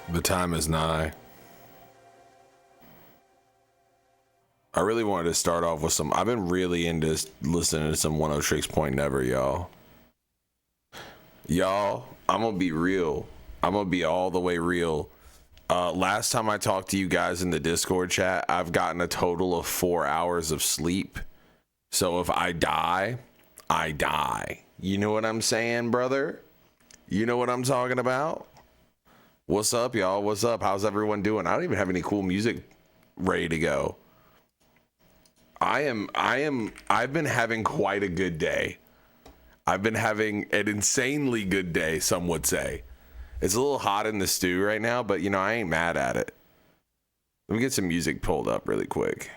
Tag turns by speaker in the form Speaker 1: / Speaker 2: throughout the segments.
Speaker 1: The time is nigh. I really wanted to start off with some. I've been really into listening to some 100 Tricks Point Never, y'all. Y'all, I'm gonna be real. I'm gonna be all the way real. Last time I talked to you guys in the Discord chat, I've gotten a total of 4 hours of sleep. So if I die, I die. You know what I'm saying, brother? You know what I'm talking about? What's up, y'all? What's up? How's everyone doing? I don't even have any cool music ready to go. I've been having quite a good day. I've been having an insanely good day, some would say. It's a little hot in the stew right now, but you know, I ain't mad at it. Let me get some music pulled up really quick.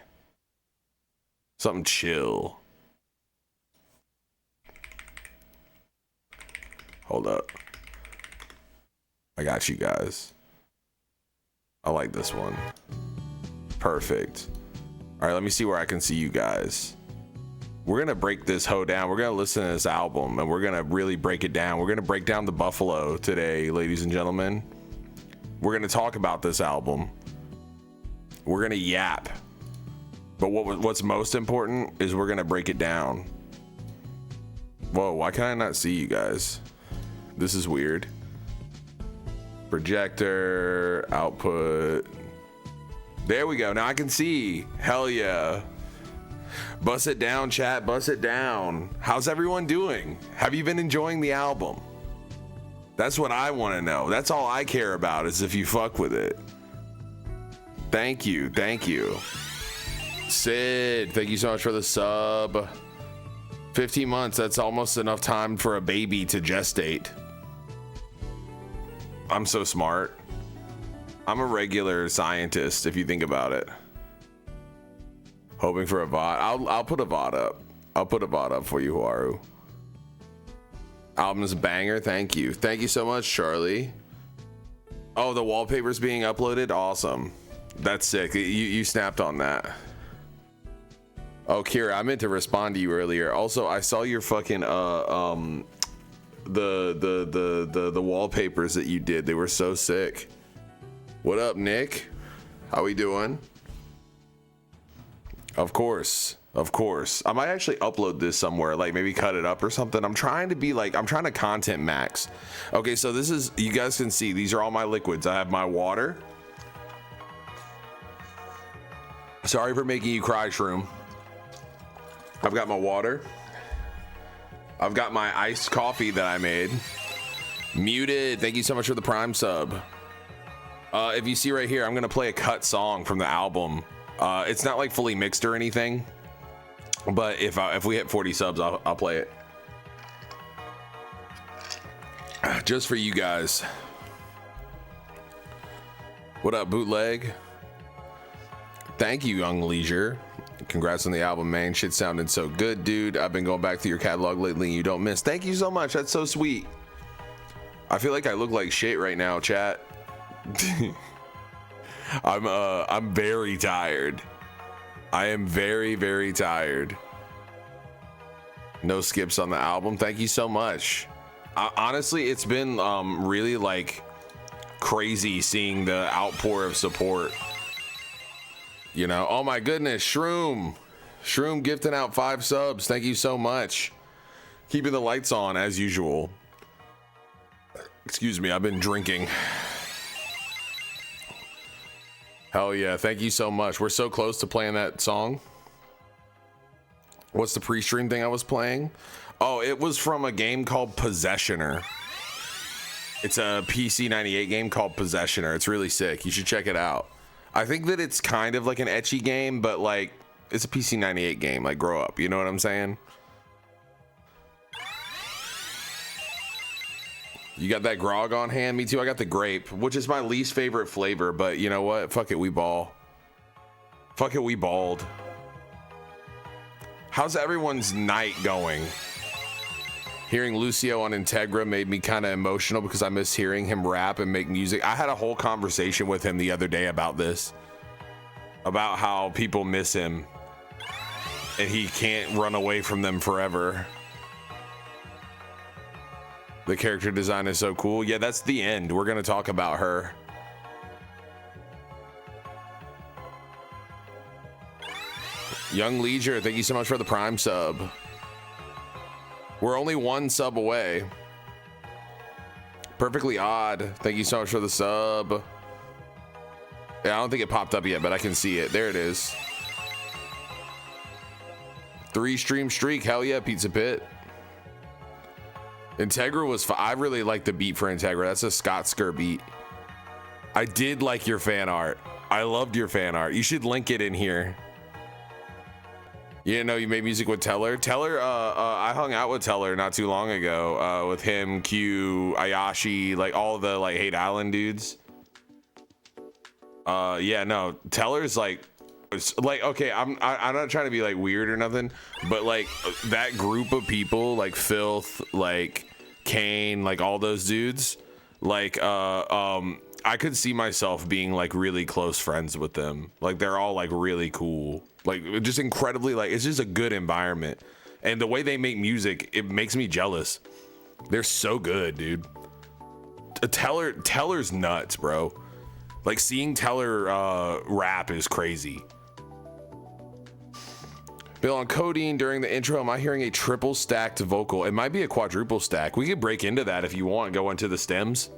Speaker 1: Something chill. Hold up. I got you guys. I like this one. Perfect. All right, let me see where I can see you guys. We're gonna break this hoe down. We're gonna listen to this album and we're gonna really break it down. We're gonna break down the Buffalo today, ladies and gentlemen. We're gonna talk about this album. We're gonna yap. But what's most important is we're gonna break it down. Whoa, why can I not see you guys? This is weird. Projector, output. There we go. Now I can see. Hell yeah. Bust it down, chat. Bust it down. How's everyone doing? Have you been enjoying the album? That's what I want to know. That's all I care about is if you fuck with it. Thank you. Thank you. Sid, thank you so much for the sub. 15 months. That's almost enough time for a baby to gestate. I'm so smart. I'm a regular scientist if you think about it. Hoping for a VOD. I'll put a VOD up. I'll put a VOD up for you, Huaru. Album's banger. Thank you. Thank you so much, Charlie. Oh, the wallpaper's being uploaded. Awesome. That's sick. You snapped on that. Oh, Kira, I meant to respond to you earlier. Also, I saw your fucking the wallpapers that you did. They were so sick. What up, Nick? How we doing? Of course. I might actually upload this somewhere, like maybe cut it up or something. I'm trying to content max. Okay, so this is, you guys can see, these are all my liquids. I have my water. Sorry for making you cry, Shroom. I've got my water. I've got my iced coffee that I made. Muted, thank you so much for the Prime sub. If you see right here, I'm gonna play a cut song from the album. It's not like fully mixed or anything, but if we hit 40 subs, I'll play it just for you guys. What up, bootleg? Thank you, Young Leisure. Congrats on the album, man. Shit sounded so good, dude. I've been going back through your catalog lately and you don't miss. Thank you so much. That's so sweet. I feel like I look like shit right now, chat. I'm very tired. I am very, very tired. No skips on the album. Thank you so much. Honestly, it's been really like crazy seeing the outpour of support. You know, oh my goodness, Shroom gifting out 5 subs. Thank you so much. Keeping the lights on as usual. Excuse me, I've been drinking. Hell yeah, thank you so much. We're so close to playing that song. What's the pre-stream thing I was playing? Oh, it was from a game called Possessioner. It's a PC 98 game called Possessioner. It's really sick. You should check it out. I think that it's kind of like an ecchi game, but like it's a PC 98 game. Like, grow up. You know what I'm saying? You got that grog on hand? Me too. I got the grape, which is my least favorite flavor, but you know what? Fuck it, we ball. Fuck it, we balled. How's everyone's night going? Hearing Lucio on Integra made me kind of emotional because I miss hearing him rap and make music. I had a whole conversation with him the other day about this. About how people miss him and he can't run away from them forever. The character design is so cool. Yeah, that's the end. We're gonna talk about her. Young Leisure, thank you so much for the Prime sub. We're only one sub away. Perfectly Odd, thank you so much for the sub. Yeah, I don't think it popped up yet, but I can see it. There it is. 3 stream streak, hell yeah, Pizza Pit. Integra was I really like the beat for Integra. That's a Scott Skur beat. I did like your fan art. I loved your fan art. You should link it in here. You didn't know you made music with Teller? Teller, I hung out with Teller not too long ago, with him, Q, Ayashi, like all the like Hate Island dudes. Yeah, no, Teller's like, okay, I'm not trying to be like weird or nothing, but like that group of people, like Filth, like Kane, like all those dudes, like I could see myself being like really close friends with them. Like they're all like really cool, like just incredibly, like it's just a good environment, and the way they make music, it makes me jealous. They're so good, dude. Teller's nuts, bro. Like seeing Teller rap is crazy. Bill, on codeine during the intro, am I hearing a triple stacked vocal? It might be a quadruple stack. We could break into that if you want, go into the stems.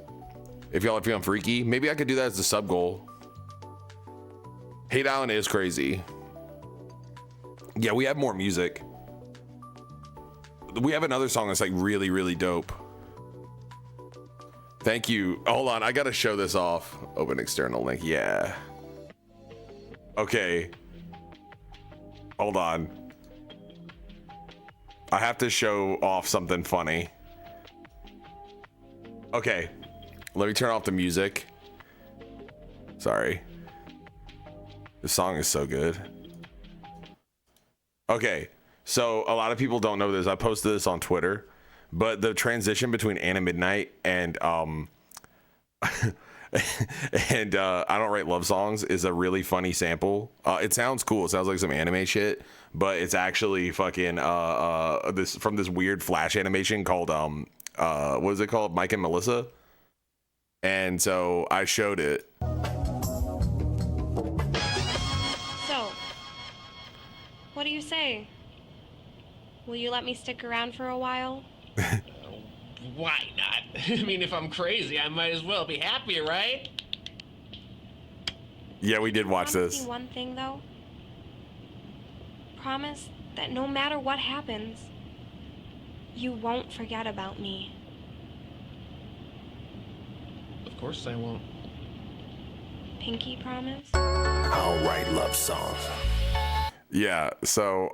Speaker 1: If y'all are feeling freaky, maybe I could do that as the sub goal. Hate Island is crazy. Yeah, we have more music. We have another song that's like really, really dope. Thank you. Hold on, I gotta show this off. Open external link, yeah. Okay. Hold on. I have to show off something funny. Okay. Let me turn off the music. Sorry. This song is so good. Okay. So a lot of people don't know this. I posted this on Twitter, but the transition between Anna Midnight and and I Don't Write Love Songs is a really funny sample. It sounds cool. It sounds like some anime shit, but it's actually fucking this from this weird Flash animation called what is it called? Mike and Melissa. And so I showed it.
Speaker 2: So, what do you say? Will you let me stick around for a while?
Speaker 3: Why not? I mean, if I'm crazy, I might as well be happy, right?
Speaker 1: Yeah, we did watch
Speaker 2: Promise
Speaker 1: this.
Speaker 2: me one thing, though. Promise that no matter what happens, you won't forget about me.
Speaker 3: Of course I won't.
Speaker 2: Pinky promise?
Speaker 4: I'll write love songs.
Speaker 1: Yeah, so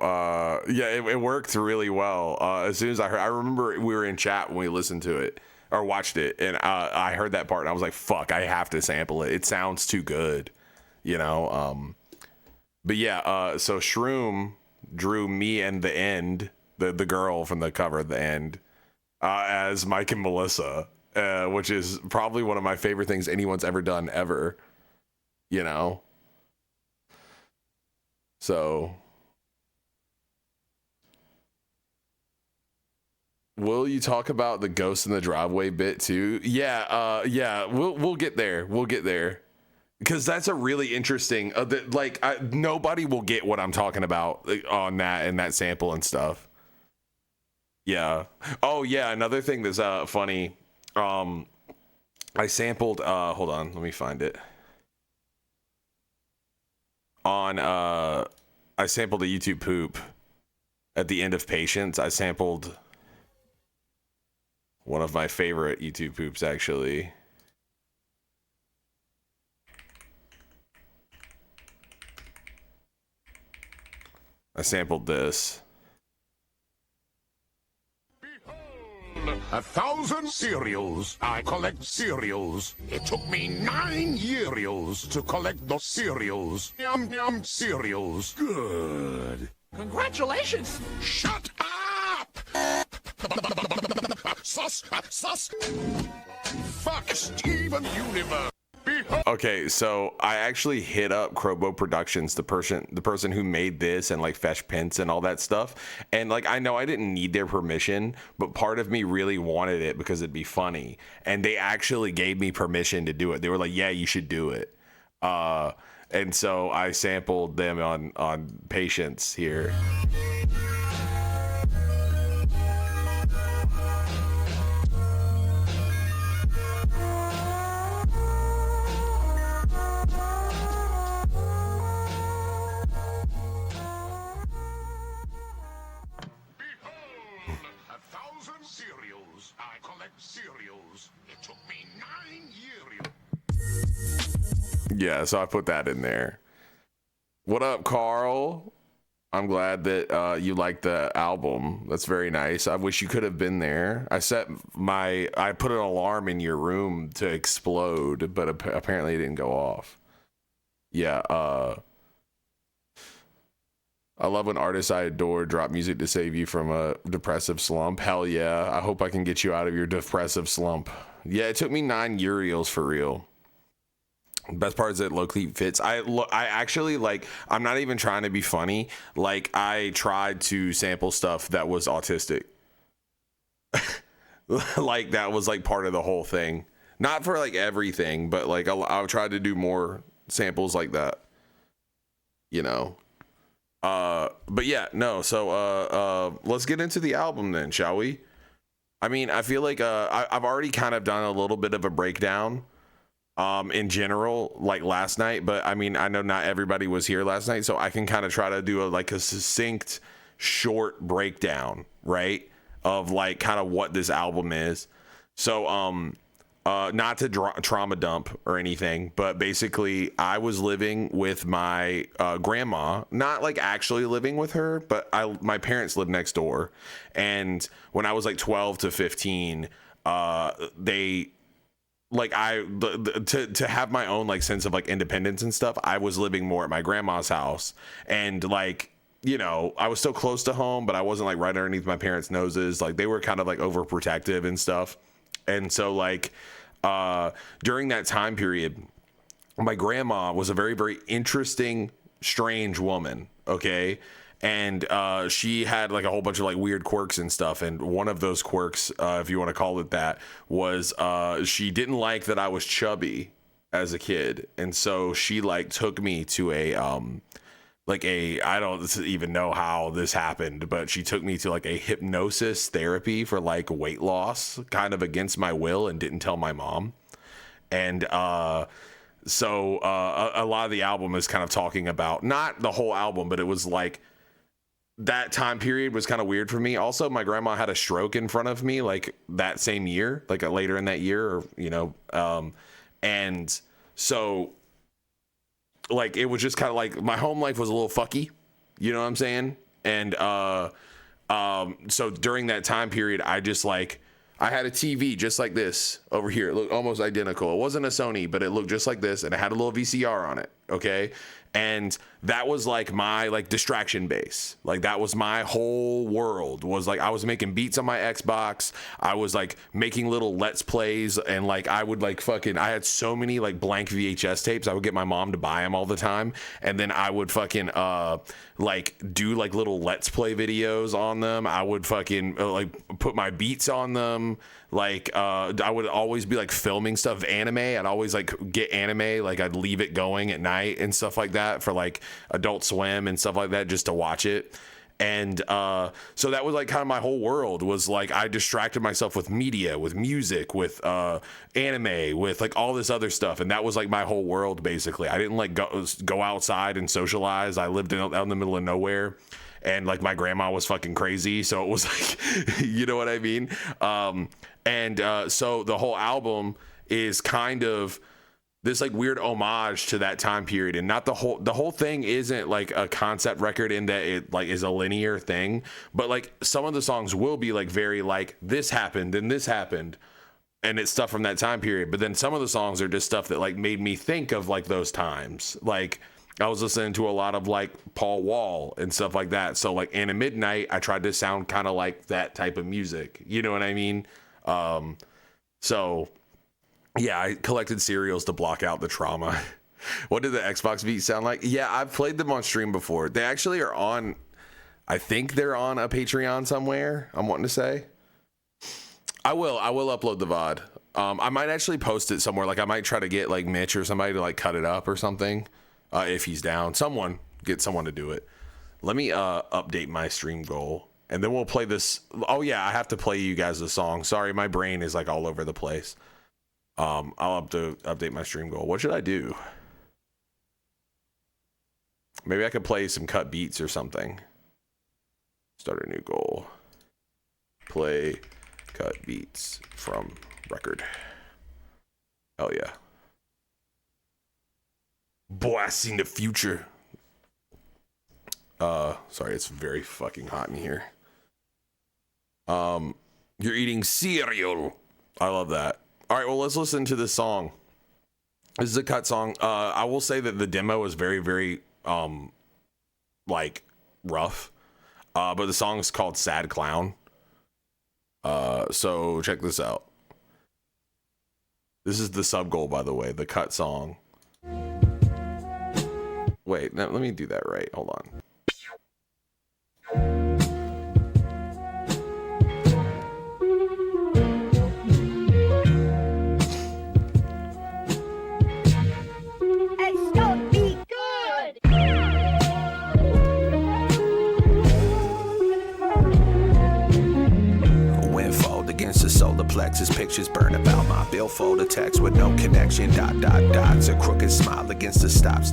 Speaker 1: yeah, it worked really well. As soon as I remember we were in chat when we listened to it or watched it, and I heard that part and I was like, fuck, I have to sample it. It sounds too good, you know. But yeah, so Shroom drew me and the end, the girl from the cover at the end, as Mike and Melissa, which is probably one of my favorite things anyone's ever done ever, you know. So, will you talk about the ghost in the driveway bit too? Yeah, yeah, we'll get there. We'll get there, because that's a really interesting. Nobody will get what I'm talking about on that and that sample and stuff. Yeah. Oh yeah, another thing that's funny. I sampled. Hold on, let me find it. I sampled a YouTube poop at the end of Patience. I sampled one of my favorite YouTube poops, actually. I sampled this.
Speaker 4: 1,000 cereals. I collect cereals. It took me 9 years to collect the cereals. Yum yum cereals. Good.
Speaker 3: Congratulations!
Speaker 4: Shut up! Sus! Fuck Steven Universe.
Speaker 1: Okay, so I actually hit up Crobo Productions, the person who made this and like Fesh Pence and all that stuff. And like, I know I didn't need their permission, but part of me really wanted it because it'd be funny. And they actually gave me permission to do it. They were like, yeah, you should do it. And so I sampled them on Patience here.
Speaker 4: Behold, 1,000 cereals. I collect cereals. It took me 9 years.
Speaker 1: Yeah, so I put that in there. What up, Carl? I'm glad that you like the album. That's very nice. I wish you could have been there. I put an alarm in your room to explode, but apparently it didn't go off. Yeah, I love when artists I adore drop music to save you from a depressive slump. Hell yeah. I hope I can get you out of your depressive slump. Yeah, it took me 9 Uriels for real. Best part is that low-key fits. I actually, like, I'm not even trying to be funny. Like, I tried to sample stuff that was autistic. Like, that was, like, part of the whole thing. Not for, like, everything, but, like, I tried to do more samples like that. You know? But yeah, no, so let's get into the album then, shall we? I mean, I feel like I've already kind of done a little bit of a breakdown in general, like last night, but I mean, I know not everybody was here last night, so I can kind of try to do a succinct short breakdown, right, of like kind of what this album is. So not to trauma dump or anything, but basically I was living with my grandma, not like actually living with her, but my parents lived next door. And when I was like 12 to 15, they like to have my own like sense of like independence and stuff, I was living more at my grandma's house. And like, you know, I was still close to home, but I wasn't like right underneath my parents' noses. Like they were kind of like overprotective and stuff. And so like during that time period, my grandma was a very, very interesting, strange woman. Okay. And she had like a whole bunch of like weird quirks and stuff. And one of those quirks, if you want to call it that, was she didn't like that I was chubby as a kid. And so she like took me to I don't even know how this happened, but she took me to like a hypnosis therapy for like weight loss, kind of against my will, and didn't tell my mom. And so a lot of the album is kind of talking about, not the whole album, but it was like that time period was kind of weird for me. Also, my grandma had a stroke in front of me like that same year, like later in that year, or, you know, and so like it was just kind of like my home life was a little fucky, you know what I'm saying? And so during that time period, I just like I had a TV just like this over here. It looked almost identical. It wasn't a Sony, but it looked just like this, and it had a little VCR on it. Okay. And that was like my like distraction base. Like that was my whole world, was like I was making beats on my Xbox. I was like making little Let's Plays, and like I would like I had so many like blank VHS tapes. I would get my mom to buy them all the time, and then I would like do like little Let's Play videos on them. I would like put my beats on them. Like I would always be like filming stuff, anime. I'd always like get anime, like I'd leave it going at night and stuff like that for like Adult Swim and stuff like that, just to watch it. And so that was like kind of my whole world, was like I distracted myself with media, with music, with anime, with like all this other stuff. And that was like my whole world, basically. I didn't like go outside and socialize. I lived out in the middle of nowhere. And like my grandma was fucking crazy, so it was like, you know what I mean? So the whole album is kind of this like weird homage to that time period, and not the whole thing isn't like a concept record in that it like is a linear thing, but like some of the songs will be like very like this happened and this happened, and it's stuff from that time period. But then some of the songs are just stuff that like made me think of like those times. Like I was listening to a lot of like Paul Wall and stuff like that. So like in a midnight, I tried to sound kind of like that type of music. You know what I mean? So yeah, I collected cereals to block out the trauma. What did the Xbox beats sound like? Yeah, I've played them on stream before. They actually are on, I think they're on a Patreon somewhere, I'm wanting to say. I will upload the VOD. I might actually post it somewhere. Like I might try to get like Mitch or somebody to like cut it up or something if he's down. Get someone to do it. Let me update my stream goal, and then we'll play this. Oh yeah, I have to play you guys a song. Sorry, my brain is like all over the place. I'll have to update my stream goal. What should I do? Maybe I could play some cut beats or something. Start a new goal. Play cut beats from record. Hell yeah. Boy, I seen the future. Sorry, it's very fucking hot in here. You're eating cereal. I love that. All right, well, let's listen to this song. This is a cut song. I will say that the demo is very, very, like, rough. But the song is called Sad Clown. So check this out. This is the sub goal, by the way, the cut song. Wait, let me do that right. Hold on.
Speaker 5: Against the solar plexus, pictures burn about my billfold, a text with no connection, dots, a crooked smile against the stops.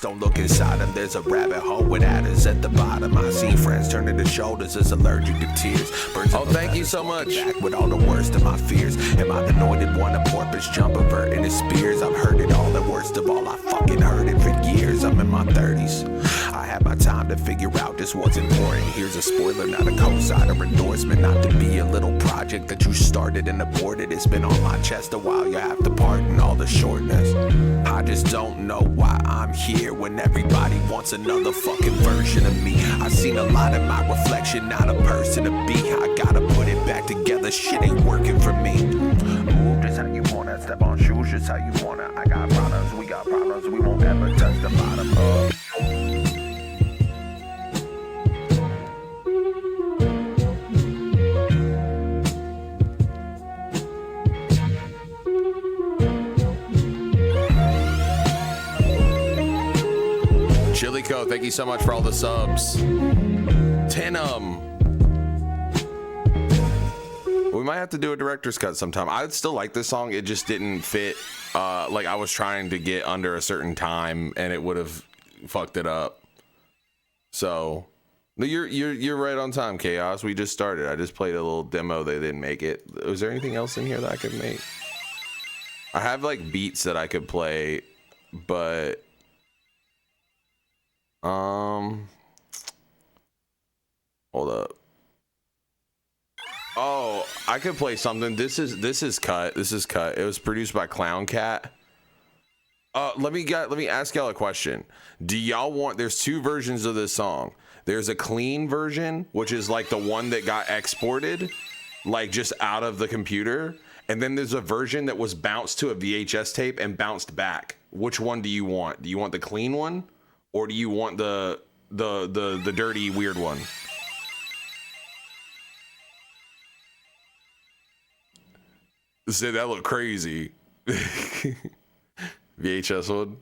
Speaker 5: Don't look inside them, there's a rabbit hole with adders at the bottom. I seen friends turning to shoulders as allergic to tears.
Speaker 1: Oh, thank you so much.
Speaker 5: Back with all the worst of my fears. Am I the anointed one, a porpoise jump averting his spears? I've heard it all, and worst of all, I fucking heard it for years. I'm in my 30s. I had my time to figure out just what's important. Here's a spoiler, not a cosign or endorsement, not to be a little project that you started and aborted. It's been on my chest a while, you have to pardon all the shortness. I just don't know why I'm here when everybody wants another fucking version of me. I've seen a lot in my reflection, not a person to be. I gotta put it back together, shit ain't working for me. Move just how you wanna, step on shoes just how you wanna. I got problems, we got problems, we won't ever touch the bottom of.
Speaker 1: Chilico, thank you so much for all the subs. Tenum. We might have to do a director's cut sometime. I still like this song. It just didn't fit. Like I was trying to get under a certain time, and it would have fucked it up. So, no, you're right on time, Chaos. We just started. I just played a little demo. They didn't make it. Was there anything else in here that I could make? I have like beats that I could play, but. Hold up. Oh, I could play something. This is cut. This is cut. It was produced by Clown Cat. Let me ask y'all a question. Do y'all want? There's two versions of this song. There's a clean version, which is like the one that got exported, like just out of the computer, and then there's a version that was bounced to a VHS tape and bounced back. Which one do you want? Do you want the clean one? Or do you want the dirty weird one? Say that look crazy. VHS one.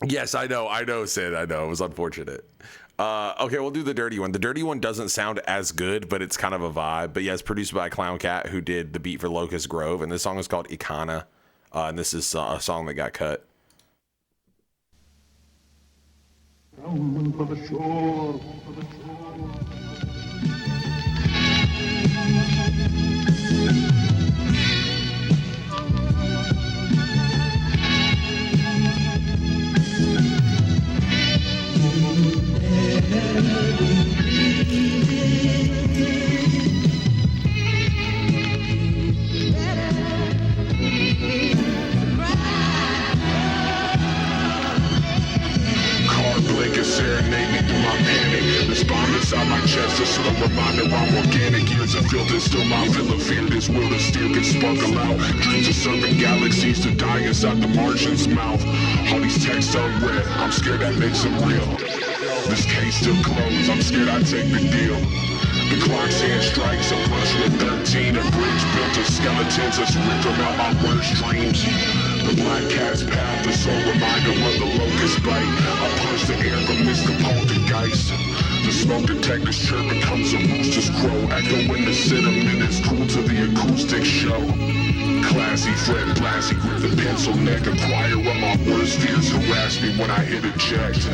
Speaker 1: Yes, I know, Sid. I know. It was unfortunate. Okay, we'll do the dirty one. The dirty one doesn't sound as good, but it's kind of a vibe. But yeah, it's produced by Clown Cat, who did the beat for Locust Grove, and this song is called Ikana. And this is a song that got cut.
Speaker 6: For the shore,
Speaker 4: serenade through my panic. The spawn inside my chest, a slow reminder I'm organic. Years of filter, still my fill of fear. This will of steel can sparkle out. Dreams of serving galaxies to die inside the Martian's mouth. All these texts unread, I'm scared that makes them real. This case still closed, I'm scared I take the deal. The clock's hand strikes, a brush with 13. A bridge built of skeletons that's ripped from out my worst dreams. the black cat's path, the sole reminder of the locust bite. I punch the air from Mr. Poltergeist. The smoke detector's chirp becomes a rooster's crow, echoing the sentiments cool to the acoustic show. Classy Fred Blassie, grip the pencil neck, acquire of my worst fears harass me when I hit eject.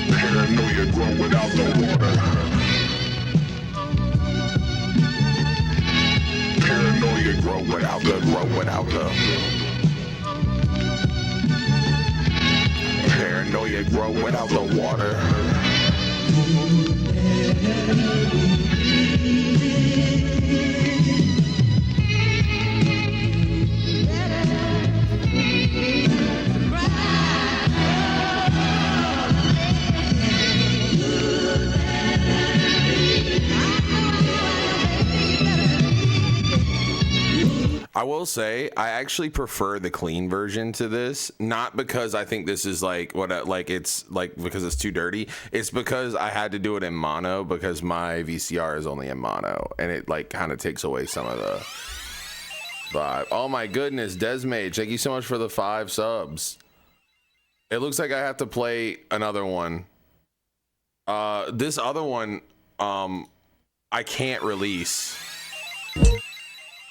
Speaker 4: Paranoia grow without the water. Paranoia grow without the.
Speaker 5: Paranoia grow without the water.
Speaker 1: I will say I actually prefer the clean version to this, not because I think this is like it's like because it's too dirty. It's because I had to do it in mono because my VCR is only in mono, and it like kind of takes away some of the vibe. Oh my goodness, Desmage, thank you so much for the 5 subs. It looks like I have to play another one. This other one I can't release.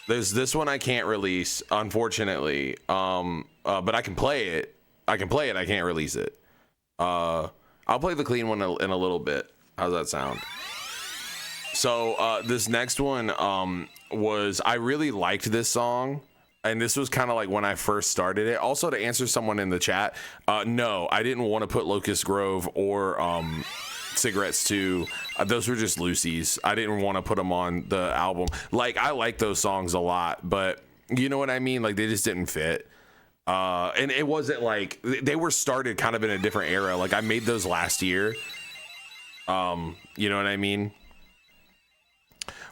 Speaker 1: There's this one I can't release, unfortunately. But I can play it. I can't release it. I'll play the clean one in a little bit. How's that sound? So this next one was, I really liked this song. And this was kind of like when I first started it. Also, to answer someone in the chat, no, I didn't want to put Locust Grove or Cigarettes 2. Those were just Lucy's. I didn't want to put them on the album. Like, I like those songs a lot, but you know what I mean? Like, they just didn't fit. And it wasn't like, they were started kind of in a different era. Like, I made those last year. You know what I mean?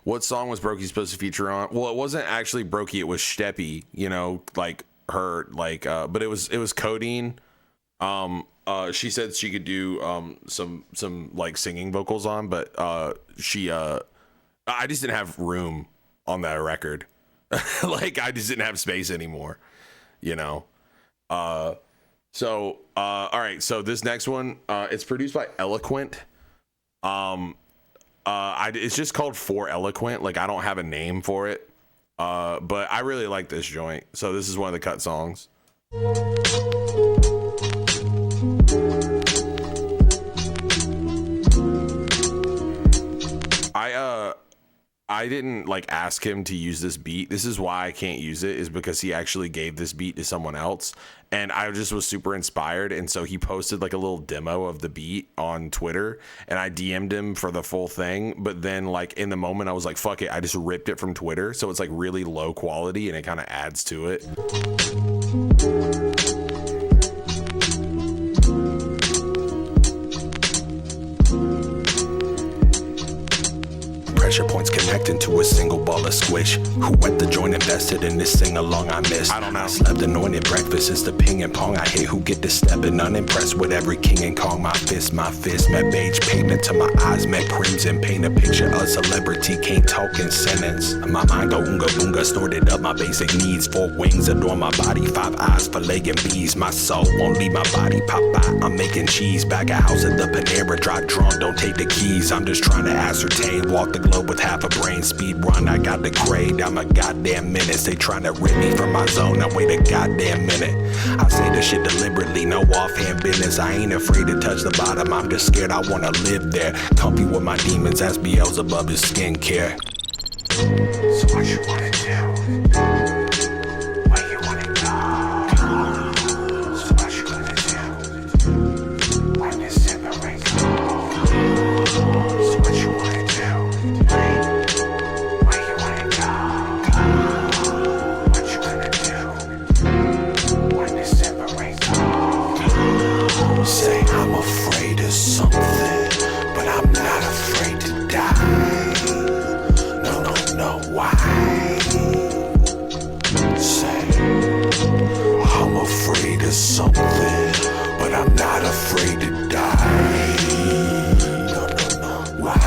Speaker 1: What song was Brokey supposed to feature on? Well, it wasn't actually Brokey, it was Steppy, you know, like her, like, but it was Codeine. She said she could do some like singing vocals on, but I just didn't have room on that record. Like, I just didn't have space anymore, you know. All right, so this next one, it's produced by Eloquent. It's just called For Eloquent. Like, I don't have a name for it, but I really like this joint. So this is one of the cut songs. I didn't like ask him to use this beat. This is why I can't use it, is because he actually gave this beat to someone else, and I just was super inspired. And so he posted like a little demo of the beat on Twitter, and I DM'd him for the full thing. But then like in the moment I was like, fuck it, I just ripped it from Twitter. So it's like really low quality and it kind of adds to it.
Speaker 5: Pressure points connecting to a single ball of squish. Who went the joint invested in this sing along I missed?
Speaker 1: I don't know.
Speaker 5: I slept anointed breakfast is the ping and pong. I hate who get to stepping unimpressed with every king and kong. My fist met beige pavement to my eyes met crimson. Paint a picture of celebrity, can't talk in sentence. My mind go oonga boonga, snorted up my basic needs. 4 wings adorn my body, 5 eyes for leg and bees. My soul won't leave my body, Popeye, I'm making cheese. Back at house at the Panera, drive drunk, don't take the keys. I'm just trying to ascertain, walk the globe with half a brain, speed run, I got the grade, I'm a goddamn menace. They trying to rip me from my zone, I wait a goddamn minute. I say this shit deliberately, no offhand business. I ain't afraid to touch the bottom, I'm just scared I wanna live there. Comfy with my demons, ask Beelzebub his skincare. So what you wanna do? Where you wanna go? So what you gonna do? When you separate go? So what you wanna do? Say I'm afraid of something, but I'm not afraid to die. No, why? Say I'm afraid of something, but I'm not afraid to die. No, why?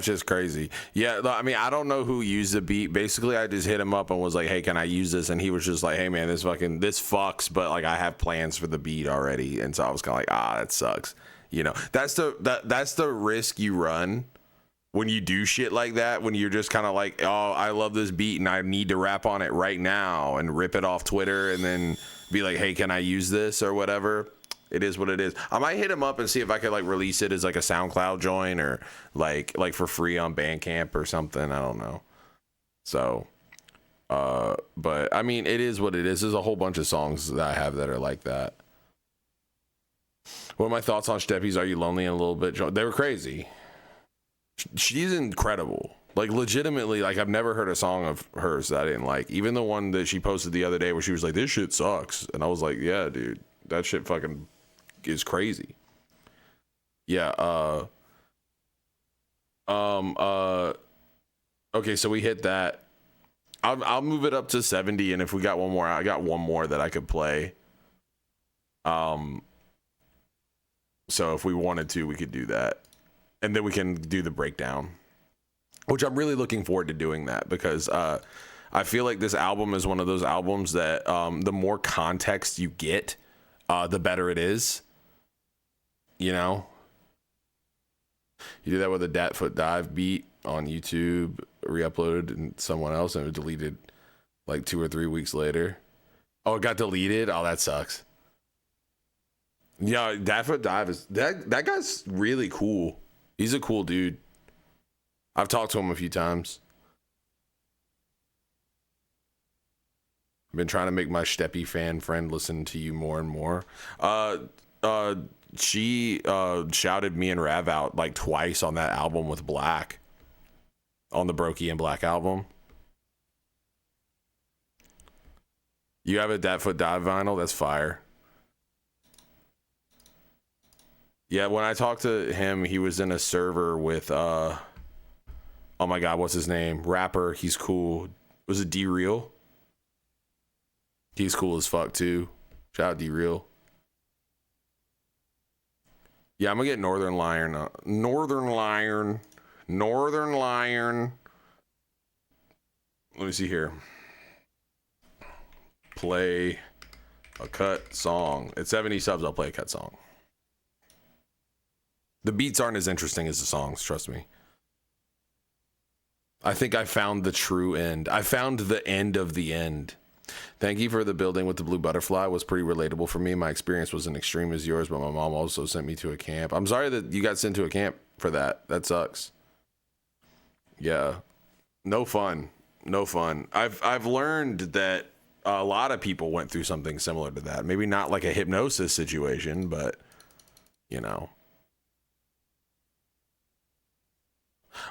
Speaker 1: That's just crazy. Yeah, I mean, I don't know who used the beat. Basically, I just hit him up and was like, hey, can I use this? And he was just like, hey, man, this fucks, but like I have plans for the beat already. And so I was kind of like, that sucks. You know, that's the risk you run when you do shit like that, when you're just kind of like, oh, I love this beat and I need to rap on it right now and rip it off Twitter and then be like, hey, can I use this or whatever? It is what it is. I might hit him up and see if I could like release it as like a SoundCloud join or like for free on Bandcamp or something. I don't know. So, but I mean, it is what it is. There's a whole bunch of songs that I have that are like that. What are my thoughts on Steppies? Are You Lonely in a Little Bit? They were crazy. She's incredible. Like legitimately, like I've never heard a song of hers that I didn't like. Even the one that she posted the other day where she was like, this shit sucks. And I was like, yeah, dude, that shit fucking is crazy. Yeah. Okay, so we hit that. I'll move it up to 70, and if we got one more, I got one more that I could play. So if we wanted to, we could do that, and then we can do the breakdown, which I'm really looking forward to doing that because I feel like this album is one of those albums that the more context you get, the better it is. You know, you do that with a Dat Foot Dive beat on YouTube, re-uploaded and someone else, and it was deleted like 2 or 3 weeks later. Oh, it got deleted. Oh, that sucks. Yeah, Dat Foot Dive is that guy's really cool. He's a cool dude. I've talked to him a few times. I've been trying to make my Steppy fan friend listen to you more and more. She shouted me and Rav out like twice on that album with Black, on the Brokey and Black album. You have a Dat Foot Dive vinyl? That's fire. Yeah, when I talked to him, he was in a server with oh my god, what's his name? Rapper, he's cool. Was it D-Real? He's cool as fuck too. Shout out D-Real. Yeah, I'm gonna get Northern Lion. Northern Lion. Let me see here. Play a cut song. At 70 subs, I'll play a cut song. The beats aren't as interesting as the songs, trust me. I think I found the true end. I found the end of the end. Thank you for the building with the blue butterfly. It was pretty relatable for me. My experience wasn't extreme as yours, but my mom also sent me to a camp. I'm sorry that you got sent to a camp for that. That sucks. Yeah. No fun. I've learned that a lot of people went through something similar to that. Maybe not like a hypnosis situation, but you know.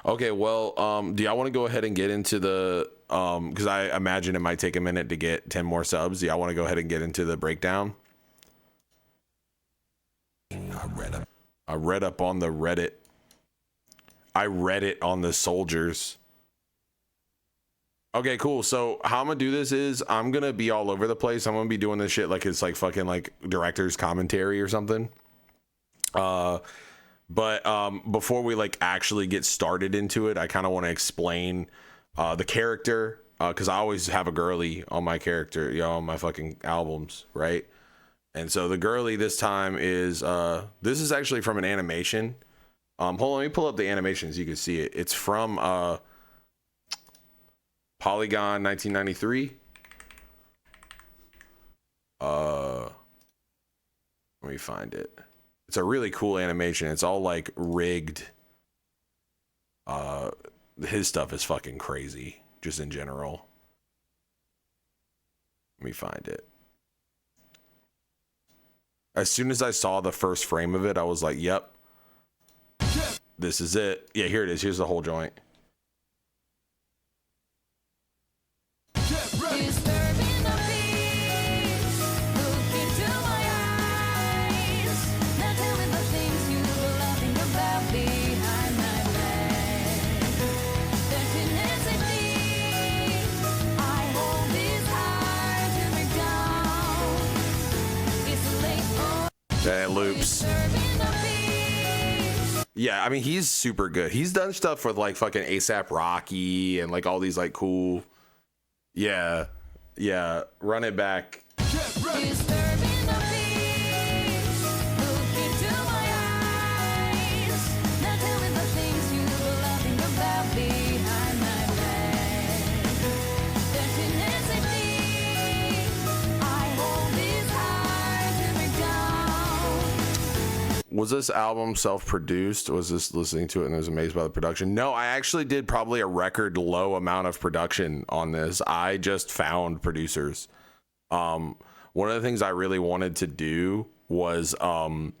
Speaker 1: Okay, well, do y'all want to go ahead and get into the because I imagine it might take a minute to get 10 more subs. Do y'all want to go ahead and get into the breakdown? I read up on the Reddit. I read it on the soldiers. Okay, cool. So how I'm gonna do this is I'm gonna be all over the place. I'm gonna be doing this shit like it's like fucking like director's commentary or something. But before we like actually get started into it, I kind of want to explain the character because I always have a girly on my character, you know, on my fucking albums, right? And so the girly this time is this is actually from an animation. Hold on, let me pull up the animation so you can see it. It's from Polygon 1993. Let me find it. It's a really cool animation. It's all like rigged. His stuff is fucking crazy, just in general. Let me find it. As soon as I saw the first frame of it, I was like, yep, this is it. Yeah, here it is. Here's the whole joint. And it loops. Yeah, I mean, he's super good. He's done stuff with like fucking ASAP Rocky and like all these like cool. Yeah, Run It Back. Was this album self-produced? Was this listening to it and I was amazed by the production? No, I actually did probably a record low amount of production on this. I just found producers. One of the things I really wanted to do was because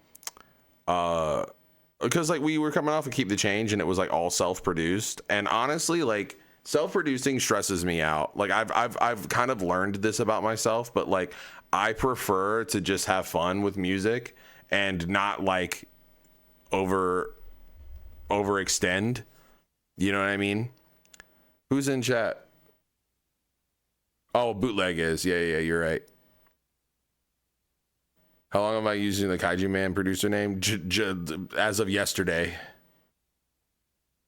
Speaker 1: like we were coming off of Keep the Change and it was like all self-produced, and honestly like self-producing stresses me out. Like I've kind of learned this about myself, but like I prefer to just have fun with music and not like overextend. You know what I mean? Who's in chat? Oh, Bootleg is. Yeah, you're right. How long am I using the Kaiju Man producer name? As of yesterday.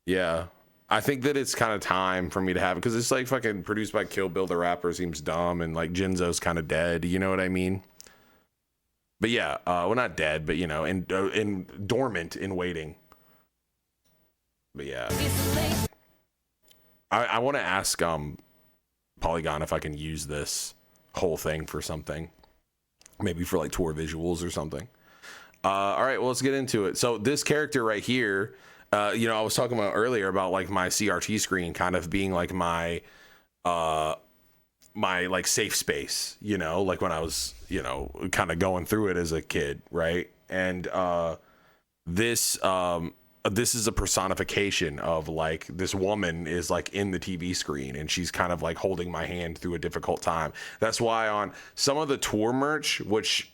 Speaker 1: Yeah. I think that it's kind of time for me to have it because it's like fucking produced by Kill Bill the rapper seems dumb, and like Jinzo's kind of dead. You know what I mean? But yeah, well, not dead, but you know, in dormant, in waiting. But yeah, I want to ask Polygon if I can use this whole thing for something, maybe for like tour visuals or something. All right, well, let's get into it. So this character right here, you know, I was talking about earlier about like my CRT screen kind of being like my like safe space, you know, like when I was, you know, kind of going through it as a kid, right? And this is a personification of like this woman is like in the TV screen and she's kind of like holding my hand through a difficult time. That's why on some of the tour merch, which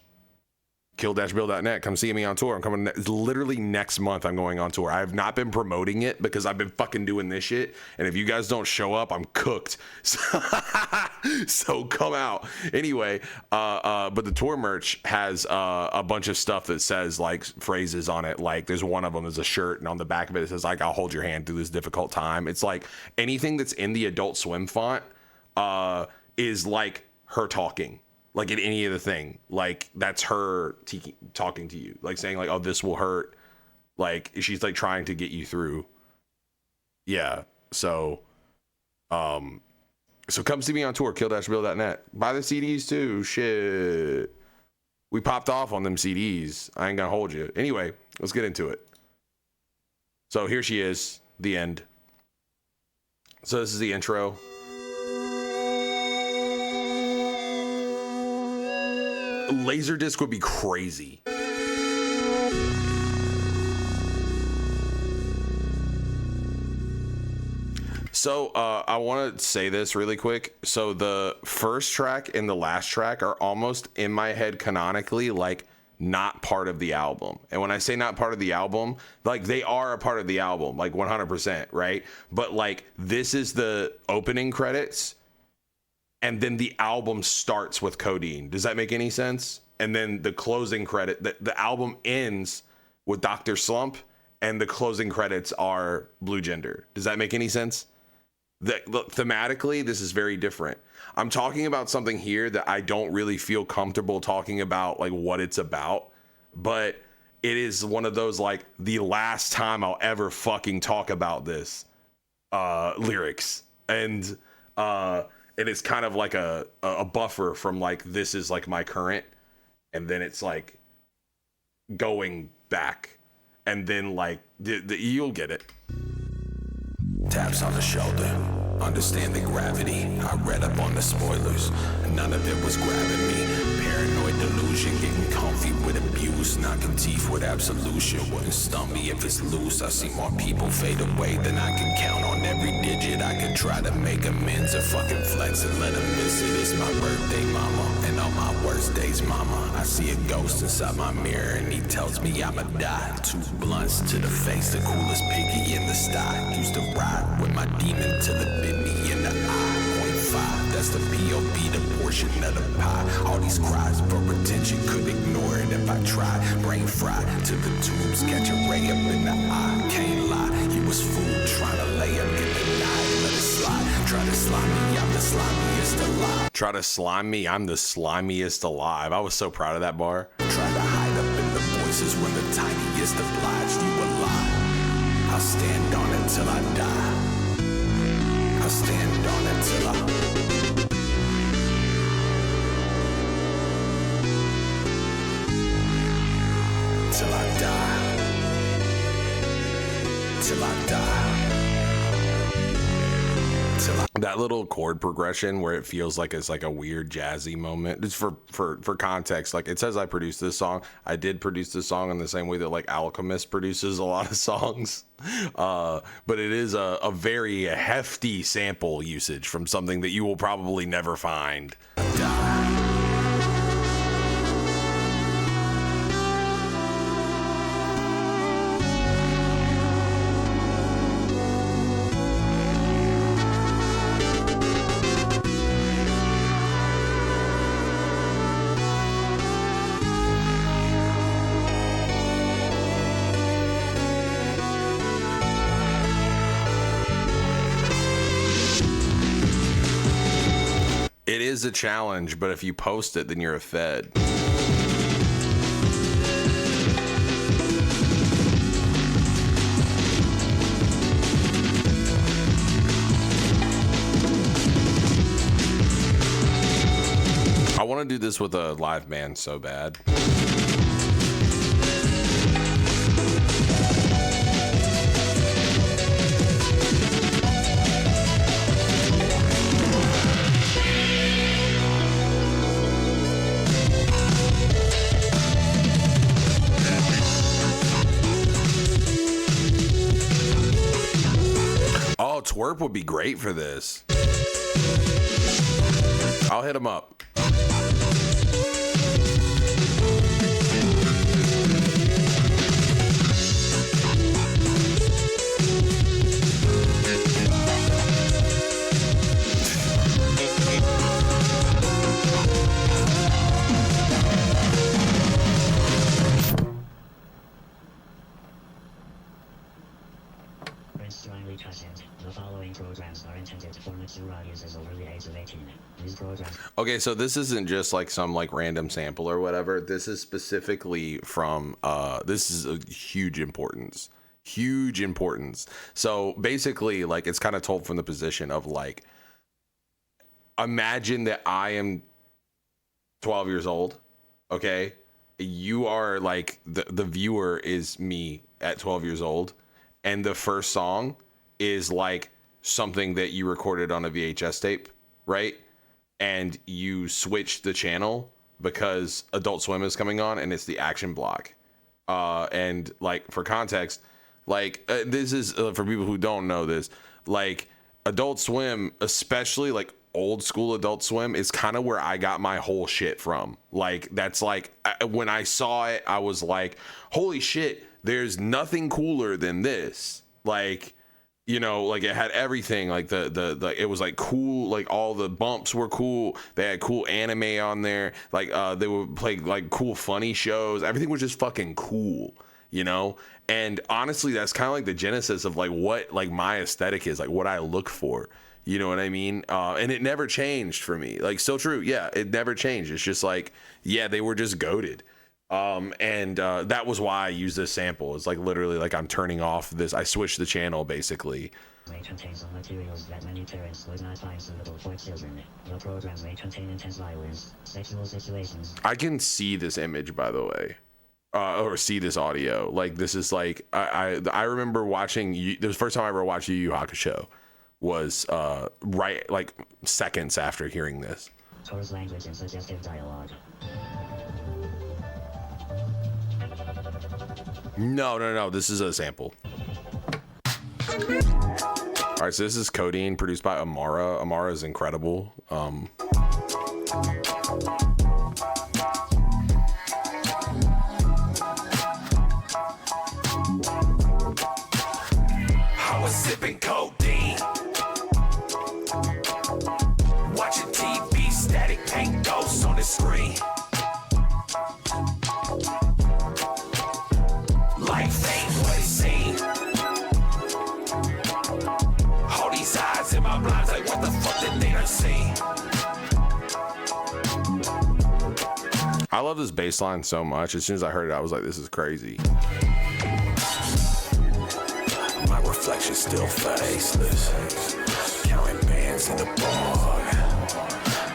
Speaker 1: kill-bill.net, come see me on tour. I'm coming literally next month. I'm going on tour. I have not been promoting it because I've been fucking doing this shit, and if you guys don't show up, I'm cooked. So come out anyway. But the tour merch has a bunch of stuff that says like phrases on it. Like there's one of them is a shirt, and on the back of it it says like, I'll hold your hand through this difficult time. It's like anything that's in the Adult Swim font is like her talking. Like in any of the thing, like that's her talking to you, like saying like, oh, this will hurt. Like she's like trying to get you through. Yeah. So come see me on tour, kill-bill.net. Buy the CDs too. Shit. We popped off on them CDs. I ain't gonna hold you. Anyway, let's get into it. So here she is, the end. So this is the intro. Laserdisc would be crazy. So I want to say this really quick. So the first track and the last track are almost in my head canonically like not part of the album. And when I say not part of the album, like they are a part of the album, like 100%, right? But like this is the opening credits. And then the album starts with Codeine. Does that make any sense? And then the closing credit, the album ends with Dr. Slump, and the closing credits are Blue Gender. Does that make any sense? Thematically, this is very different. I'm talking about something here that I don't really feel comfortable talking about, like what it's about. But it is one of those, like, the last time I'll ever fucking talk about this lyrics. And it's kind of like a buffer from like, this is like my current, and then it's like going back, and then like you'll get it.
Speaker 5: Taps on the shoulder, understand the gravity. I read up on the spoilers, none of it was grabbing me. Paranoid delusion, getting comfy with abuse, knocking teeth with absolution. Wouldn't stun me if it's loose. I see more people fade away than I can count on every digit. I could try to make amends or fucking flex and let them miss it. It's my birthday, mama, and on my worst days, mama, I see a ghost inside my mirror and he tells me I'ma die. 2 blunts to the face, the coolest piggy in the sty. Used to ride with my demon till it bit me in the eye. 0.5, that's just a POV, the portion of the pie. All these cries for attention, could ignore it if I tried. Brain fried to the tubes, catch a ray up in the eye. Can't lie, he was fooled, trying to lay up, get denied, let it slide. Try to slime me, I'm the slimiest alive.
Speaker 1: Try to slime me, I'm the slimiest alive. I was so proud of that bar.
Speaker 5: Try to hide up in the voices when the tiniest obliged you a lie. I'll stand on it till I die. I'll stand on it till I... till I die. Till I die. Till I...
Speaker 1: That little chord progression where it feels like it's like a weird jazzy moment. Just for context, like it says I produced this song. I did produce this song in the same way that like Alchemist produces a lot of songs. But it is a very hefty sample usage from something that you will probably never find. It is a challenge, but if you post it, then you're a fed. I want to do this with a live band so bad. Oh, Twerp would be great for this. I'll hit him up.
Speaker 7: Strongly cautioned. The following programs are intended for mature audiences over the age of 18. These programs.
Speaker 1: Okay, so this isn't just like some like random sample or whatever. This is specifically from this is a huge importance. Huge importance. So basically, like it's kind of told from the position of like, imagine that I am 12 years old. Okay, you are like the viewer is me at 12 years old. And the first song is like something that you recorded on a VHS tape, right? And you switch the channel because Adult Swim is coming on and it's the action block. And like for context, like this is for people who don't know this, like Adult Swim, especially like old school Adult Swim, is kind of where I got my whole shit from. Like that's like when I saw it, I was like, holy shit. There's nothing cooler than this. Like, you know, like it had everything. Like the it was like cool. Like all the bumps were cool. They had cool anime on there. Like they would play like cool funny shows. Everything was just fucking cool, you know. And honestly, that's kind of like the genesis of like what like my aesthetic is, like what I look for. You know what I mean? And it never changed for me. Like still true. Yeah, it never changed. It's just like, yeah, they were just goated. And that was why I used this sample. It's like literally like I'm turning off this. I switched the channel basically.
Speaker 7: May contain some materials that many parents would not find suitable for children. The programs may contain intense violence, sexual situations.
Speaker 1: I can see this image, by the way, or see this audio. Like this is like I remember watching. The first time I ever watched Yu Yu Hakusho was right like seconds after hearing this.
Speaker 7: Coarse language and suggestive dialogue.
Speaker 1: No. This is a sample. All right, so this is Codeine, produced by Amara. Amara is incredible.
Speaker 5: I was sipping codeine, watching TV.
Speaker 1: love this bass line so much. As soon as I heard it, I was like, this is crazy.
Speaker 5: My reflection still faceless. Counting bands in the bog.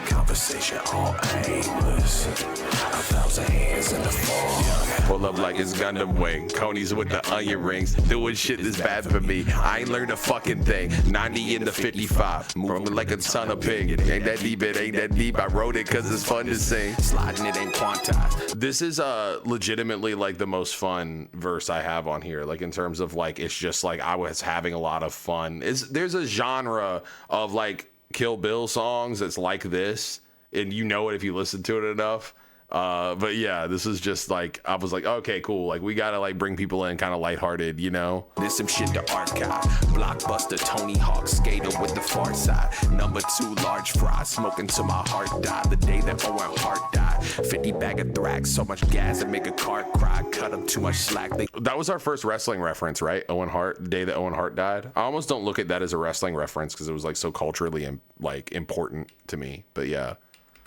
Speaker 5: Conversation all aimless. 1,000 hands in the fog.
Speaker 1: Pull up like it's Gundam Wing. Coney's with the onion rings. Doing shit that's bad for me. I ain't learned a fucking thing. 90 into 55. Moving like a ton of pig. It ain't that deep, it ain't that deep. I wrote it cause it's fun to sing.
Speaker 5: Sliding it ain't quantized.
Speaker 1: This is legitimately like the most fun verse I have on here. Like in terms of like, it's just like I was having a lot of fun. There's a genre of like Kill Bill songs that's like this. And you know it if you listen to it enough. But yeah, this is just like, I was like, okay, cool. Like we gotta like bring people in kind of lighthearted, you know?
Speaker 5: There's some shit to archive. Blockbuster, Tony Hawk, skater with the far side. Number 2, large fry, smoking till my heart died. The day that Owen Hart died. 50 bag of Thrax, so much gas to make a car cry. Cut him too much slack.
Speaker 1: That was our first wrestling reference, right? Owen Hart, the day that Owen Hart died. I almost don't look at that as a wrestling reference because it was like so culturally like important to me. But yeah.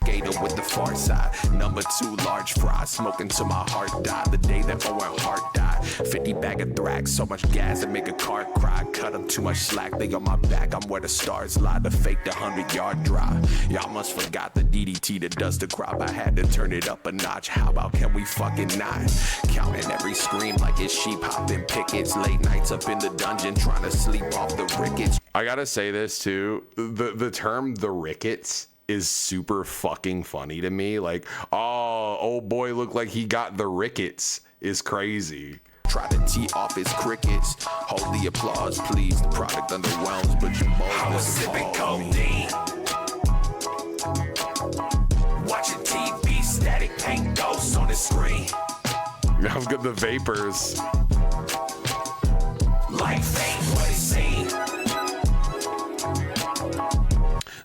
Speaker 5: Gator with the far side. Number 2, large fry, smoking till my heart died. The day that Owen Hart died. 50 bag of Thrax, so much gas to make a car cry. Cut them too much slack, they on my back. I'm where the stars lie, to fake the 100-yard drive. Y'all must forgot the DDT that does the crop. I had to turn it up a notch. How about can we fucking not? Counting every scream like it's sheep hopping pickets. Late nights up in the dungeon trying to sleep off the rickets.
Speaker 1: I gotta say this too. The term the rickets is super fucking funny to me. Like, oh, old boy looked like he got the rickets is crazy.
Speaker 5: Try to tee off his crickets. Hold the applause, please. The product underwhelms, but you both. I was sipping codeine. Watching TV, static paint ghosts on the screen.
Speaker 1: I've got the vapors.
Speaker 5: Like fate, what it seemed.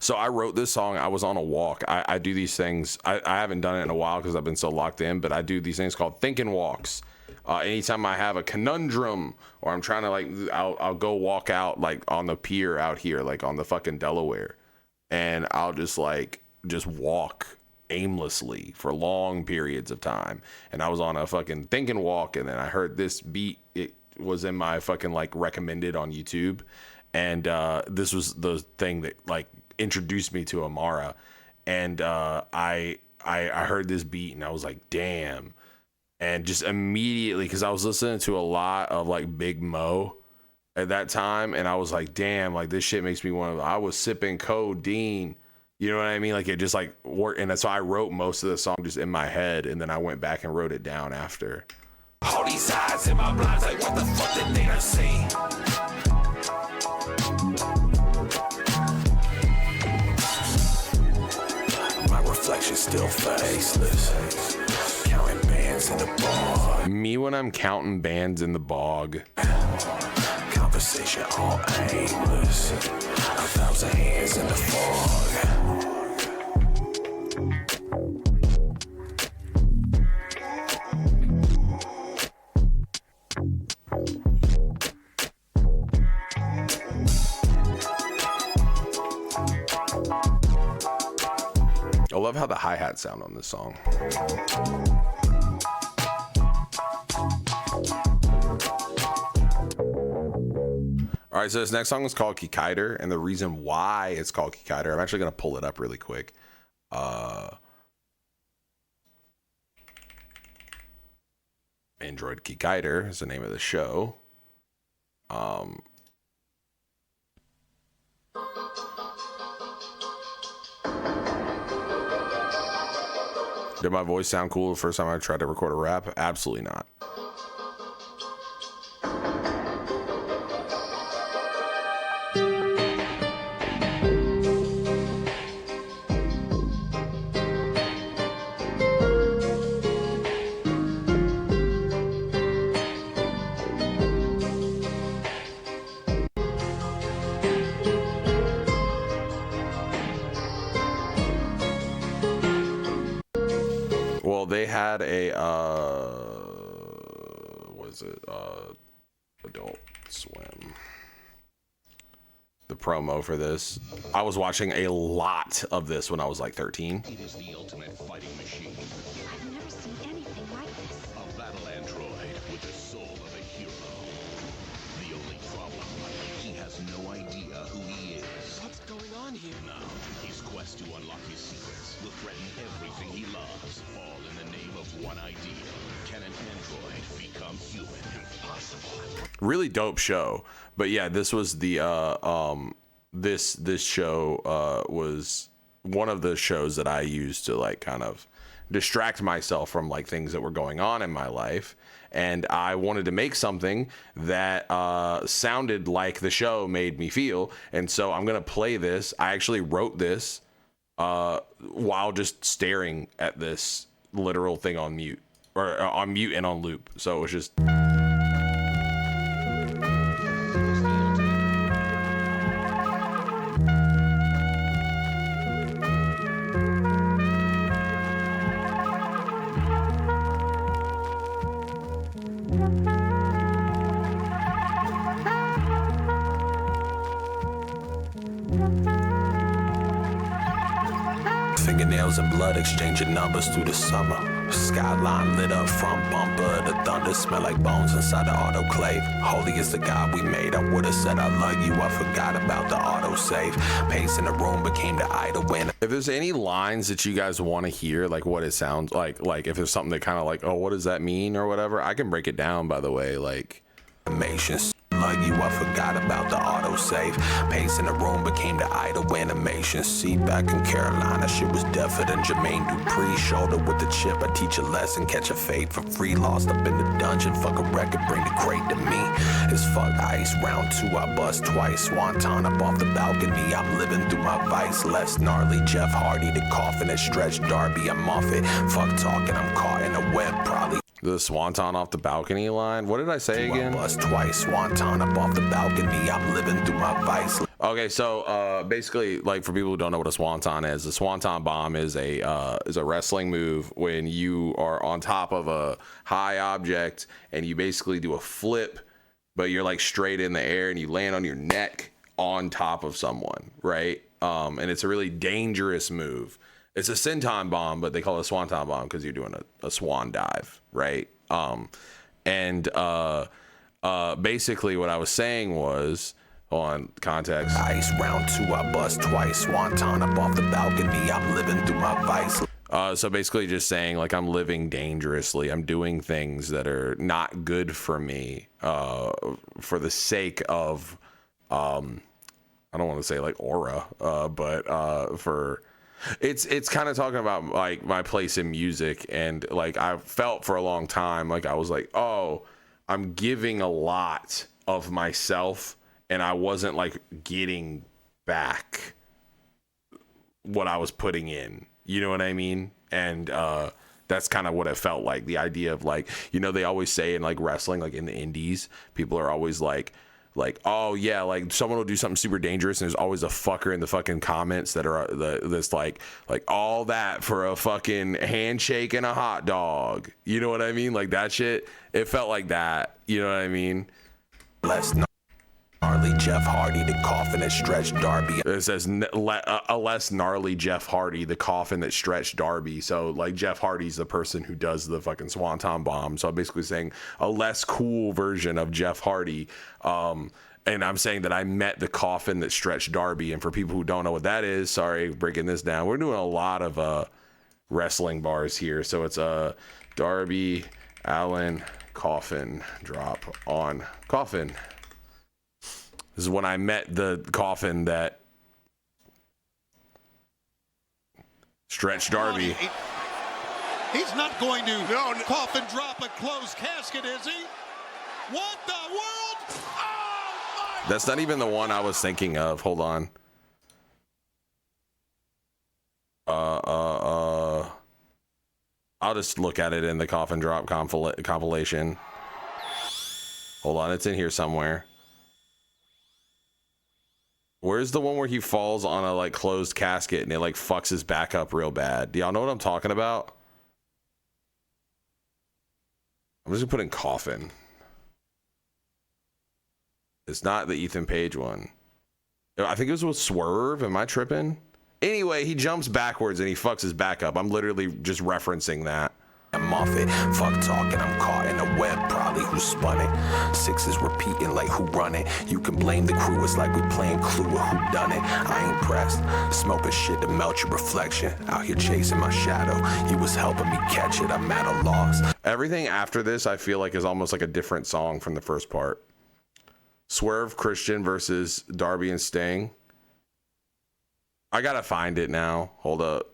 Speaker 1: So I wrote this song. I was on a walk. I do these things. I haven't done it in a while because I've been so locked in, but I do these things called thinking walks. Anytime I have a conundrum or I'm trying to like, I'll go walk out like on the pier out here, like on the fucking Delaware. And I'll just walk aimlessly for long periods of time. And I was on a fucking thinking walk. And then I heard this beat. It was in my fucking like recommended on YouTube. And this was the thing that like introduced me to Amara, and I heard this beat and I was like, damn. And just immediately, because I was listening to a lot of like Big Mo at that time, and I was like, damn, like this shit makes me want to. I was sipping codeine, you know what I mean? Like it just like worked, and that's why I wrote most of the song just in my head, and then I went back and wrote it down after.
Speaker 5: All these eyes in my blinds, like what the fuck did they not see? Reflection still faceless. Counting bands in the bog.
Speaker 1: Me when I'm counting bands in the bog.
Speaker 5: Conversation all aimless. 1,000 hands in the fog.
Speaker 1: I love how the hi-hats sound on this song. All right, so this next song is called Kikaider, and the reason why it's called Kikaider, I'm actually going to pull it up really quick. Android Kikaider is the name of the show. Did my voice sound cool the first time I tried to record a rap? Absolutely not. Well, they had a what is it? Adult Swim. The promo for this. I was watching a lot of this when I was like 13.
Speaker 8: It is the ultimate fighting machine.
Speaker 9: I've never
Speaker 8: to unlock his secrets will threaten everything he loves, all in the name of one idea. Can an android become human? Impossible.
Speaker 1: Really dope show. But yeah, this was the this show was one of the shows that I used to like kind of distract myself from like things that were going on in my life. And I wanted to make something that sounded like the show made me feel. And so I'm going to play this. I actually wrote this while just staring at this literal thing on mute, or on mute and on loop. So it was just...
Speaker 5: Fingernails and blood exchanging numbers through the summer. Skyline lit up from bumper. The thunder smell like bones inside the autoclave. Holy is the God we made. I would've said I love you. I forgot about the autosave. Pace in the room became the idol when.
Speaker 1: If there's any lines that you guys want to hear, like what it sounds like if there's something that kind of like, oh, what does that mean or whatever, I can break it down, by the way. Like,
Speaker 5: animations. Love you, I forgot about the autosave. Pace in the room became the idol animation. See, back in Carolina, shit was deafer than Jermaine Dupri. Shoulder with the chip, I teach a lesson, catch a fade for free. Lost up in the dungeon, fuck a record, bring the crate to me. It's fuck ice, round 2, I bust twice. Swanton up off the balcony, I'm living through my vice. Less gnarly, Jeff Hardy, the coffin that stretched Darby, I'm off it. Fuck talking, I'm caught in a web, probably.
Speaker 1: the swanton off the balcony line. What did I say again?
Speaker 5: Bust twice, swanton up off the balcony. I'm living through my vice.
Speaker 1: Okay, so basically, like for people who don't know what a swanton is, a swanton bomb is a wrestling move when you are on top of a high object and you basically do a flip, but you're like straight in the air and you land on your neck on top of someone, right? And it's a really dangerous move. It's a senton bomb, but they call it a swanton bomb because you're doing a swan dive, right? Basically what I was saying was, on context.
Speaker 5: Ice round 2, I bust twice. Swanton up off the balcony. I'm living through my vice.
Speaker 1: So basically just saying like I'm living dangerously. I'm doing things that are not good for me for the sake of, I don't want to say like aura, but for... It's kind of talking about like my place in music, and like I felt for a long time like I was like, oh, I'm giving a lot of myself and I wasn't like getting back what I was putting in, you know what I mean? And that's kind of what it felt like. The idea of like, you know, they always say in like wrestling, like in the indies, people are always like, oh yeah, like someone will do something super dangerous and there's always a fucker in the fucking comments that are this like all that for a fucking handshake and a hot dog, you know what I mean? Like that shit, it felt like that, you know what I mean?
Speaker 5: Less gnarly Jeff Hardy, the coffin that stretched Darby.
Speaker 1: It says a less gnarly Jeff Hardy, the coffin that stretched Darby. So like Jeff Hardy's the person who does the fucking swanton bomb. So I'm basically saying a less cool version of Jeff Hardy. And I'm saying that I met the coffin that stretched Darby. And for people who don't know what that is, sorry, breaking this down. We're doing a lot of wrestling bars here. So it's a Darby Allin coffin drop on coffin. This is when I met the coffin that stretched Darby.
Speaker 9: He's not going to coffin drop a closed casket, is he? What the world? Oh,
Speaker 1: that's not even the one I was thinking of. Hold on. I'll just look at it in the coffin drop compilation. Hold on, it's in here somewhere. Where's the one where he falls on a like closed casket and it like fucks his back up real bad? Do y'all know what I'm talking about? I'm just gonna put in coffin. It's not the Ethan Page one. I think it was with Swerve. Am I tripping? Anyway, he jumps backwards and he fucks his back up. I'm literally just referencing that.
Speaker 5: I'm off it. Fuck talking, I'm caught in a web. Probably who spun it. Sixes repeating like who run it. You can blame the crew, it's like we playing Clue or who done it. I ain't pressed. Smoking shit to melt your reflection. Out here chasing my shadow. You was helping me catch it. I'm at a loss.
Speaker 1: Everything after this, I feel like, is almost like a different song from the first part. Swerve Christian versus Darby and Sting. I gotta find it now. Hold up.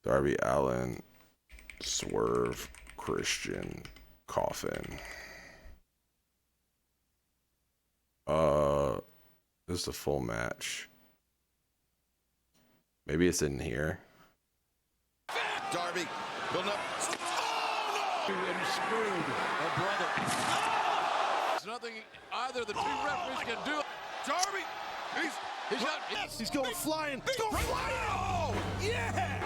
Speaker 1: Darby Allin. Swerve Christian Coffin. This is the full match. Maybe it's in here.
Speaker 9: Darby building up. Oh, no! And screwed a brother. Oh! There's nothing either the two referees can do. Darby, he's going flying. He's going flying. Oh, yeah!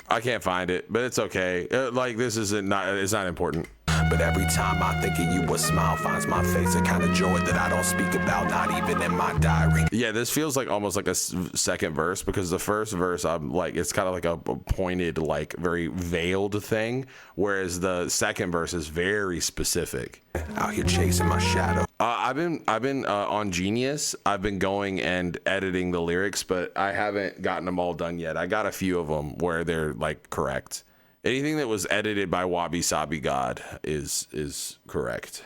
Speaker 1: I can't find it, but it's okay. Like, this isn't it's not important.
Speaker 5: But every time I think of you, a smile finds my face. A kind of joy that I don't speak about, not even in my diary.
Speaker 1: Yeah, this feels like almost like a second verse, because the first verse, I'm like, it's kind of like a pointed, like very veiled thing, whereas the second verse is very specific.
Speaker 5: Out here chasing my shadow.
Speaker 1: I've been on Genius. I've been going and editing the lyrics, but I haven't gotten them all done yet. I got a few of them where they're like correct. Anything that was edited by Wabi Sabi God is correct.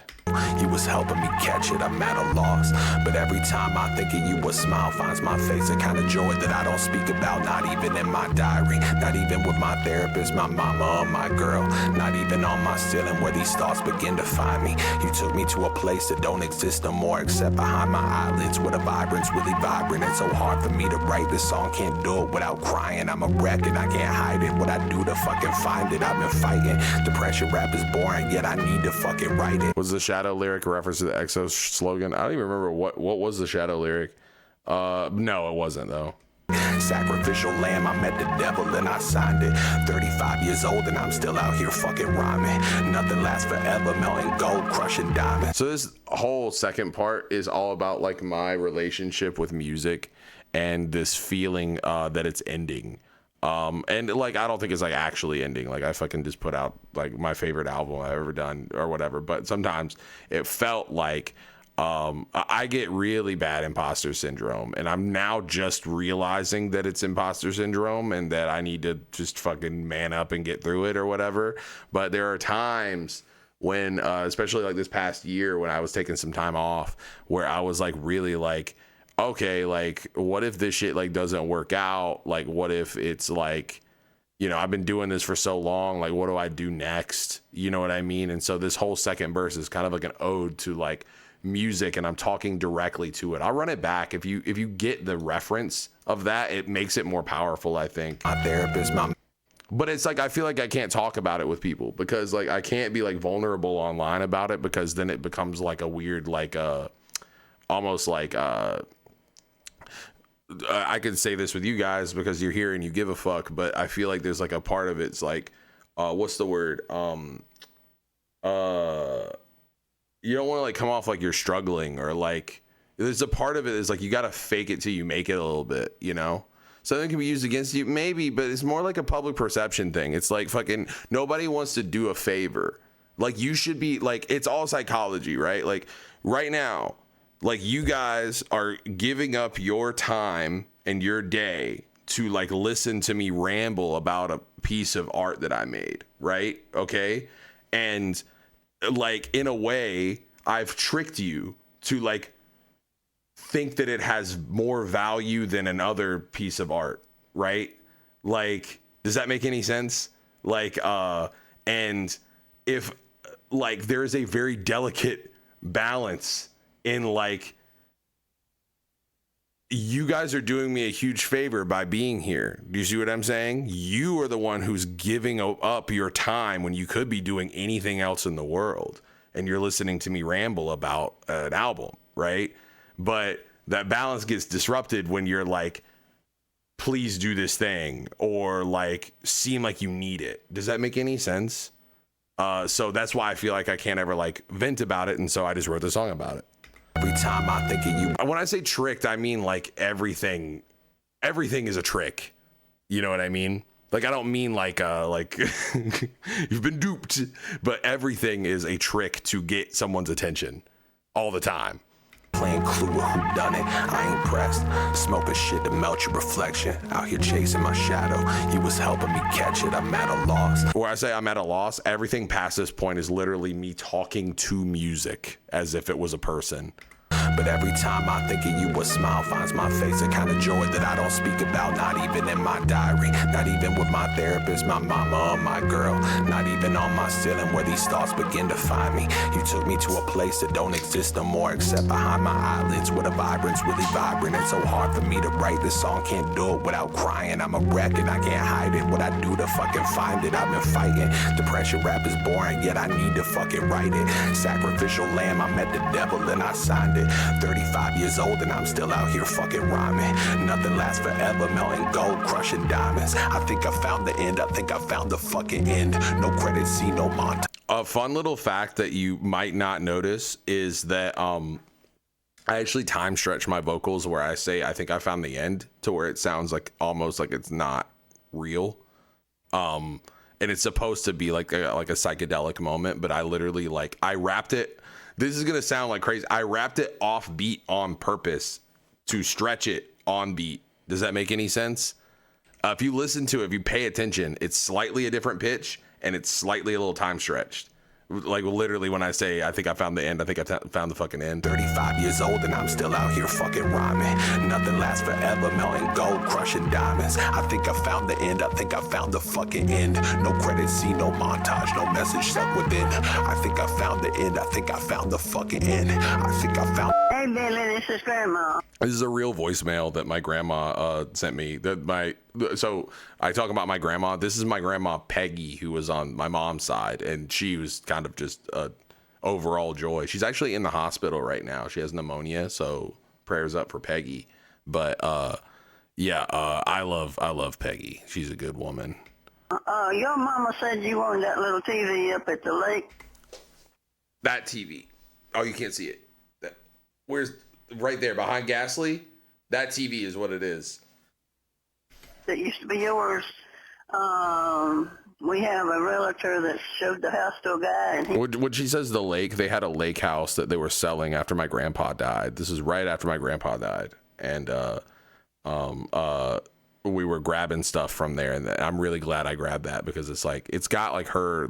Speaker 5: You was helping me catch it, I'm at a loss. But every time I think of you, a smile finds my face. A kind of joy that I don't speak about, not even in my diary. Not even with my therapist, my mama, or my girl. Not even on my ceiling where these thoughts begin to find me. You took me to a place that don't exist no more, except behind my eyelids, where the vibrance really vibrant. It's so hard for me to write this song, can't do it without crying. I'm a wreck and I can't hide it. What I do to fucking find it, I've been fighting. Depression rap is boring, yet I need to fucking write it.
Speaker 1: Was the Shadow lyric a reference to the EXO slogan? I don't even remember what was the Shadow lyric. No, it wasn't though.
Speaker 5: Sacrificial lamb, I met the devil and I signed it. 35 years old and I'm still out here fucking rhyming. Nothing lasts forever, melting gold, crushing diamonds.
Speaker 1: So this whole second part is all about like my relationship with music and this feeling that it's ending. And like, I don't think it's like actually ending. Like, I fucking just put out like my favorite album I've ever done or whatever. But sometimes it felt like I get really bad imposter syndrome, and I'm now just realizing that it's imposter syndrome and that I need to just fucking man up and get through it or whatever. But there are times when, especially like this past year, when I was taking some time off, where I was like really like, okay, like, what if this shit like doesn't work out? Like, what if it's like, you know, I've been doing this for so long, like, what do I do next? You know what I mean? And so this whole second verse is kind of like an ode to like music, and I'm talking directly to it. I'll run it back. If you get the reference of that, it makes it more powerful, I think.
Speaker 5: My therapist,
Speaker 1: but it's like, I feel like I can't talk about it with people, because like I can't be like vulnerable online about it, because then it becomes like a weird, like almost like I could say this with you guys because you're here and you give a fuck, but I feel like there's like a part of it's like, what's the word? You don't want to like come off like you're struggling, or like there's a part of it is like you got to fake it till you make it a little bit, you know? Something can be used against you, maybe, but it's more like a public perception thing. It's like fucking nobody wants to do a favor. Like, you should be like, it's all psychology, right? Like right now, like, you guys are giving up your time and your day to like listen to me ramble about a piece of art that I made, right? Okay. And like, in a way, I've tricked you to like think that it has more value than another piece of art, right? Like, does that make any sense? Like, and if like there is a very delicate balance in like, you guys are doing me a huge favor by being here. Do you see what I'm saying? You are the one who's giving up your time when you could be doing anything else in the world, and you're listening to me ramble about an album, right? But that balance gets disrupted when you're like, please do this thing, or like seem like you need it. Does that make any sense? So that's why I feel like I can't ever like vent about it, and so I just wrote the song about it.
Speaker 5: Every time I think of you.
Speaker 1: When I say tricked, I mean like everything is a trick. You know what I mean? Like, I don't mean like you've been duped, but everything is a trick to get someone's attention all the time.
Speaker 5: Playing Clue with who done it, I ain't pressed. Smoking shit to melt your reflection. Out here chasing my shadow, you was helping me catch it. I'm at a loss.
Speaker 1: Where I say I'm at a loss, everything past this point is literally me talking to music as if it was a person.
Speaker 5: But every time I think of you, a smile finds my face. A kind of joy that I don't speak about, not even in my diary, not even with my therapist, my mama or my girl, not even on my ceiling where these thoughts begin to find me. You took me to a place that don't exist no more except behind my eyelids, where the vibrance really vibrant. It's so hard for me to write this song, can't do it without crying. I'm a wreck and I can't hide it. What I do to fucking find it, I've been fighting. Depression rap is boring, yet I need to fucking write it. Sacrificial lamb, I met the devil and I signed it. 35 years old and I'm still out here fucking rhyming. Nothing lasts forever, melting gold, crushing diamonds. I think I found the end, I think I found the fucking end. No credit, see no montage.
Speaker 1: A fun little fact that you might not notice is that I actually time stretch my vocals where I say I think I found the end to where it sounds like almost like it's not real. And it's supposed to be like a psychedelic moment, but I literally I wrapped it. This is gonna sound like crazy. I wrapped it off beat on purpose to stretch it on beat. Does that make any sense? If you listen to it, if you pay attention, it's slightly a different pitch and it's slightly a little time stretched. Like literally when I say I think I found the end, I think I found the fucking end.
Speaker 5: 35 years old and I'm still out here fucking rhyming. Nothing lasts forever, melting gold, crushing diamonds. I think I found the end, I think I found the fucking end. No credit, see no montage, no message stuck within. I think I found the end, I think I found the fucking end. I think I found.
Speaker 10: Hey Billy, this is Grandma.
Speaker 1: This is a real voicemail that my grandma sent me. So I talk about my grandma. This is my grandma Peggy, who was on my mom's side, and she was kind of just overall joy. She's actually in the hospital right now. She has pneumonia, so prayers up for Peggy. But I love Peggy. She's a good woman.
Speaker 10: Your mama said you wanted that little TV up at the lake.
Speaker 1: That TV. Oh, you can't see it. Where's right there behind Gasly? That TV is what it is.
Speaker 10: That used to be yours. We have a realtor that showed the house to a guy. And
Speaker 1: when she says the lake, they had a lake house that they were selling after my grandpa died. This is right after my grandpa died. And we were grabbing stuff from there. And I'm really glad I grabbed that because it's got her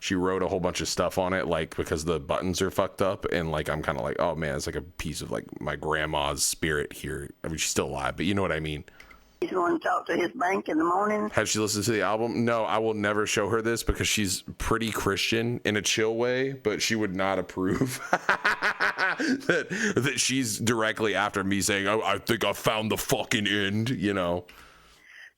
Speaker 1: she wrote a whole bunch of stuff on it, because the buttons are fucked up, and I'm kind of oh man, it's like a piece of my grandma's spirit here. I mean, she's still alive, but you know what I mean.
Speaker 10: He's going to talk to his bank in the morning.
Speaker 1: Has she listened to the album? No, I will never show her this because she's pretty Christian in a chill way, but she would not approve that she's directly after me saying, "Oh, I think I found the fucking end," you know.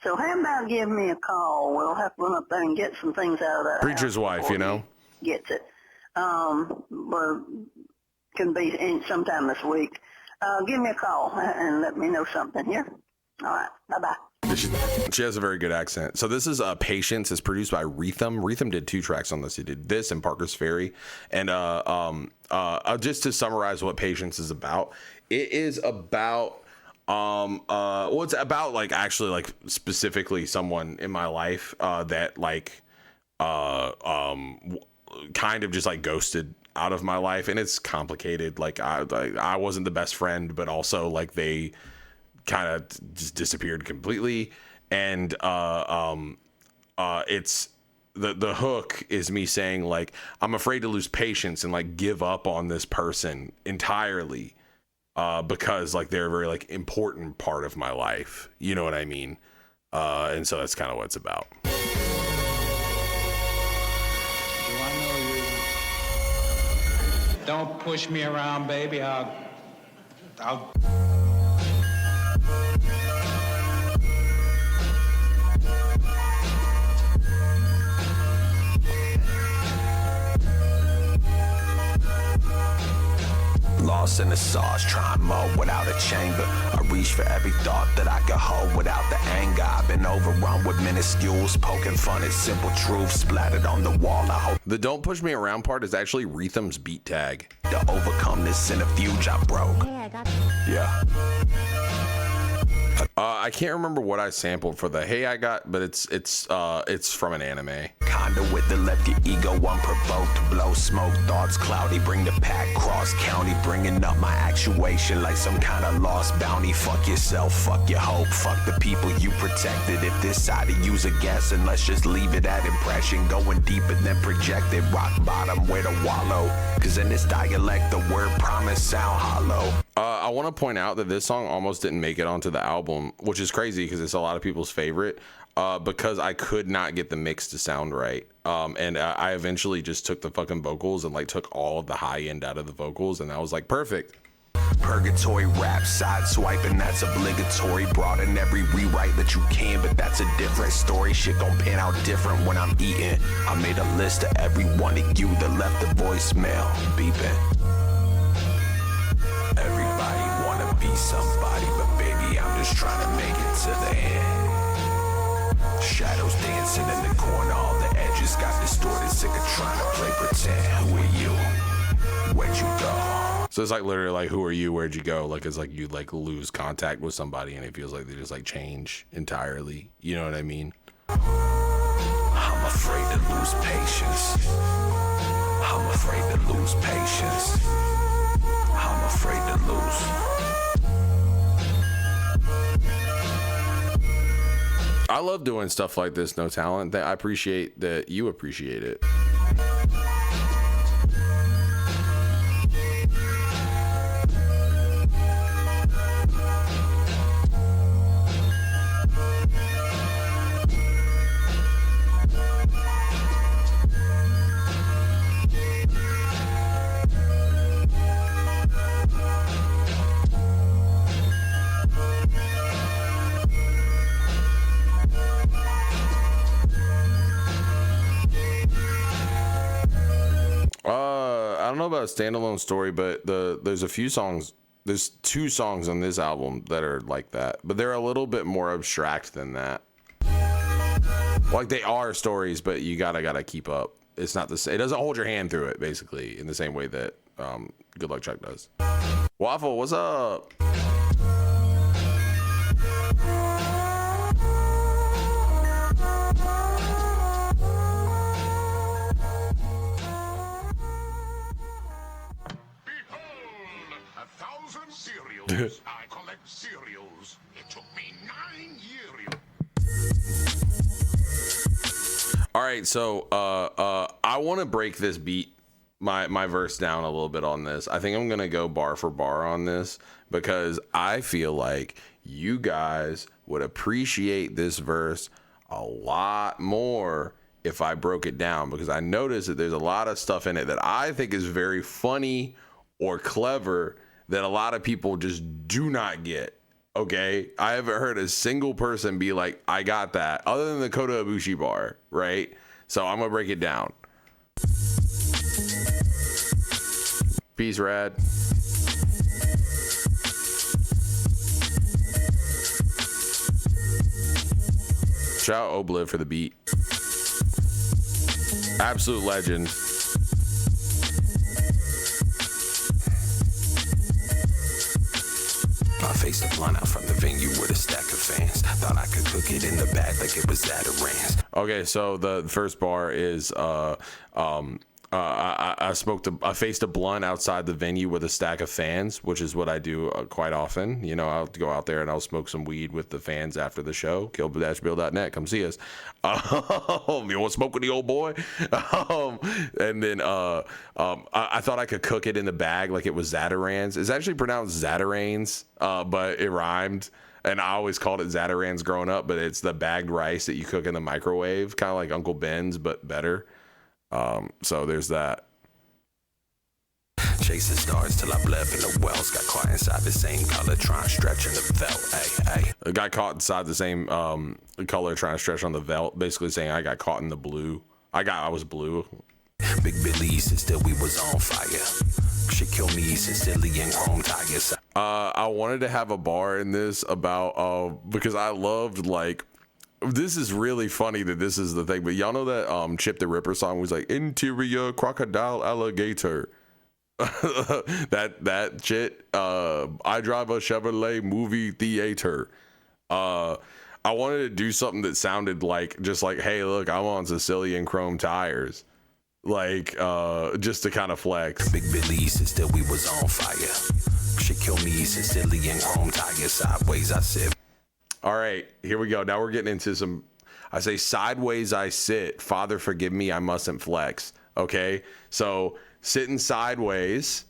Speaker 10: So how about give me a call? We'll have to run up there and get some things out of that.
Speaker 1: Preacher's wife, you know.
Speaker 10: Gets it. Well, can be sometime this week. Give me a call and let me know something here. All right. Bye-bye.
Speaker 1: She has a very good accent. So this is Patience. It's produced by Rhythm. Rhythm did 2 tracks on this. He did this and Parker's Ferry. And just to summarize what Patience is about, it is about it's about actually specifically someone in my life that kind of just ghosted out of my life, and it's complicated. I wasn't the best friend, but also they kind of just disappeared completely. And it's the hook is me saying I'm afraid to lose patience and give up on this person entirely. Because they're a very important part of my life, you know what I mean? And so that's kind of what it's about.
Speaker 11: Do I know you? Don't push me around, baby. I'll
Speaker 5: Lost in the sauce, trying more without a chamber. I reach for every thought that I could hold without the anger. I've been overrun with minuscules, poking fun at simple truths splattered on the wall. I hope
Speaker 1: the "don't push me around" part is actually Rhythm's beat tag.
Speaker 5: To overcome this centrifuge I broke.
Speaker 10: Hey, I got
Speaker 5: Yeah.
Speaker 1: I can't remember what I sampled for the Hey I Got, but it's from an anime.
Speaker 5: Conduit that left your ego unprovoked. Blow smoke, thoughts cloudy. Bring the pack cross county. Bringing up my actuation like some kind of lost bounty. Fuck yourself, fuck your hope. Fuck the people you protected. If this side of you's a guess, and let's just leave it at impression. Going deeper than projected. Rock bottom where to wallow. Cause in this dialect, the word promise sound hollow.
Speaker 1: I want to point out that this song almost didn't make it onto the album, which is crazy because it's a lot of people's favorite, because I could not get the mix to sound right. And I eventually just took the fucking vocals and like took all of the high end out of the vocals, and I was like, perfect.
Speaker 5: Purgatory rap, side swiping, that's obligatory. Broaden every rewrite that you can, but that's a different story. Shit gon' pan out different when I'm eating. I made a list of every one of you that left the voicemail beeping. Everybody wanna be somebody, but baby, I'm just trying to make it to the end. Shadows dancing in the corner, all the edges got distorted. Sick of trying to play pretend. Who are you? Where'd you go?
Speaker 1: So it's like literally like, who are you? Where'd you go? Like it's like you like lose contact with somebody, and it feels like they just like change entirely. You know what I mean?
Speaker 5: I'm afraid to lose patience. I'm afraid to lose patience. I'm afraid to lose.
Speaker 1: I love doing stuff like this, No Talent. I appreciate that you appreciate it. I don't know about a standalone story, but there's a few songs. There's 2 songs on this album that are like that, but they're a little bit more abstract than that. Like they are stories, but you gotta keep up. It's not the same. It doesn't hold your hand through it, basically, in the same way that Good Luck Chuck does. Waffle, what's up?
Speaker 4: Cereals. I collect cereals. It took me 9 years.
Speaker 1: All right, so I want to break this beat, my verse down a little bit on this. I think I'm gonna go bar for bar on this because I feel like you guys would appreciate this verse a lot more if I broke it down, because I noticed that there's a lot of stuff in it that I think is very funny or clever that a lot of people just do not get. Okay, I haven't heard a single person be like, I got that, other than the Kota Ibushi bar, right? So I'm gonna break it down. Peace, Rad. Shout out Obliv for the beat. Absolute legend.
Speaker 5: I faced a blunt out from the venue with a stack of fans. Thought I could cook it in the bag like it was Zatarans.
Speaker 1: Okay, so the first bar is I faced a blunt outside the venue with a stack of fans, which is what I do quite often. You know, I'll go out there and I'll smoke some weed with the fans after the show. Kill-bill.net, come see us. You want to smoke with the old boy? And then I thought I could cook it in the bag like it was Zatarans. It's actually pronounced Zatarans, but it rhymed. And I always called it Zatarans growing up, but it's the bagged rice that you cook in the microwave, kind of like Uncle Ben's, but better. So there's that.
Speaker 5: Chasing stars till I bled in the wells. Got caught inside the same color, trying to stretch in the belt. Hey.
Speaker 1: I got caught inside the same color, trying to stretch on the belt, basically saying I got caught in the blue. I was blue.
Speaker 5: Big Billy said still we was on fire. She killed me sincerely in chrome tigers.
Speaker 1: I wanted to have a bar in this about because I loved, like, this is really funny that this is the thing, but y'all know that Chip the Ripper song was like interior crocodile alligator. that shit. I drive a Chevrolet movie theater. I wanted to do something that sounded like just like, hey, look, I'm on Sicilian chrome tires, like just to kind of flex.
Speaker 5: Big Billy said we was on fire. She kill me, Sicilian chrome tires. Sideways, I said.
Speaker 1: All right, here we go. Now we're getting into some. I say sideways I sit. Father forgive me, I mustn't flex. Okay, so sitting sideways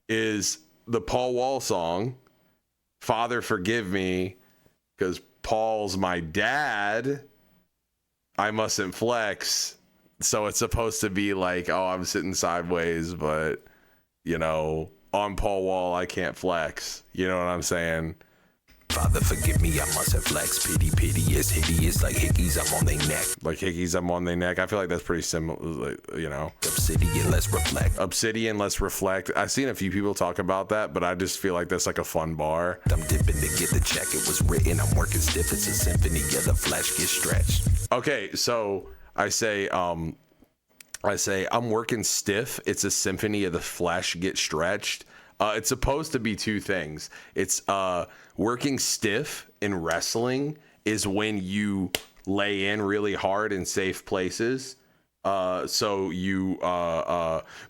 Speaker 1: is the Paul Wall song. Father forgive me, because Paul's my dad. I mustn't flex. So it's supposed to be like, oh, I'm sitting sideways, but you know, on Paul Wall I can't flex. You know what I'm saying?
Speaker 5: Father forgive me, I must have flex. Pity, pity is hideous like hickeys, I'm on their neck.
Speaker 1: Like hickeys, I'm on their neck. I feel like that's pretty similar, like, you know.
Speaker 5: Obsidian, let's reflect.
Speaker 1: Obsidian, let's reflect. I've seen a few people talk about that, but I just feel like that's like a fun bar.
Speaker 5: I'm dipping to get the check, it was written, I'm working stiff, it's a symphony, yeah, the flesh gets stretched.
Speaker 1: Okay, so I say I'm working stiff, it's a symphony of the flesh get stretched. It's supposed to be two things. It's working stiff in wrestling is when you lay in really hard in safe places. So you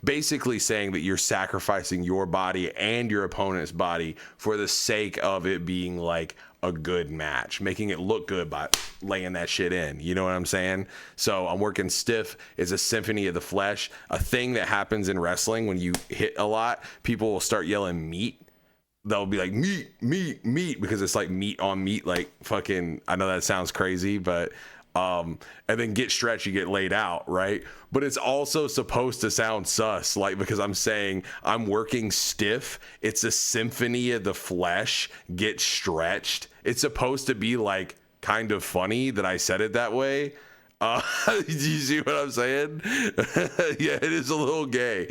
Speaker 1: basically saying that you're sacrificing your body and your opponent's body for the sake of it being like a good match, making it look good by laying that shit in. You know what I'm saying? So I'm working stiff is a symphony of the flesh. A thing that happens in wrestling when you hit a lot, people will start yelling meat. They'll be like meat, meat, meat, because it's like meat on meat, like fucking, I know that sounds crazy, but and then get stretched, you get laid out, right? But it's also supposed to sound sus, like, because I'm saying I'm working stiff. It's a symphony of the flesh, get stretched. It's supposed to be like kind of funny that I said it that way. Do you see what I'm saying? Yeah, it is a little gay.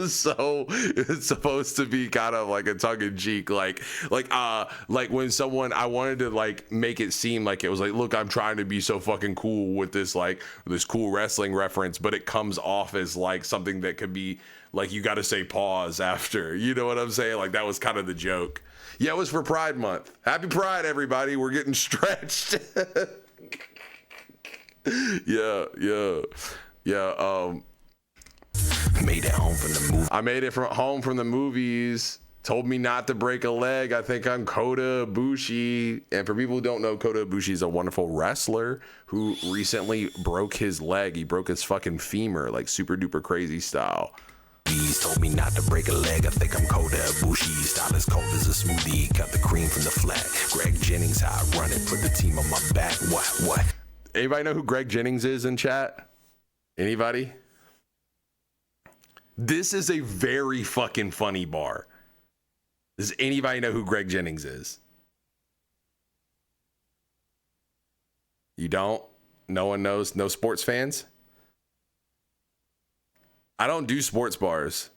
Speaker 1: So it's supposed to be kind of like a tongue-in-cheek, like when someone, I wanted to like make it seem like it was like, look, I'm trying to be so fucking cool with this, like this cool wrestling reference, but it comes off as like something that could be like, you got to say pause after, you know what I'm saying? Like that was kind of the joke. Yeah, it was for Pride Month. Happy Pride, everybody. We're getting stretched. Yeah.
Speaker 5: Made it home from the movie.
Speaker 1: I made it from home from the movies. Told me not to break a leg. I think I'm Kota Ibushi. And for people who don't know, Kota Ibushi is a wonderful wrestler who recently broke his leg. He broke his fucking femur, like super duper crazy style.
Speaker 5: He's told me not to break a leg. I think I'm Kota Ibushi. Style as cold as a smoothie. Cut the cream from the flat. Greg Jennings, how I run it. Put the team on my back. What?
Speaker 1: Anybody know who Greg Jennings is in chat? Anybody? This is a very fucking funny bar. Does anybody know who Greg Jennings is? You don't? No one knows? No sports fans? I don't do sports bars.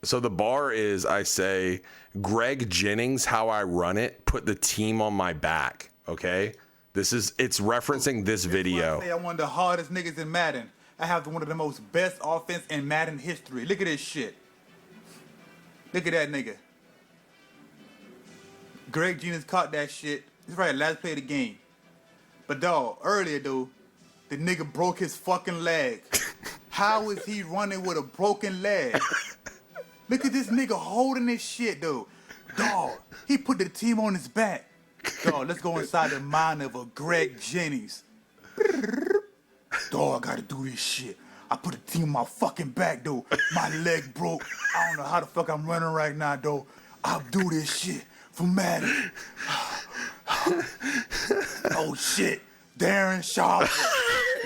Speaker 1: So the bar is, I say, Greg Jennings, how I run it, put the team on my back, okay? It's referencing this video.
Speaker 12: I say I'm one of the hardest niggas in Madden. I have one of the most best offense in Madden history. Look at this shit. Look at that nigga. Greg Jennings caught that shit. It's right, last play of the game. But dog, earlier though, the nigga broke his fucking leg. How is he running with a broken leg? Look at this nigga holding this shit, though. Dog, he put the team on his back. Dog, let's go inside the mind of a Greg Jennings. Dog, I gotta do this shit. I put the team on my fucking back, though. My leg broke. I don't know how the fuck I'm running right now, though. I'll do this shit for Madden. Oh, shit. Darren Sharp,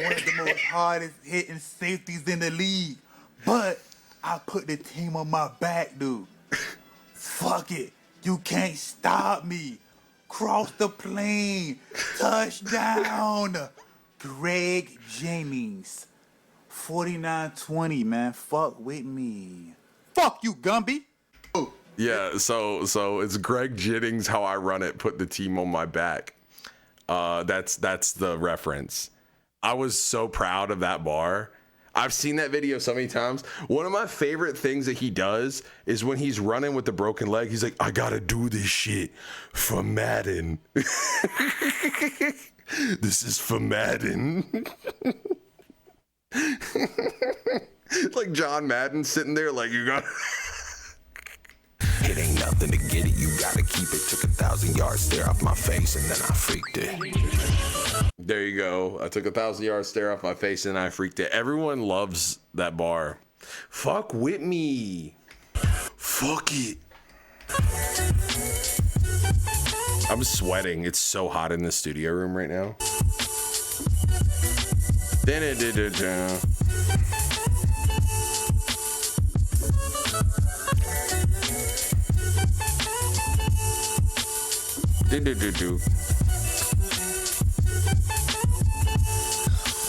Speaker 12: one of the most hardest hitting safeties in the league. But I put the team on my back, dude. Fuck it. You can't stop me. Cross the plane. Touchdown. Greg Jennings. 49-20, man. Fuck with me. Fuck you, Gumby.
Speaker 1: Yeah, so it's Greg Jennings, how I run it, put the team on my back. That's the reference. I was so proud of that bar. I've seen that video so many times. One of my favorite things that he does is when he's running with the broken leg, he's like, I gotta do this shit for Madden. This is for Madden. Like John Madden sitting there like, you got
Speaker 5: It ain't nothing to get it, you gotta keep it. Took 1,000 yards stare off my face and then I freaked it.
Speaker 1: There you go. I took 1,000 yards stare off my face and I freaked it. Everyone loves that bar. Fuck with me. Fuck it. I'm sweating. It's so hot in the studio room right now.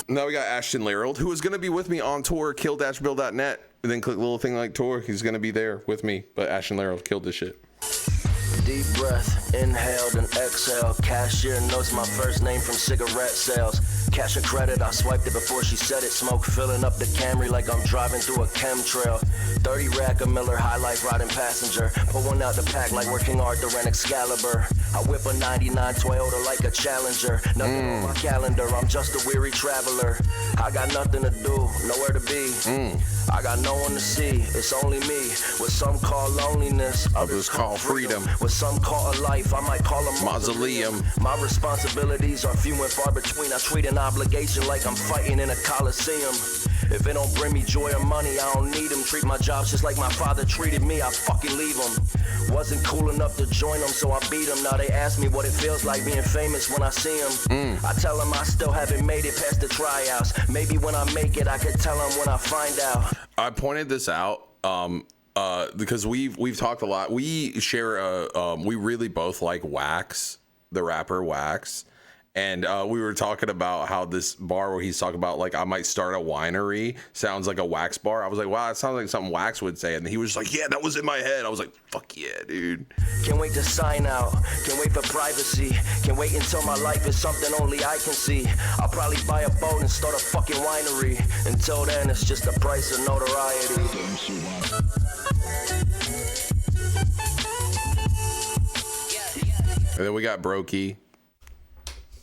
Speaker 1: Now we got Ashton Larold, who is going to be with me on tour, kill-bill.net. And then click the little thing like tour. He's going to be there with me. But Ashton Larold killed this shit.
Speaker 13: Deep breath, inhale, then exhale. Cashier knows my first name from cigarette sales. Cash or credit, I swiped it before she said it. Smoke filling up the Camry like I'm driving through a chemtrail. 30 rack of Miller High Life riding passenger. Pull one out the pack like working Arthur and Excalibur. I whip a 99 Toyota like a Challenger. Nothing on my calendar, I'm just a weary traveler. I got nothing to do, nowhere to be. I got no one to see, it's only me. What some call loneliness,
Speaker 1: others call freedom.
Speaker 13: What some call a life, I might call a mausoleum. My responsibilities are few and far between. I treat an obligation like I'm fighting in a coliseum. If it don't bring me joy or money, I don't need them. Treat my jobs just like my father treated me, I fucking leave them. Wasn't cool enough to join them, so I beat them. Now they ask me what it feels like being famous when I see them. I tell them I still haven't made it past the tryouts. Maybe when I make it, I could tell them when I find out.
Speaker 1: I pointed this out because we've talked a lot. We share we really both like Wax, the rapper Wax. And we were talking about how this bar where he's talking about, like, I might start a winery sounds like a Wax bar. I was like, wow, that sounds like something Wax would say. And he was like, yeah, that was in my head. I was like, fuck yeah, dude.
Speaker 13: Can't wait to sign out. Can't wait for privacy. Can't wait until my life is something only I can see. I'll probably buy a boat and start a fucking winery. Until then, it's just the price of notoriety.
Speaker 1: And then we got Brokey.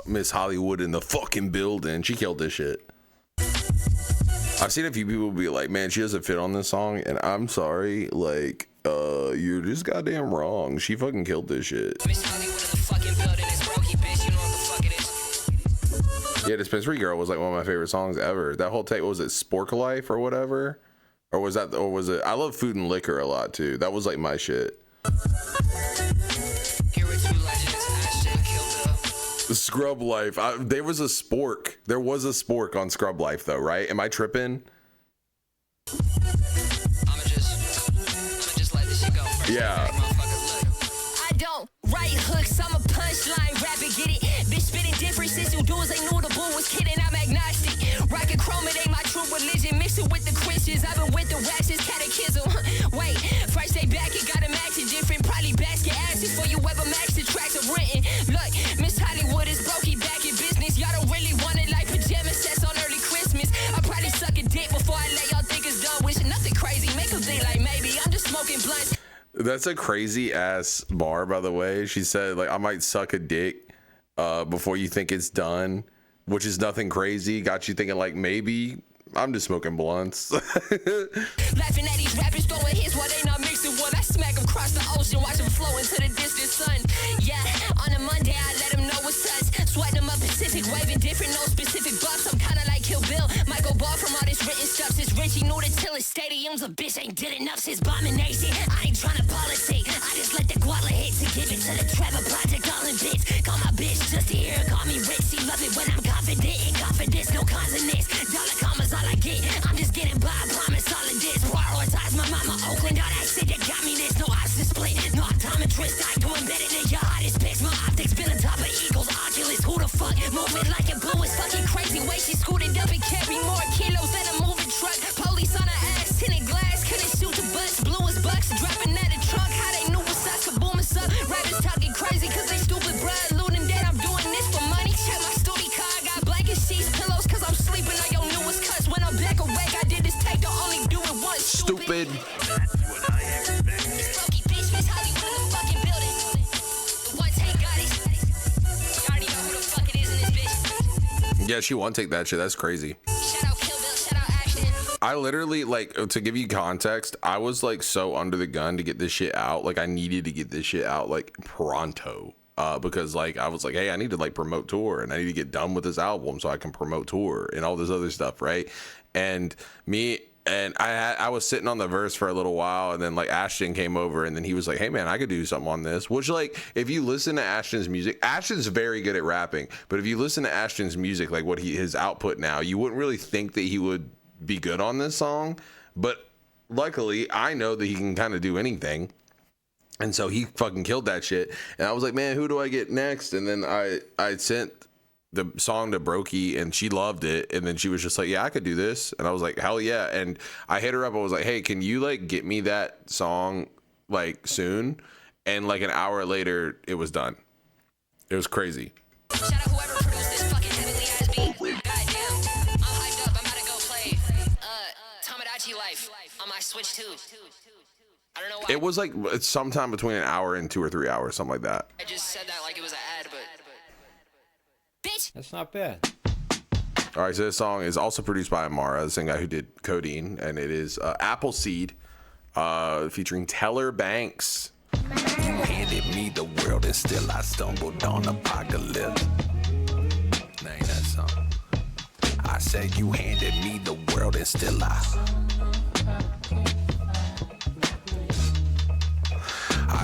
Speaker 1: Miss Hollywood in the fucking building. She killed this shit. I've seen a few people be like, man, she doesn't fit on this song. And I'm sorry, like, you're just goddamn wrong. She fucking killed this shit.
Speaker 14: Miss Hollywood in the fucking building. It's Brokey, bitch. You know what the fuck it is.
Speaker 1: Yeah, Dispensary Girl was like one of my favorite songs ever. That whole tape, was it Spork Life or whatever? Or was it, I love Food and Liquor a lot too. That was like my shit. Scrub Life. There was a Spork. There was a Spork on Scrub Life though, right? Am I tripping?
Speaker 14: I'ma just let this shit go.
Speaker 1: Yeah.
Speaker 14: I don't write hooks, I'm a punchline rapper, get it? Bitch spitting different since you dudes ain't knew the bull was kidding, I'm agnostic. Rockin' chrome, it ain't my true religion. Mix it with the Christians, I've been with the waxes, catechism. Wait, first day back, it gotta match it different. Probably basket asses for you ever match the tracks of written. Look, Miss Hollywood is Brokey back in business. Y'all don't really want it like pajama sets on early Christmas. I probably suck a dick before I let y'all think it's done. Wishing nothing crazy, make them think like maybe I'm just smoking blunts.
Speaker 1: That's a crazy ass bar, by the way. She said, like, I might suck a dick before you think it's done, which is nothing crazy. Got you thinking, like, maybe I'm just smoking blunts.
Speaker 14: Laughing at these rappers throwing hits while they not mixing one. I smack them across the ocean, watch them flow into the distant sun. Yeah, on a Monday, I let them know what's us. Sweating them up Pacific, waving different, no specific bucks. I'm kinda like Kill Bill. Michael Ball from all this written stuff. Since Richie knew to till his stadiums, a bitch ain't did enough since Bomination. I ain't tryna politic, I just let the guala hit to give it to the Trevor Project, all in bits. Call my bitch just to hear her call me rich. She love it when I'm confident in confidence, no consonants. Dollar commas all I get, I'm just getting by, I promise all of this. Prioritize my mama, Oakland, all that shit that got me this. No option split, no optometrist, I do embedded in your hottest pics. My optics been on top of Eagles, Oculus, who the fuck? Moving like it blue is fucking crazy. Way she scooted up and carry more kilos than a moving truck. Police on her ass, tinted glass, couldn't shoot the bus. Blue as bucks, dropping out the trunk. How they knew what's us, kaboom us up. Rappers talking crazy cause they stupid, bruh. Looting that I'm doing this for money. Check my studio car, I got blanket sheets, pillows cause I'm
Speaker 1: stupid. Yeah, she won't take that shit. That's crazy. I literally, like, to give you context, I was like so under the gun to get this shit out. Like, I needed to get this shit out like pronto. Because like I was like, hey, I need to like promote tour, and I need to get done with this album so I can promote tour and all this other stuff, right? And I was sitting on the verse for a little while, and then like Ashton came over, and then he was like, hey man, I could do something on this. Which, like, if you listen to Ashton's music, Ashton's very good at rapping, but if you listen to Ashton's music, like his output now, you wouldn't really think that he would be good on this song. But luckily, I know that he can kind of do anything. And so he fucking killed that shit. And I was like, man, who do I get next? And then I sent the song to Brokey, and she loved it. And then she was just like, yeah, I could do this. And I was like, hell yeah. And I hit her up. I was like, hey, can you like get me that song like soon? And like an hour later, it was done. It was crazy.
Speaker 14: Shout out whoever produced this fucking heavenly ass beat. Goddamn, I'm hyped up. I'm about to go play Tamagotchi Life on my Switch 2. I don't know why.
Speaker 1: It was like sometime between an hour and 2 or 3 hours, something like that.
Speaker 14: I just said that like it was an ad, but bitch.
Speaker 15: That's not bad.
Speaker 1: All right, so this song is also produced by Amara, the same guy who did Codeine, and it is Appleseed, featuring Teller Banks.
Speaker 5: You handed me the world and still I stumbled on apocalypse. That ain't that song. I said you handed me the world and still I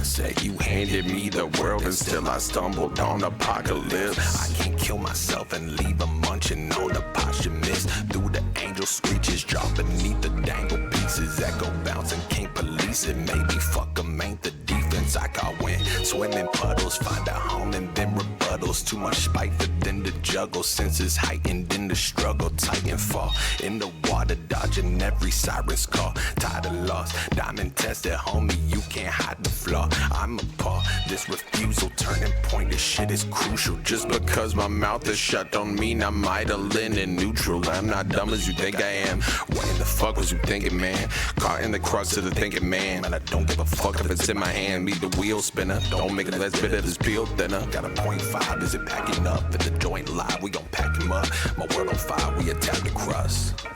Speaker 5: said you handed me the world and still I stumbled on apocalypse. I can't kill myself and leave 'em munching on the posthumous. Through the angel screeches, drop beneath the dangle pieces. Echo bouncing, can't police it. Maybe fuck 'em, ain't the defense I got win. Swimming puddles, find a home and then rebuttals. Too much spite within the juggle. Senses heightened in the struggle. Titan fall in the water, dodging every siren's call. Tired of loss, diamond tested, homie, you can't hide the flaw. I'm appalled, this refusal turning point, this shit is crucial. Just because my mouth is shut don't mean I'm idling and neutral. I'm not dumb as you think I am. What in the fuck was you thinking, man? Caught in the crux of the thinking, man. And I don't give a fuck if it's in my hand. Leave the wheel spinner, don't make it less bitter, this peel thinner. Got a .5, is it packing up? If the joint live, we gon' pack him up. My world on fire, we attack the crust.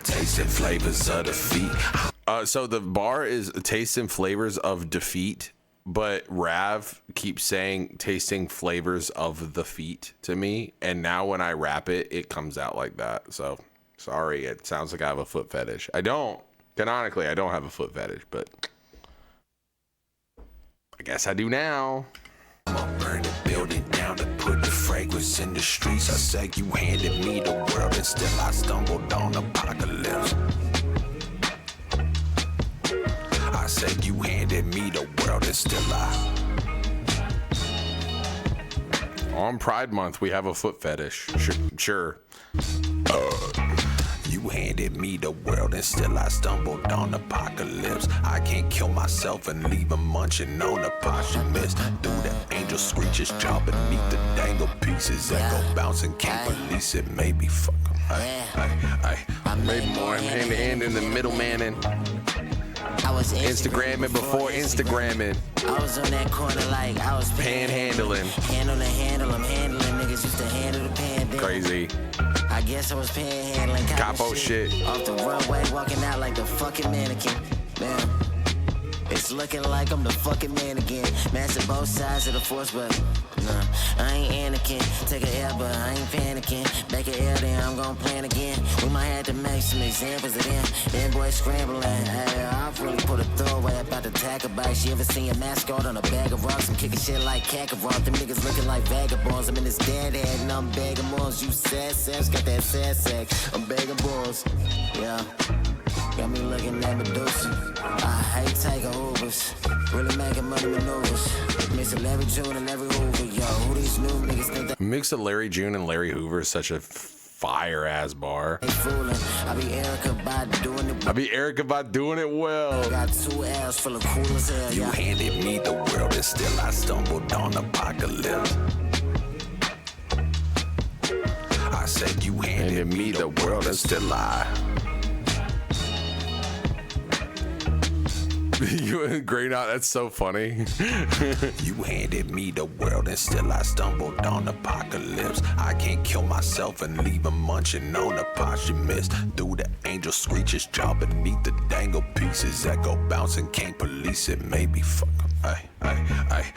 Speaker 5: Tasting flavors of defeat.
Speaker 1: So the bar is tasting flavors of defeat, but Rav keeps saying tasting flavors of the feet to me, and now when I rap it, it comes out like that. So sorry, it sounds like I have a foot fetish. I don't. Canonically, I don't have a foot fetish, but I guess I do now.
Speaker 5: I'ma burn it, build it down and put the fragrance in the streets. I said you handed me the world and still I stumbled on apocalypse. I said you handed me the world and still
Speaker 1: On Pride Month, we have a foot fetish. Sure.
Speaker 5: You handed me the world and still I stumbled on apocalypse. I can't kill myself and leave 'em munching on the posthumous. Through the angel screeches, jaw beneath the dangle pieces. Echo bouncing, can't police it, maybe fuck 'em.
Speaker 1: I made more hand to hand in the middleman and
Speaker 16: I was
Speaker 1: Instagramming before Instagramming.
Speaker 16: I was on that corner like I was
Speaker 1: panhandling.
Speaker 16: Handling niggas used to handle the pandemic.
Speaker 1: Crazy.
Speaker 16: I guess I was panhandling.
Speaker 1: Capo shit.
Speaker 16: Off the runway, walking out like the fucking mannequin. Man, it's looking like I'm the fucking man again. Master both sides of the force, but nah, I ain't Anakin. Take a L, but I ain't panicking. Back a L, then I'm gon' plan again. We might have to make some examples of them. Them boys scrambling. I've really put a throwaway about the tackle bike. She ever seen a mascot on a bag of rocks? I'm kicking shit like Kakarot. Them niggas looking like vagabonds. I'm in this dead head and I'm begging balls. You sad sex, got that sad sex. I'm begging balls. Yeah. Got me looking at Medusa. I hate taking Ubers. Really making money maneuvers. Mixing Larry June and Larry Hoover. Yo, who these new niggas think that
Speaker 1: Mix of Larry June and Larry Hoover is such a fire ass bar.
Speaker 16: they fooling? I be Erica by doing it.
Speaker 1: I be Erica by doing it well.
Speaker 16: Got 2 L's full of cool as hell.
Speaker 5: You handed me the world and still I stumbled on apocalypse. I said you handed me the world and still
Speaker 1: You and Grey Knot, that's so funny.
Speaker 5: You handed me the world and still I stumbled on apocalypse. I can't kill myself and leave 'em munching on a posthumous. Through the angel screeches, jaw beneath the dangle pieces. Echo bouncing, can't police it. Maybe fuck 'em. Ay.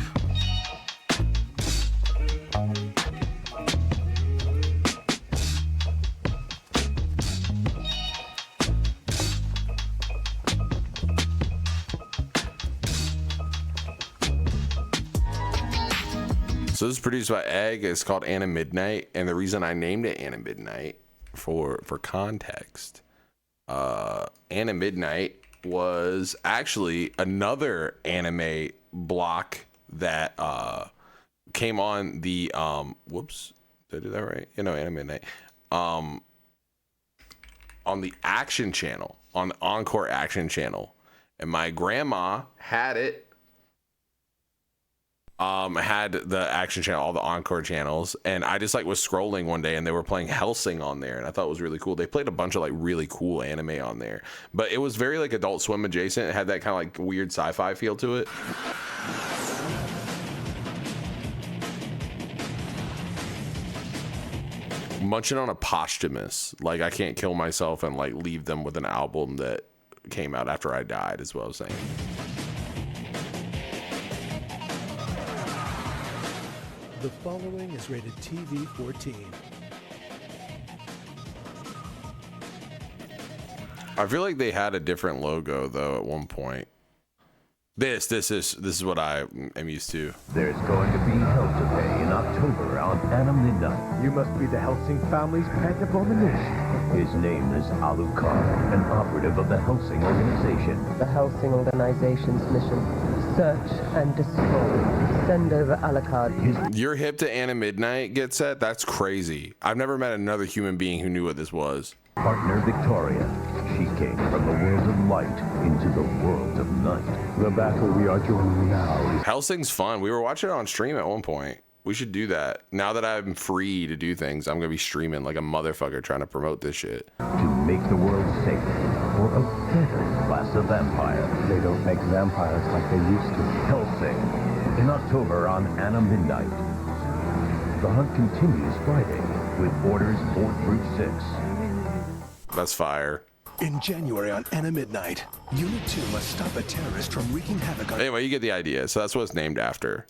Speaker 1: So this is produced by Egg. It's called Anna Midnight, and the reason I named it Anna Midnight for context, Anna Midnight was actually another anime block that came on the whoops, did I do that right? You know, Anna Midnight on the Action Channel, on the Encore Action Channel, and my grandma had it. Had the Action Channel, all the Encore channels, and I just like was scrolling one day and they were playing Hellsing on there, and I thought it was really cool. They played a bunch of like really cool anime on there, but it was very like Adult Swim adjacent. It had that kind of like weird sci-fi feel to it. Munching on a posthumous, like I can't kill myself and like leave them with an album that came out after I died, is what I was saying.
Speaker 15: The following is rated TV-14.
Speaker 1: I feel like they had a different logo though at one point. This is what I am used to.
Speaker 17: There's going to be hell to pay in October on Anna Midnight. You must be the Helsing family's pet abomination. His name is Alucard, an operative of the Helsing organization.
Speaker 18: The Helsing organization's mission: search and destroy. Send over Alucard.
Speaker 1: You're hip to Anna Midnight, Get Set? That's crazy. I've never met another human being who knew what this was.
Speaker 17: Partner Victoria. She came from the world of light into the world of night. The battle we are joining now is...
Speaker 1: Helsing's fun. We were watching it on stream at one point. We should do that. Now that I'm free to do things, I'm going to be streaming like a motherfucker trying to promote this shit.
Speaker 17: To make the world safe for a better class of vampire. They don't make vampires like they used to. Helsing. In October on Anna Midnight. The hunt continues Friday with orders 4 through 6.
Speaker 1: That's fire.
Speaker 15: In January on Anna Midnight, Unit 2 must stop a terrorist from wreaking havoc on...
Speaker 1: Anyway, you get the idea. So that's what it's named after.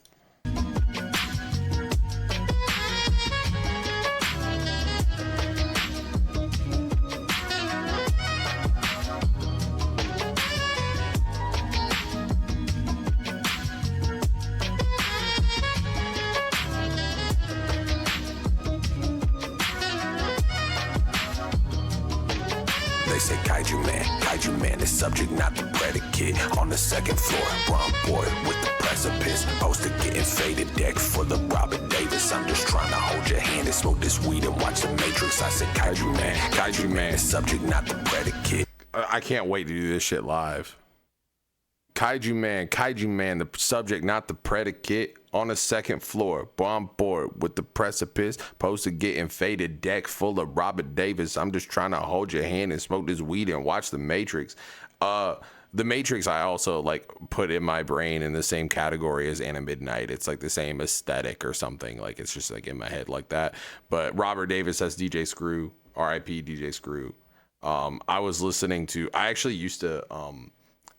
Speaker 5: They say kaiju man is subject, not the predicate. On the second floor, brown boy with the precipice. Poster getting faded, deck for the Robert Davis. I'm just trying to hold your hand and smoke this weed and watch the Matrix. I said kaiju man is subject, not the predicate.
Speaker 1: I can't wait to do this shit live. Kaiju man, the subject, not the predicate. On the second floor, bomb board with the precipice. Poster getting faded, deck full of Robert Davis. I'm just trying to hold your hand and smoke this weed and watch the Matrix. The Matrix I also like put in my brain in the same category as Anna Midnight. It's like the same aesthetic or something. Like it's just like in my head like that. But Robert Davis as DJ Screw, R.I.P. DJ Screw. I was listening to, I actually used to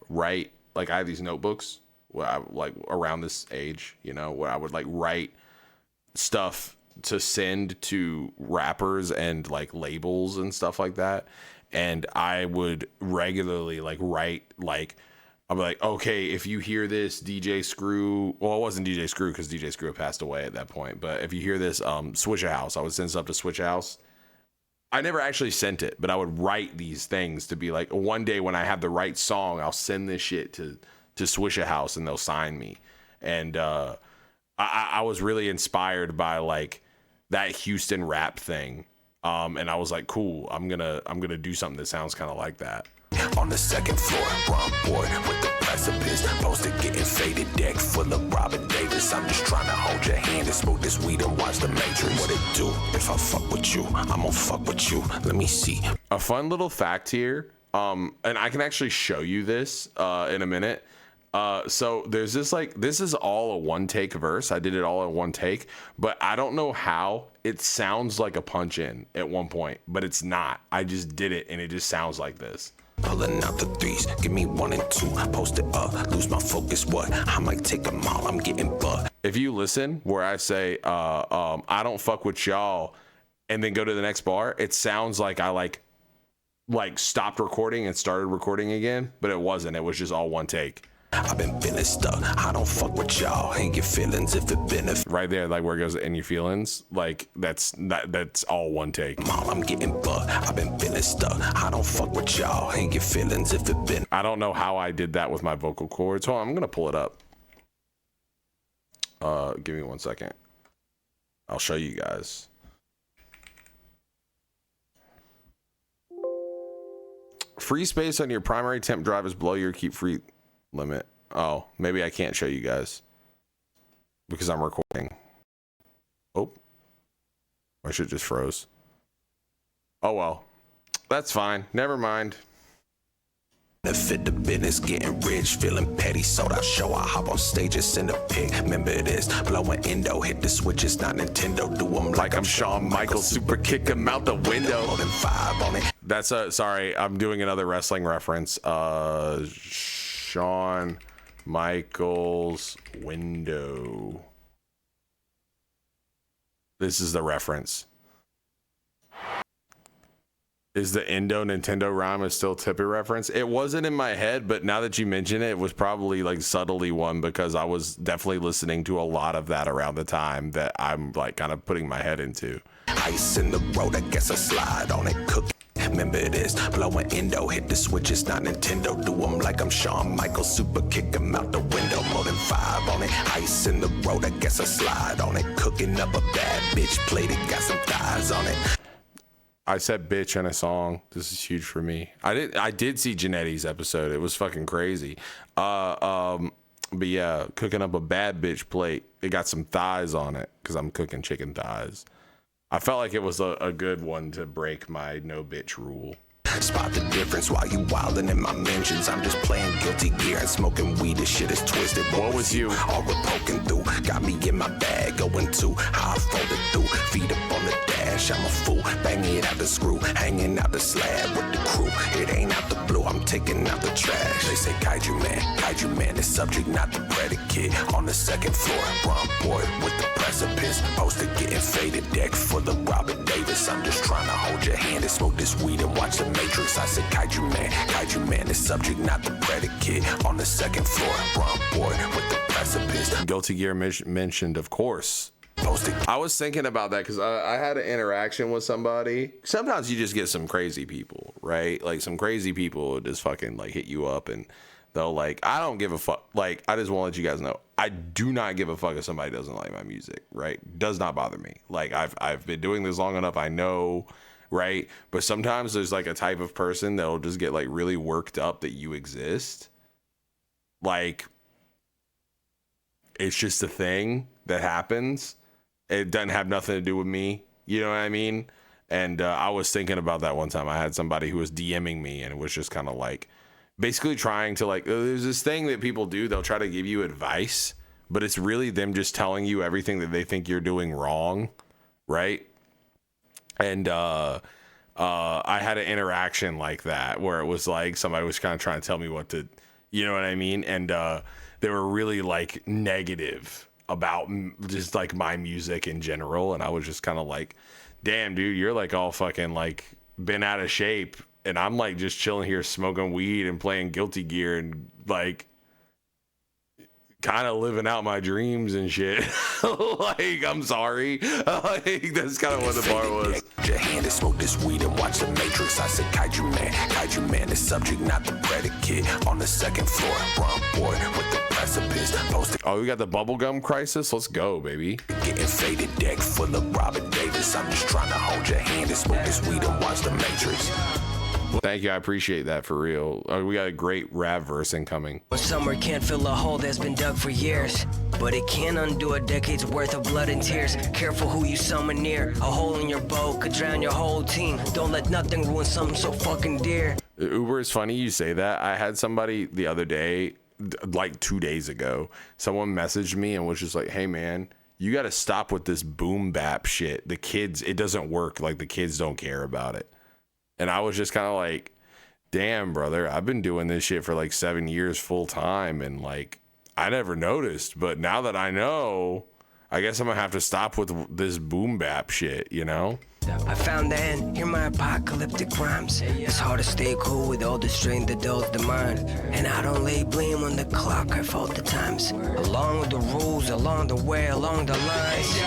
Speaker 1: write, like I have these notebooks where I like around this age, you know, where I would like write stuff to send to rappers and like labels and stuff like that. And I would regularly like write, like, I'm like, okay, if you hear this DJ Screw, well, it wasn't DJ Screw because DJ Screw had passed away at that point. But if you hear this Swisha House, I would send stuff to Swisha House. I never actually sent it, but I would write these things to be like, one day when I have the right song, I'll send this shit to Swisha House and they'll sign me. And I was really inspired by like that Houston rap thing. And I was like, cool, I'm gonna do something that sounds kind of like that.
Speaker 5: On the second floor, brown boy with the precipice. Poster getting faded, deck full of Robert Davis. I'm just trying to hold your hand and smoke this weed and watch the Matrix. What it do? If I fuck with you, I'm gonna fuck with you. Let me see.
Speaker 1: A fun little fact here. and I can actually show you this in a minute. So there's this, like, this is all a one take verse. I did it all in one take, but I don't know how it sounds like a punch in at one point, but it's not. I just did it and it just sounds like this.
Speaker 5: Pulling out the threes, give me 1 and 2, post it up, lose my focus, what? I might take them all, I'm getting butt.
Speaker 1: If you listen where I say, I don't fuck with y'all, and then go to the next bar, it sounds like I like stopped recording and started recording again, but it wasn't. It was just all one take.
Speaker 5: I've been feeling stuck. I don't fuck with y'all. Ain't your feelings if it benefit.
Speaker 1: Right there, like where it goes in your feelings, like that's all one take.
Speaker 5: Mom, I'm getting butt. I've been feeling stuck. I don't fuck with y'all. Ain't your feelings if it been.
Speaker 1: I don't know how I did that with my vocal cords. Hold on, I'm gonna pull it up. Give me 1 second. I'll show you guys. Free space on your primary temp drive is below your keep free limit. Oh, maybe I can't show you guys because I'm recording. Oh, my shit just froze. Oh well, that's fine. Never mind.
Speaker 5: Fit the business, getting rich, feeling petty, sold out show. I hop on stage and send a pic. Remember this, blowing endo, hit the switch, it's not Nintendo. Do them like I'm Shawn Michaels, super kick him out the window. More than 5 on it.
Speaker 1: That's a, sorry, I'm doing another wrestling reference. Shawn Michaels window. This is the reference. Is the Endo Nintendo rhyme a still Tippy reference? It wasn't in my head, but now that you mention it, it was probably like subtly one because I was definitely listening to a lot of that around the time that I'm like kind of putting my head into.
Speaker 5: Ice in the road, I guess I slide on it, cook. Remember this, blowing endo, hit the switch, it's not Nintendo. Do them like I'm Shawn Michaels, super kick him out the window. More than 5 on it, ice in the road, I guess I slide on it. Cooking up a bad bitch plate, it got some thighs on it.
Speaker 1: I said bitch in a song. This is huge for me. I did see Janetti's episode. It was fucking crazy. But yeah, cooking up a bad bitch plate. It got some thighs on it because I'm cooking chicken thighs. I felt like it was a good one to break my no bitch rule.
Speaker 5: Spot the difference while you wildin' in my mentions. I'm just playing guilty gear and smoking weed. This shit is twisted.
Speaker 1: What was you?
Speaker 5: All we're poking through. Got me in my bag going to how I folded through. Feet up on the dash. I'm a fool. Banging it out the screw. Hanging out the slab with the crew. It ain't out the blue. I'm taking out the trash. They say Kaiju man. The subject, not the predicate. On the second floor, wrong boy with the precipice. Poster getting faded. Deck for the Robert Davis. I'm just trying to hold your hand and smoke this weed and watch the Matrix. I said Kaiju man, the subject, not the predicate. On the second floor, wrong boy with the precipice.
Speaker 1: Guilty Gear mentioned, of course. I was thinking about that because I had an interaction with somebody. Sometimes you just get some crazy people, right? Like some crazy people will just fucking like hit you up and they'll like, I don't give a fuck. Like, I just want to let you guys know, I do not give a fuck if somebody doesn't like my music, right? Does not bother me. Like I've been doing this long enough. I know. Right. But sometimes there's like a type of person that'll just get like really worked up that you exist. Like it's just a thing that happens. It doesn't have nothing to do with me. You know what I mean? And I was thinking about that one time. I had somebody who was DMing me and it was just kind of like basically trying to like, there's this thing that people do. They'll try to give you advice, but it's really them just telling you everything that they think you're doing wrong. Right. And I had an interaction like that where it was like somebody was kind of trying to tell me what to, you know what I mean? And they were really like negative about just like my music in general. And I was just kind of like, damn, dude, you're like all fucking like been out of shape. And I'm like just chilling here smoking weed and playing Guilty Gear and like kind of living out my dreams and shit. Like, I'm sorry. Like, that's kind of what the bar was.
Speaker 5: Your hand and smoke this weed and watch the Matrix. I said Kaiju man, the subject, not the predicate. On the second floor, wrong boy with the precipice.
Speaker 1: Oh, we got the bubblegum crisis. Let's go, baby.
Speaker 5: Getting faded, deck full of Robert Davis. I'm just trying to hold your hand and smoke this weed and watch the Matrix.
Speaker 1: Thank you, I appreciate that for real. We got a great rap verse incoming.
Speaker 19: When summer can't fill a hole that's been dug for years, but it can undo a decade's worth of blood and tears. Careful who you summon near. A hole in your boat could drown your whole team. Don't let nothing ruin something so fucking dear.
Speaker 1: Uber is funny you say that. I had somebody the other day, like 2 days ago, someone messaged me and was just like, hey man, you got to stop with this boom bap shit. The kids, it doesn't work. Like the kids don't care about it. And I was just kind of like, damn, brother, I've been doing this shit for like 7 years full time. And like, I never noticed. But now that I know, I guess I'm going to have to stop with this boom bap shit, you know?
Speaker 19: I found the end, hear my apocalyptic rhymes. It's hard to stay cool with all the strain that dulls the mind. And I don't lay blame on the clock, I fault the times. Along with the rules, along the way, along the lines.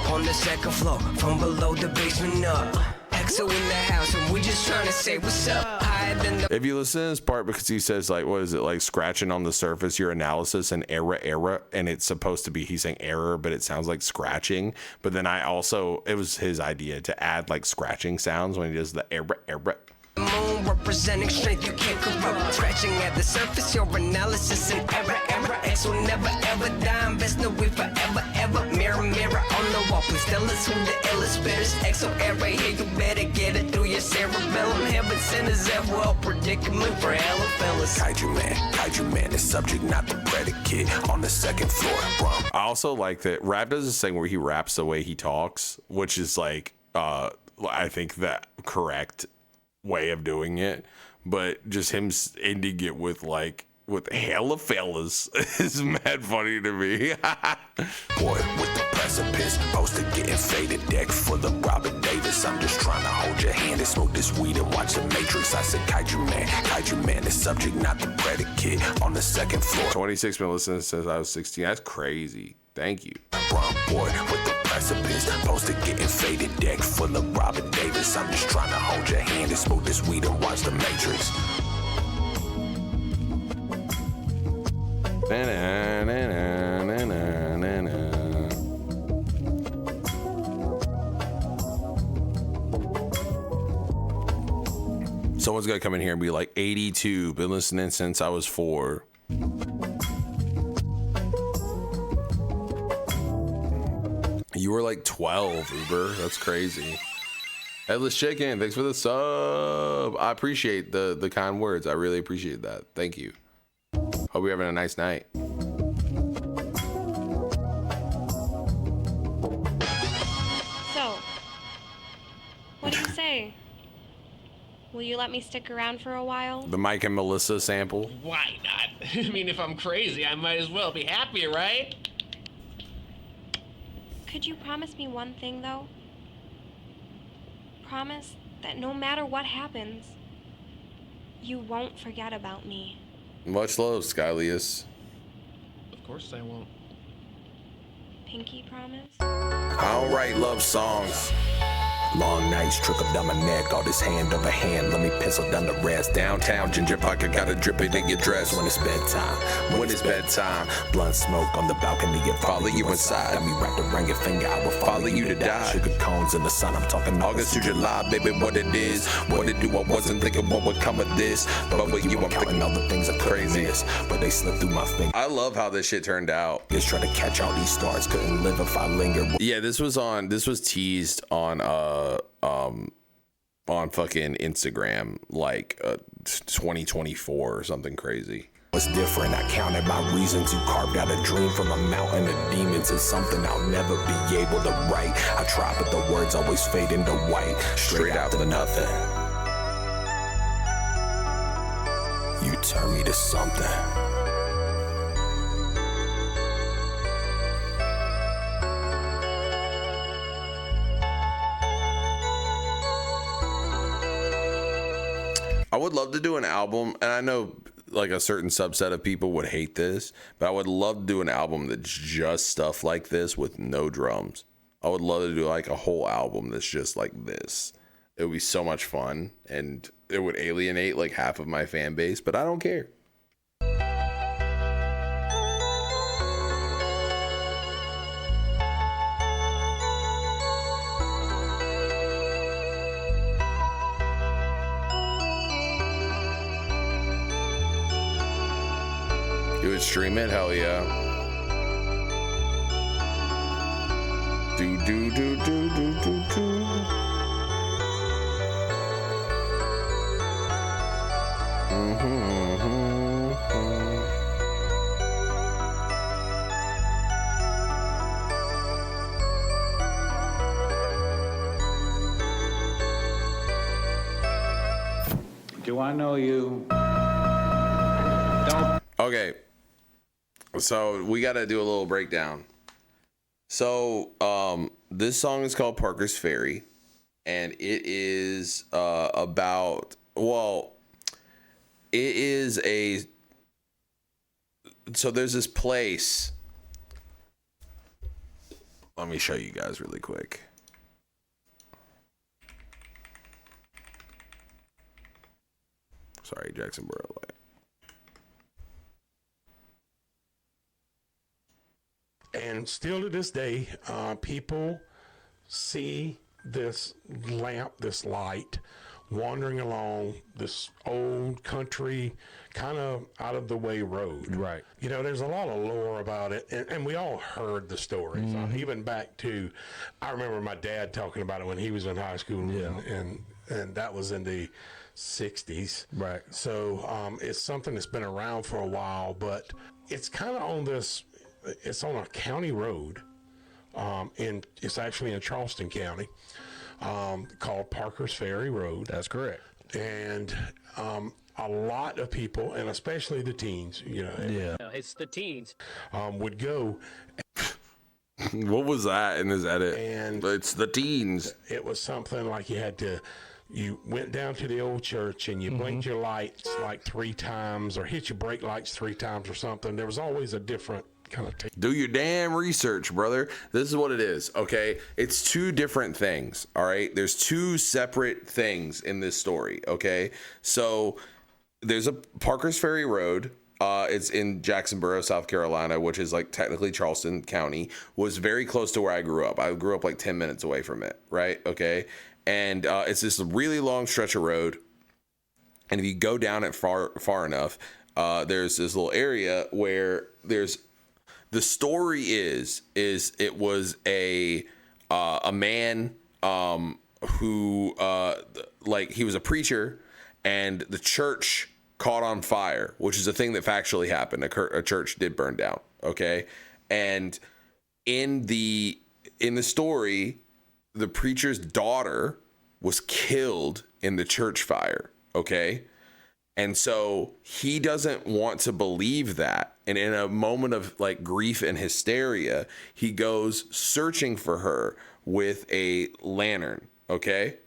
Speaker 19: On the second floor, from below the basement up. EXO in the house, and we just trying to say what's up. Higher than the...
Speaker 1: If you listen to this part, because he says like, what is it, like scratching on the surface, your analysis and error, and it's supposed to be, he's saying error, but it sounds like scratching. But then it was his idea to add like scratching sounds when he does the error.
Speaker 19: Moon representing strength you can't corrupt. Scratching at the surface, your analysis and error. X will never ever die. Best know we forever ever. Mirror on the wall, please tell us who the illest betters. Exo error here, you better get it through your cerebellum. Heaven sent us ever a predicament for hella fellas.
Speaker 5: Kaiju man is subject, not the predicate. On the second floor, rum.
Speaker 1: I also like that Rap does this thing where he raps the way he talks, which is like, I think that correct way of doing it, but just him ending it with hella fellas is mad funny to me.
Speaker 5: Boy with the precipice, poster getting faded, deck full of Robert Davis. I'm just trying to hold your hand and smoke this weed and watch the Matrix. I said Kaiju man is subject, not the predicate. On the second floor.
Speaker 1: 26 million listeners says I was 16. That's crazy. Thank you.
Speaker 5: Wrong boy with the precipice, poster getting faded, deck full of Robert Davis. I'm just trying to hold your hand and smoke this weed and watch the Matrix.
Speaker 1: Someone's gonna come in here and be like, 82, been listening since I was 4. You were like 12, Uber. That's crazy. Headless Chicken, thanks for the sub. I appreciate the kind words. I really appreciate that. Thank you. Hope you're having a nice night.
Speaker 2: So, what do you say? Will you let me stick around for a while?
Speaker 1: The Mike and Melissa sample.
Speaker 3: Why not? I mean, if I'm crazy, I might as well be happy, right?
Speaker 2: Could you promise me one thing, though? Promise that no matter what happens, you won't forget about me.
Speaker 1: Much love, Skylius.
Speaker 3: Of course I won't.
Speaker 2: Pinky promise?
Speaker 1: I don't write love songs.
Speaker 5: Long nights trickle down my neck, all this hand over hand. Let me pencil down the rest. Downtown, ginger pocket, gotta drip it in your dress. When it's bedtime, when it's bedtime. Blunt smoke on the balcony and follow you inside. Got me wrapped around your finger, I will follow you to die. Sugar cones in the sun, I'm talking August to July. Baby, what it is, what it do, I wasn't thinking what would come of this. But with you, I'm counting all the things are craziest. But they slip through my fingers.
Speaker 1: I love how this shit turned out.
Speaker 5: Just trying to catch all these stars, couldn't live if I linger.
Speaker 1: Yeah, this was teased on fucking Instagram, like 2024 or something crazy.
Speaker 5: What's different? I counted my reasons. You carved out a dream from a mountain of demons. It's something I'll never be able to write. I try, but the words always fade into white. Straight out to nothing. You turn me to something.
Speaker 1: I would love to do an album, and I know like a certain subset of people would hate this, but I would love to do an album that's just stuff like this with no drums. I would love to do like a whole album that's just like this. It would be so much fun, and it would alienate like half of my fan base, but I don't care. You would stream it? Hell yeah. Do do do do do do do.
Speaker 11: Do I know you?
Speaker 1: Okay, so we got to do a little breakdown. So this song is called Parker's Ferry, and it is about, well, it is a, so there's this place. Let me show you guys really quick. Sorry, Jackson Borough Light.
Speaker 20: And still to this day, people see this lamp, this light, wandering along this old country, kind of out of the way road.
Speaker 21: Right.
Speaker 20: You know, there's a lot of lore about it, and we all heard the stories. Even back to, I remember my dad talking about it when he was in high school, and that was in the 60s.
Speaker 21: Right.
Speaker 20: So it's something that's been around for a while, but it's kind of on this. It's on a county road, it's actually in Charleston County, called Parker's Ferry Road.
Speaker 21: That's correct.
Speaker 20: And a lot of people, and especially the teens, you know,
Speaker 21: it's the teens,
Speaker 20: would go.
Speaker 1: What was that in his edit?
Speaker 20: And
Speaker 1: it's the teens.
Speaker 20: It was something like you went down to the old church and you blinked your lights like 3 times or hit your brake lights 3 times or something. There was always a different kind of
Speaker 1: do your damn research, brother. This is what it is, okay? It's 2 different things, all right? There's 2 separate things in this story, okay? So there's a Parker's Ferry Road. It's in Jacksonboro, South Carolina, which is like technically Charleston County, was very close to where I grew up. I grew up like 10 minutes away from it, right? Okay. And it's this really long stretch of road. And if you go down it far enough, there's this little area where there's, the story is it was a man who like he was a preacher, and the church caught on fire, which is a thing that factually happened. A church did burn down. Okay. And in the story, the preacher's daughter was killed in the church fire. Okay. And so he doesn't want to believe that. And in a moment of like grief and hysteria, he goes searching for her with a lantern. Okay.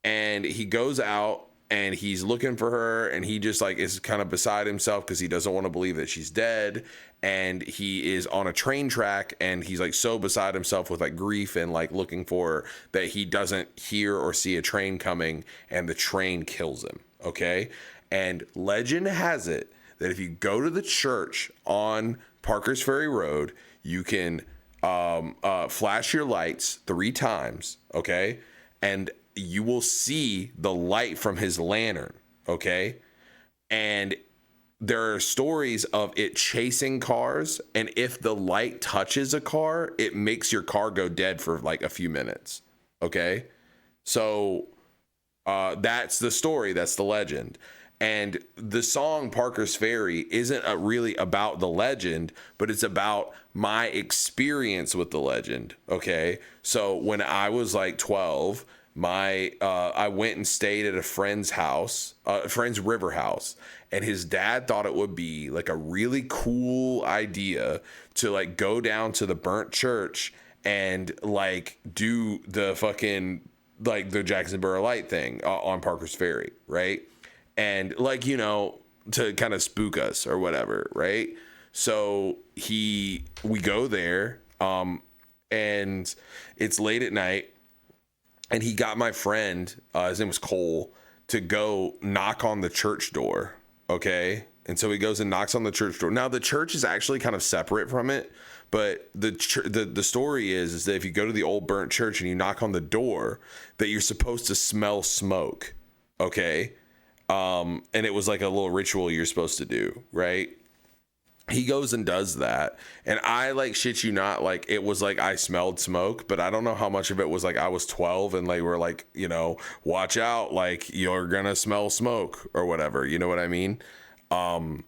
Speaker 1: And he goes out and he's looking for her, and he just like is kind of beside himself because he doesn't want to believe that she's dead. And he is on a train track, and he's like so beside himself with like grief and like looking for her that he doesn't hear or see a train coming, and the train kills him. Okay. And legend has it that if you go to the church on Parker's Ferry Road, you can flash your lights 3 times, okay? And you will see the light from his lantern, okay? And there are stories of it chasing cars, and if the light touches a car, it makes your car go dead for like a few minutes, okay? So that's the story, that's the legend. And the song Parker's Ferry isn't really about the legend, but it's about my experience with the legend. Okay. So when I was like 12, I went and stayed at a friend's house, friend's river house. And his dad thought it would be like a really cool idea to like go down to the burnt church and like do the fucking, like the Jackson Borough Light thing on Parker's Ferry. Right. And like, you know, to kind of spook us or whatever, right? So we go there, and it's late at night, and he got my friend, his name was Cole, to go knock on the church door, okay? And so he goes and knocks on the church door. Now the church is actually kind of separate from it, but the story is that if you go to the old burnt church and you knock on the door, that you're supposed to smell smoke, okay? And it was like a little ritual you're supposed to do, right? he goes and does that, and I, like, shit you not, like, it was like I smelled smoke, but I don't know how much of it was like I was 12 and they were like, you know, watch out, like, you're gonna smell smoke or whatever, you know what I mean? And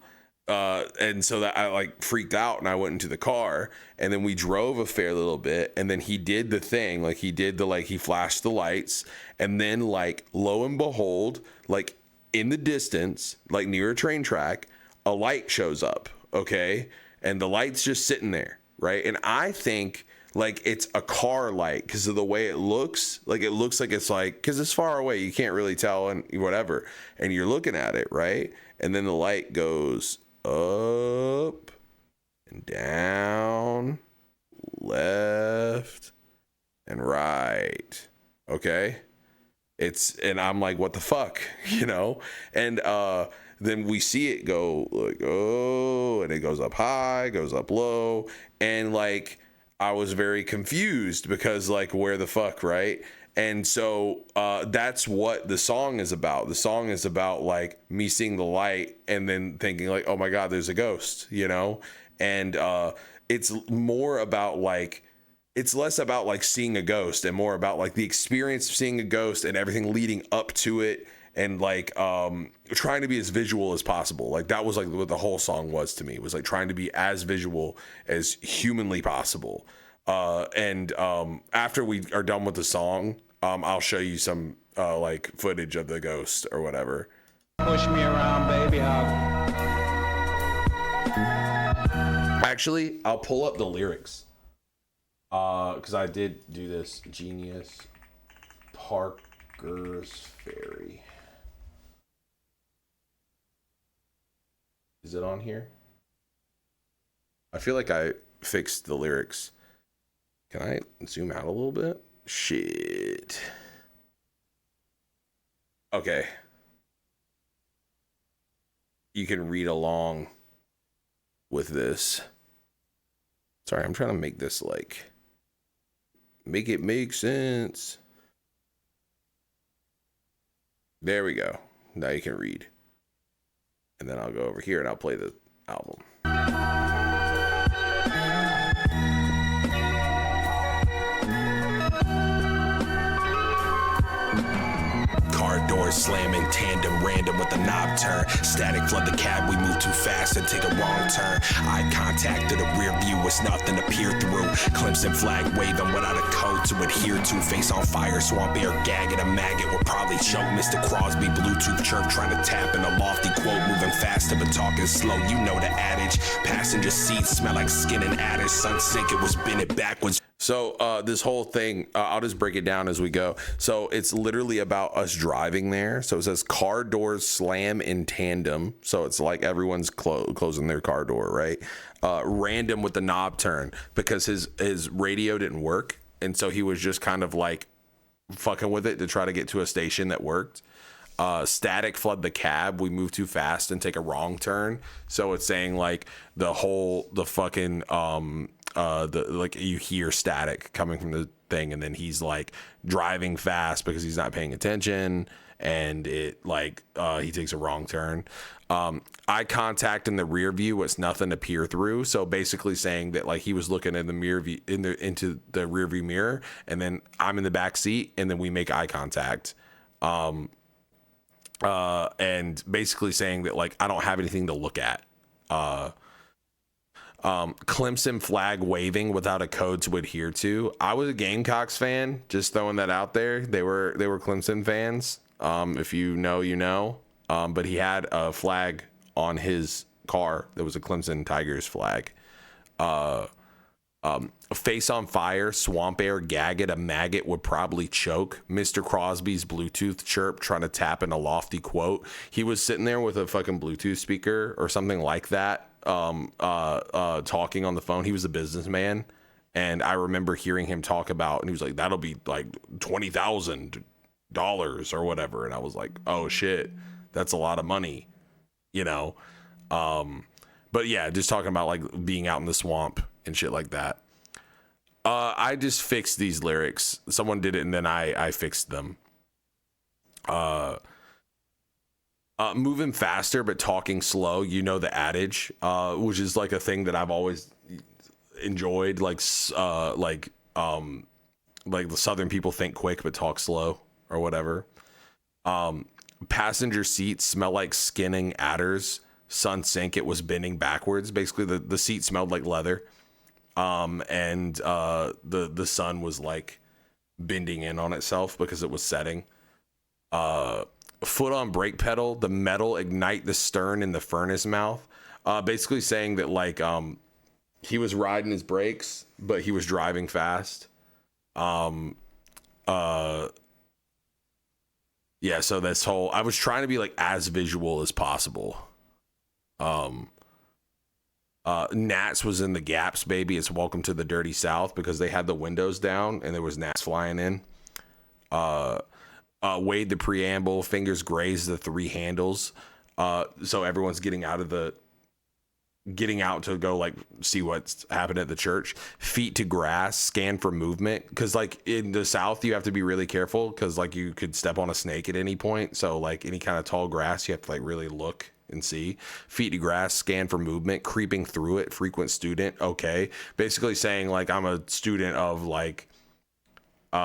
Speaker 1: so that I, like, freaked out, and I went into the car, and then we drove a fair little bit, and then he did the thing, like, he did the, like, he flashed the lights, and then, like, lo and behold, like, in the distance, like, near a train track, a light shows up. Okay, and the light's just sitting there, right? And I think, like, it's a car light because of the way it looks. Like, it looks like it's like, because it's far away, you can't really tell, and whatever, and you're looking at it, right? And then the light goes up and down, left and right. Okay, and I'm like, what the fuck, you know? And then we see it go like, oh, and it goes up high, goes up low. And, like, I was very confused because, like, where the fuck, right? And so that's what the song is about. The song is about, like, me seeing the light and then thinking, like, oh my God, there's a ghost, you know? And it's more about, like, it's less about, like, seeing a ghost and more about, like, the experience of seeing a ghost and everything leading up to it. And, like, trying to be as visual as possible. Like, that was, like, what the whole song was to me. It was, like, trying to be as visual as humanly possible. And after we are done with the song, I'll show you some, like, footage of the ghost or whatever.
Speaker 11: Push me around, baby.
Speaker 1: Actually, I'll pull up the lyrics. Because I did do this. Genius Parker's Ferry. Is it on here? I feel like I fixed the lyrics. Can I zoom out a little bit? Shit. Okay. You can read along with this. Sorry, I'm trying to make this, like, make it make sense. There we go. Now you can read. And then I'll go over here and I'll play the album.
Speaker 5: Car doors slam in tandem, random with the knob turn. Static flood the cab, we move too fast and take a wrong turn. Eye contact to the rear view was nothing to peer through. Clemson flag waving without a code to adhere to. Face on fire, swamp air gagging. A maggot would probably choke. Mr. Crosby, Bluetooth chirp, trying to tap in a lofty quote. Moving faster but talking slow, you know the adage. Passenger seats smell like skin and adders. Sun sink, it was bending backwards.
Speaker 1: So this whole thing, I'll just break it down as we go. So it's literally about us driving there. So it says car doors slam in tandem. So it's like everyone's closing their car door, right? Random with the knob turn because his radio didn't work. And so he was just kind of like fucking with it to try to get to a station that worked. Static flood the cab. We move too fast and take a wrong turn. So it's saying like the fucking like you hear static coming from the thing, and then he's like driving fast because he's not paying attention, and it like he takes a wrong turn. Eye contact in the rear view was nothing to peer through. So basically saying that like he was looking in the mirror view into the rear view mirror, and then I'm in the back seat, and then we make eye contact. And basically saying that like I don't have anything to look at. Clemson flag waving without a code to adhere to. I was a Gamecocks fan, just throwing that out there. They were Clemson fans. If you know, you know. But he had a flag on his car that was a Clemson Tigers flag. Face on fire, swamp air, gaggot, a maggot would probably choke. Mr. Crosby's Bluetooth chirp, trying to tap in a lofty quote. He was sitting there with a fucking Bluetooth speaker or something like that, talking on the phone. He was a businessman, and I remember hearing him talk about, and he was like, that'll be like $20,000 or whatever. And I was like, oh shit, that's a lot of money, you know? But yeah, just talking about like being out in the swamp and shit like that. I just fixed these lyrics. Someone did it and then I fixed them. moving faster but talking slow. You know the adage, which is like a thing that I've always enjoyed. Like the Southern people think quick but talk slow or whatever. Passenger seats smell like skinning adders. Sun sink, it was bending backwards. Basically, the seat smelled like leather. And the sun was like bending in on itself because it was setting. Foot on brake pedal, the metal ignite the stern in the furnace mouth. Basically saying that like he was riding his brakes, but he was driving fast. Yeah, so this whole, I was trying to be like as visual as possible. Gnats was in the gaps, baby. It's welcome to the dirty South, because they had the windows down and there was gnats flying in. Wade the preamble, fingers graze the three handles. So everyone's getting out to go like see what's happening at the church. Feet to grass, scan for movement, because like in the South you have to be really careful because like you could step on a snake at any point. So like any kind of tall grass you have to like really look and see. Feet to grass, scan for movement, creeping through it, frequent student. Okay, basically saying like I'm a student of like you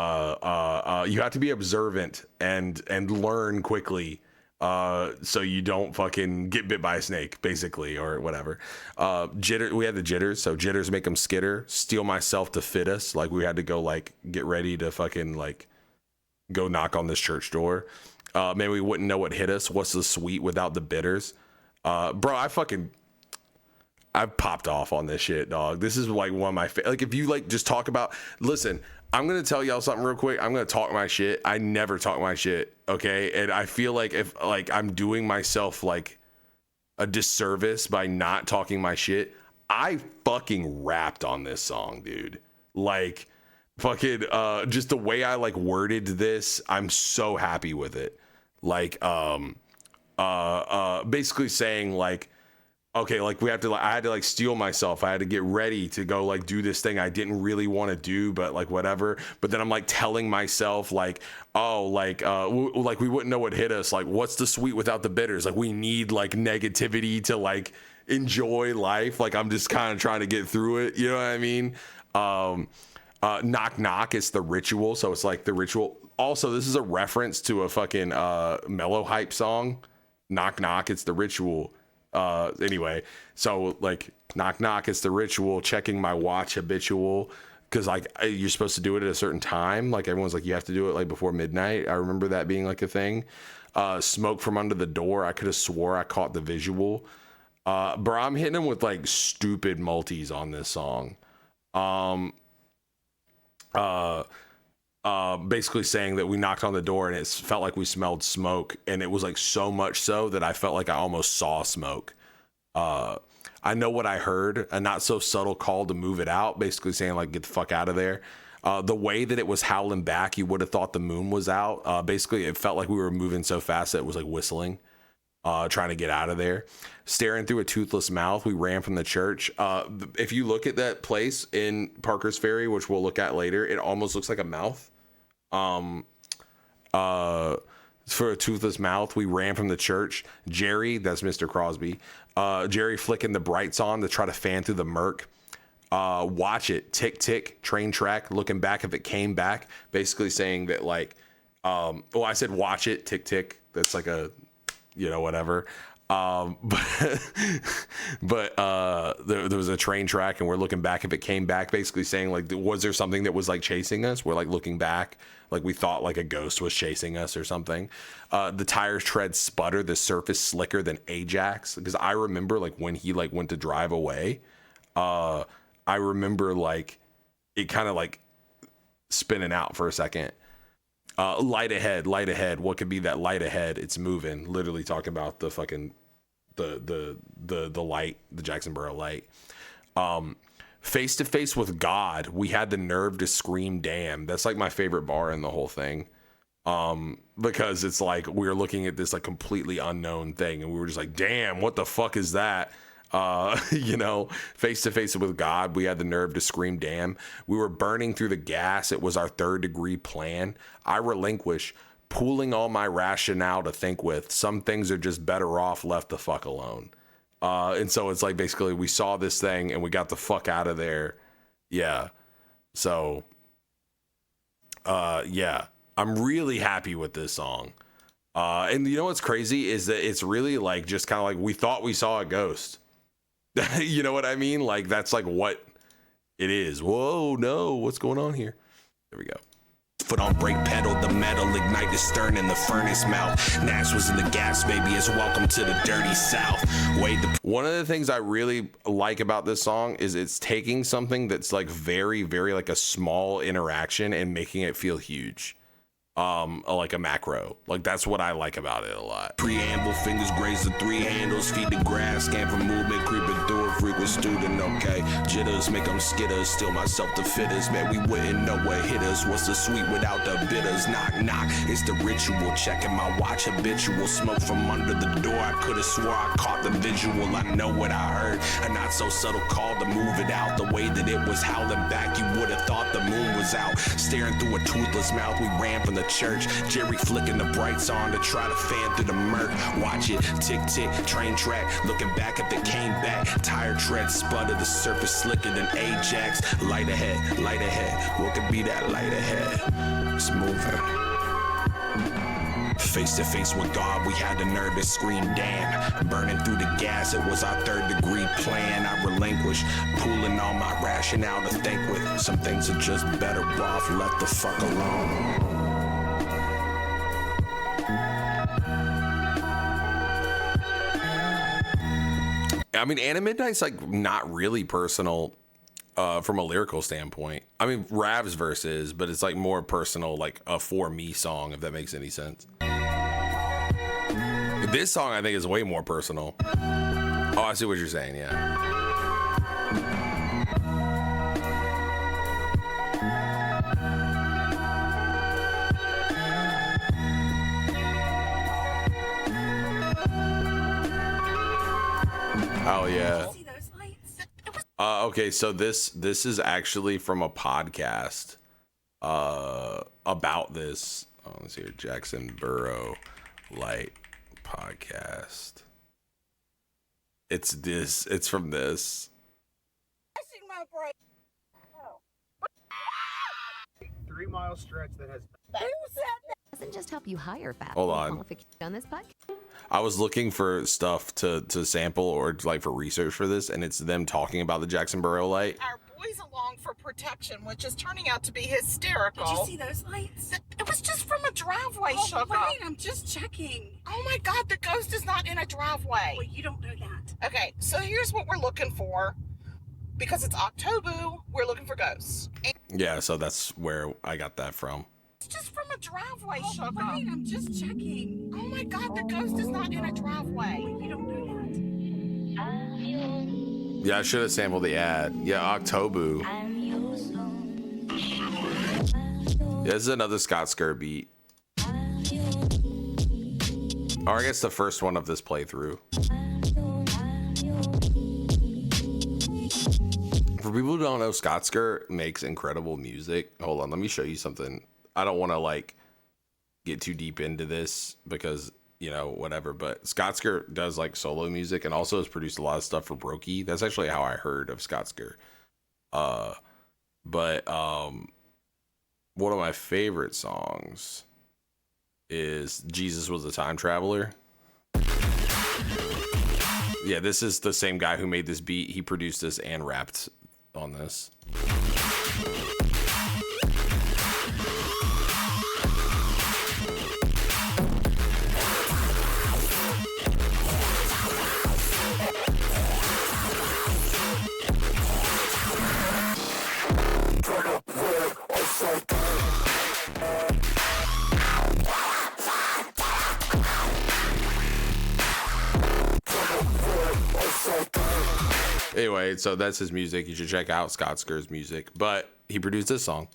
Speaker 1: have to be observant and learn quickly. So you don't fucking get bit by a snake, basically, or whatever. Jitter, we had the jitters, so jitters make them skitter. Steal myself to fit us, like we had to go like get ready to fucking like go knock on this church door. Maybe we wouldn't know what hit us. What's the sweet without the bitters? Bro, I've popped off on this shit, dog. This is like one of my like if you like just talk about, listen, I'm going to tell y'all something real quick. I'm going to talk my shit. I never talk my shit. Okay. And I feel like if like I'm doing myself like a disservice by not talking my shit, I fucking rapped on this song, dude. Like fucking, just the way I like worded this, I'm so happy with it. Like, basically saying like, okay, like we have to, like, I had to like steel myself. I had to get ready to go like do this thing I didn't really want to do, but like whatever. But then I'm like telling myself like, oh, like, like we wouldn't know what hit us. Like, what's the sweet without the bitters? Like we need like negativity to like enjoy life. Like I'm just kind of trying to get through it. You know what I mean? Knock knock. It's the ritual. So it's like the ritual. Also, this is a reference to a fucking mellow hype song. Knock knock. It's the ritual. Anyway, so like knock knock, it's the ritual, checking my watch habitual, because like you're supposed to do it at a certain time. Like everyone's like you have to do it like before midnight. I remember that being like a thing. Smoke from under the door, I could have swore I caught the visual. Bro, I'm hitting him with like stupid multis on this song. Basically saying that we knocked on the door and it felt like we smelled smoke, and it was like so much so that I felt like I almost saw smoke. I know what I heard, a not so subtle call to move it out, basically saying like get the fuck out of there. The way that it was howling back, you would have thought the moon was out. Basically it felt like we were moving so fast that it was like whistling, trying to get out of there. Staring through a toothless mouth, we ran from the church. If you look at that place in Parker's Ferry, which we'll look at later, it almost looks like a mouth. For a toothless mouth, we ran from the church. Jerry, that's Mr. Crosby. Jerry flicking the brights on to try to fan through the murk. Watch it, tick tick, train track, looking back if it came back. Basically saying that like, well, I said watch it, tick tick. That's like a, you know, whatever. But there was a train track and we're looking back if it came back, basically saying like, was there something that was like chasing us? We're like looking back, like we thought like a ghost was chasing us or something. The tires tread sputter, the surface slicker than Ajax. Because I remember like when he like went to drive away, I remember like it kind of like spinning out for a second. Light ahead. What could be that light ahead? It's moving. Literally talking about the fucking the light, the Jackson Borough light. Face to face with God, we had the nerve to scream damn. That's like my favorite bar in the whole thing. Because it's like we were looking at this like completely unknown thing and we were just like, damn, what the fuck is that? You know, face to face with God, we had the nerve to scream damn. We were burning through the gas. It was our third degree plan. I relinquish, pooling all my rationale to think with. Some things are just better off left the fuck alone. And so it's like basically we saw this thing and we got the fuck out of there. Yeah. So, yeah, I'm really happy with this song. And you know what's crazy is that it's really like just kind of like we thought we saw a ghost. You know what I mean? Like that's like what it is. Whoa, no, what's going on here? There we go.
Speaker 5: Foot on brake pedal, the metal ignited stern in the furnace mouth. Nash was in the gas, baby. It's welcome to the dirty south.
Speaker 1: One of the things I really like about this song is it's taking something that's like very, very like a small interaction and making it feel huge. Like a macro. Like that's what I like about it a lot.
Speaker 5: Preamble, fingers graze the three handles, feed the grass, scan for movement, creeping through a frequent student, okay. Jitters make them skitters, steal myself to fitters, man, we wouldn't know what hit us. What's the sweet without the bitters? Knock, knock, it's the ritual, checking my watch, habitual, smoke from under the door, I could've swore I caught the visual, I know what I heard, a not so subtle call to move it out, the way that it was howling back, you would've thought the moon was out, staring through a toothless mouth, we ran from the church, Jerry flicking the brights on to try to fan through the murk. Watch it, tick tick, train track, looking back at the came back. Tire tread sputter, the surface slicker than Ajax. Light ahead, what could be that light ahead? It's moving. Face to face with God, we had the nerve to scream damn. Burning through the gas, it was our third degree plan. I relinquished, pooling all my rationale to think with. Some things are just better off left the fuck alone.
Speaker 1: I mean, Anna Midnight's like not really personal from a lyrical standpoint. I mean, Rav's verse is, but it's like more personal, like a for me song, if that makes any sense. This song, I think, is way more personal. Oh, I see what you're saying, yeah. Oh yeah. Okay, so this is actually from a podcast about this. Oh, let's see here, Jackson Burrow Light podcast. It's from this.
Speaker 21: 3 mile stretch that has.
Speaker 22: Doesn't just help you hire fast.
Speaker 1: Hold on.
Speaker 22: On this podcast.
Speaker 1: I was looking for stuff to sample or like for research for this, and it's them talking about the Jackson Burrow Light.
Speaker 23: Our boys along for protection, which is turning out to be hysterical.
Speaker 24: Did you see those lights?
Speaker 23: It was just from a driveway, Sugar.
Speaker 24: Right, I'm just checking.
Speaker 23: Oh my God, the ghost is not in a driveway.
Speaker 24: Well, you don't know that.
Speaker 23: Okay, so here's what we're looking for. Because it's October, we're looking for ghosts.
Speaker 1: Yeah, so that's where I got that from.
Speaker 23: It's just from a driveway, Sugar.
Speaker 24: Right, I'm just checking.
Speaker 23: Oh my God, the ghost is not in a driveway.
Speaker 24: Well, you don't know that.
Speaker 1: Yeah, I should have sampled the ad. Yeah, October. Yeah, this is another Scott Skur beat. Or I guess the first one of this playthrough. For people who don't know, Scott Skur makes incredible music. Hold on, let me show you something. I don't want to like get too deep into this because, you know, whatever, but Scott Skur does like solo music and also has produced a lot of stuff for Brokey. That's actually how I heard of Scott Skur. But one of my favorite songs is Jesus Was a Time Traveler. Yeah, this is the same guy who made this beat. He produced this and rapped on this. Anyway, so that's his music. You should check out Scott Skur's music. But he produced this song.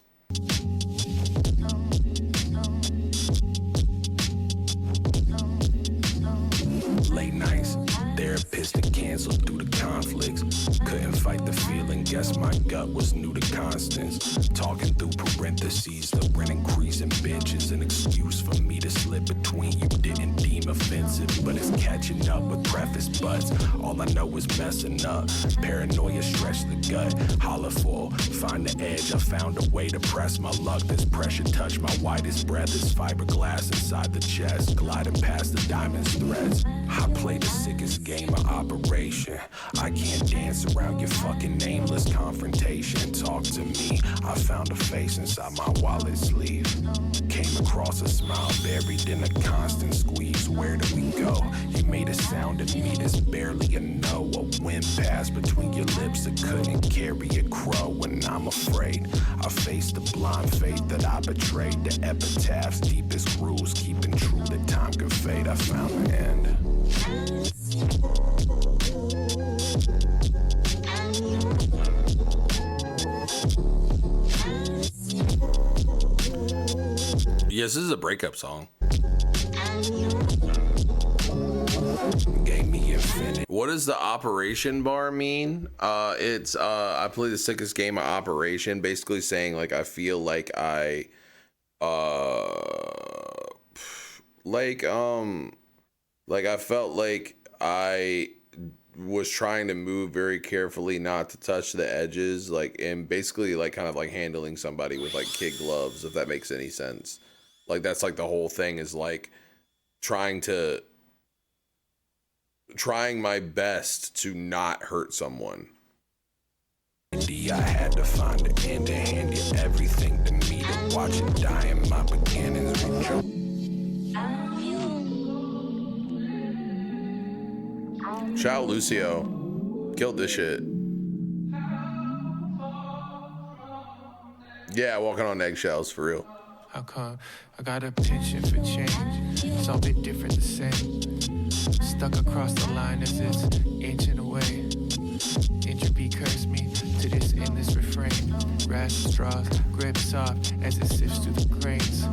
Speaker 5: Late night nights. Therapist that canceled due to conflicts. Couldn't fight the feeling, guess my gut was new to constants. Talking through parentheses, the rent increase in bitches. An excuse for me to slip between you didn't deem offensive, but it's catching up with preface butts. All I know is messing up. Paranoia stretch the gut. Holler for, find the edge. I found a way to press my luck. This pressure touch my widest breath. Is fiberglass inside the chest. Gliding past the diamond's threads. I play the sickest game of operation. I can't dance around your fucking nameless confrontation. Talk to me. I found a face inside my wallet sleeve. Came across a smile buried in a constant squeeze. Where do we go? You made a sound to me that's barely a no. A wind passed between your lips that couldn't carry a crow. When I'm afraid, I face the blind faith that I betrayed. The epitaph's deepest grooves, keeping true that time can fade. I found the end.
Speaker 1: Yes, this is a breakup song.
Speaker 5: Gave me infinite.
Speaker 1: What does the operation bar mean? It's I play the sickest game of operation, basically saying like I feel like I I felt like I was trying to move very carefully, not to touch the edges, like, and basically like kind of like handling somebody with like kid gloves, if that makes any sense. Like that's like the whole thing is like trying my best to not hurt someone.
Speaker 5: I had to find an end to hand you everything to me to watch it die in my beginnings.
Speaker 1: Shout out Lucio. Killed this shit. Yeah, walking on eggshells for real.
Speaker 6: How come I got a penchant for change? It's all bit different the same. Stuck across the line as it's inching away. Entropy cursed me to this endless refrain. Grasp straws, grip soft as it sifts through the grains.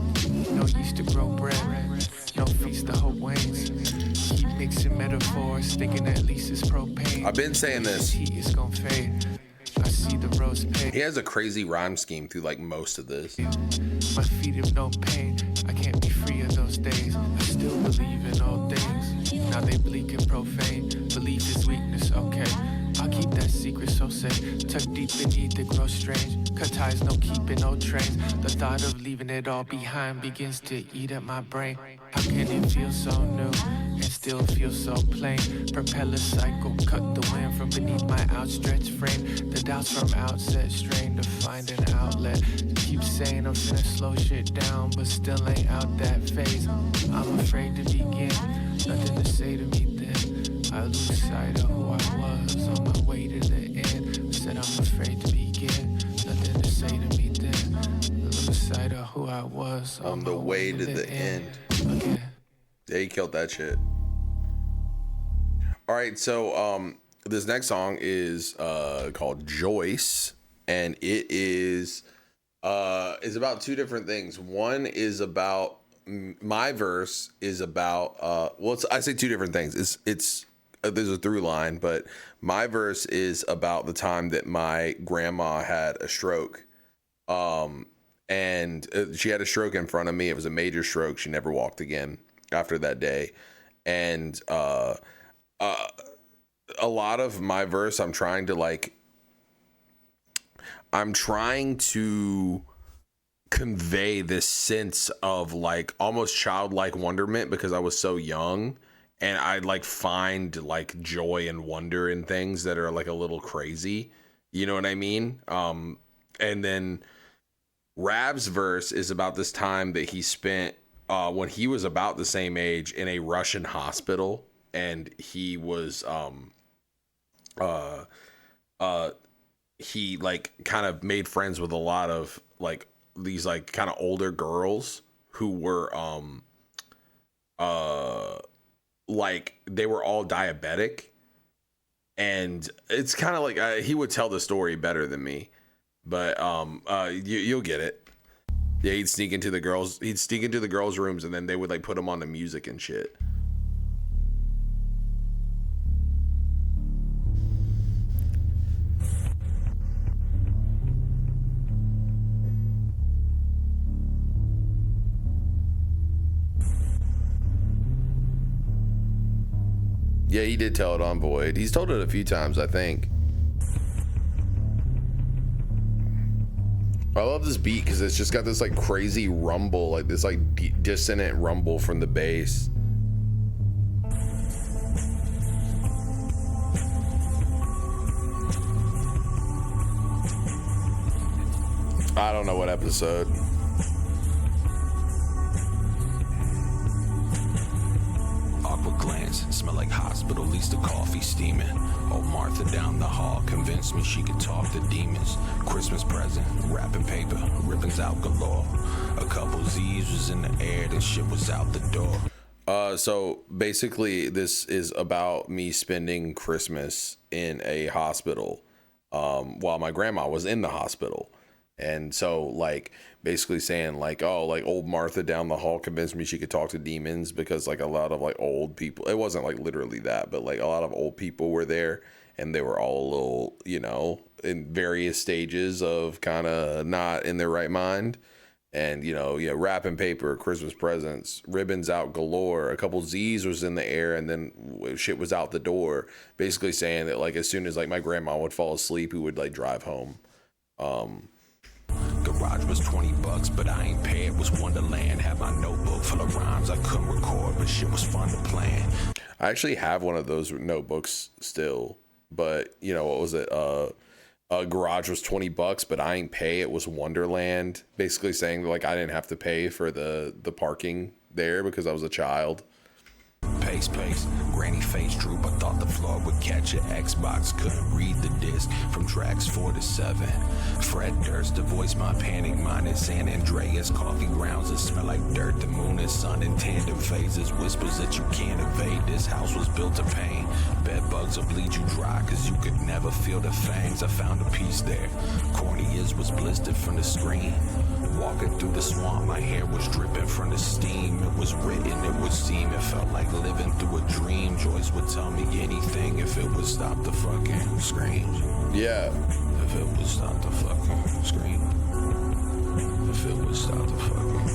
Speaker 6: No yeast to grow bread, no feast to hope wanes. Keep mixing metaphors, thinking at least it's propane.
Speaker 1: I've been saying this.
Speaker 6: Heat is gonna fade. I see the rose pay.
Speaker 1: He has a crazy rhyme scheme through like most of this.
Speaker 6: My feet have no pain. I can't be free of those days. I still believe in all things. Now they bleak and profane. Belief is weakness, okay. I'll keep that secret so safe. Tucked deep beneath it grows strange. Cut ties, no keeping, no trains. The thought of leaving it all behind begins to eat at my brain. How can it feel so new and still feel so plain? Propeller cycle, cut the wind from beneath my outstretched frame. The doubts from outset strain to find an outlet. Keep saying I'm finna slow shit down, but still ain't out that phase. I'm afraid to begin, nothing to say to me then. I lose sight of who I was on my way to the end. I said I'm afraid to begin, nothing to say to me then. I lose sight of who I was
Speaker 1: on the way to the end.
Speaker 6: Okay.
Speaker 1: Yeah, he killed that shit. All right, so this next song is called Joyce, and it is about two different things. One is about my verse is about I say two different things. It's there's a through line, but my verse is about the time that my grandma had a stroke. And she had a stroke in front of me. It was a major stroke. She never walked again after that day. And a lot of my verse, I'm trying to convey this sense of like almost childlike wonderment, because I was so young and I like find like joy and wonder in things that are like a little crazy. You know what I mean? And then Rab's verse is about this time that he spent when he was about the same age in a Russian hospital, and he was he like kind of made friends with a lot of like these like kind of older girls who were like they were all diabetic, and it's kind of like he would tell the story better than me, but you'll get it. Yeah, he'd sneak into the girls' rooms, and then they would like put him on the music and shit. Yeah, he did tell it on Void. He's told it a few times, I think. I love this beat because it's just got this like crazy rumble, like this like dissonant rumble from the bass. I don't know what episode.
Speaker 5: Awkward glance, smell like hospital, least the coffee steaming. Old Martha down the hall convinced me she could talk to demons. Christmas present, wrapping paper, ribbons out galore. A couple Z's was in the air, then shit was out the door.
Speaker 1: So basically this is about me spending Christmas in a hospital while my grandma was in the hospital. And so like basically saying like, oh, like old Martha down the hall convinced me she could talk to demons, because like a lot of like old people, it wasn't like literally that, but like a lot of old people were there and they were all a little, you know, in various stages of kind of not in their right mind. And, you know, yeah, wrapping paper, Christmas presents, ribbons out galore, a couple Z's was in the air, and then shit was out the door. Basically saying that, like, as soon as, like, my grandma would fall asleep, we would, like, drive home.
Speaker 5: Garage was $20, but I ain't pay. It was Wonderland. Had my notebook full of rhymes I couldn't record, but shit was fun to plan.
Speaker 1: I actually have one of those notebooks still, but, you know, what was it? Garage was $20, but I ain't pay. It was Wonderland. Basically saying that, like, I didn't have to pay for the parking there because I was a child.
Speaker 5: Pace, granny face droop. I thought the floor would catch it. Xbox couldn't read the disc from tracks 4 to 7. Fred Durst to voice my panic mind in San Andreas. Coffee grounds that smell like dirt. The moon and sun in tandem phases. Whispers that you can't evade. This house was built to pain. Bed bugs will bleed you dry, cause you could never feel the fangs. I found a piece there. Corneas was blistered from the screen. Walking through the swamp, my hair was dripping from the steam. It was written, it would seem, it felt like living through a dream. Joyce would tell me anything if it would stop the fucking screams.
Speaker 1: Yeah.
Speaker 5: If it would stop the fucking scream. If it would stop the fucking...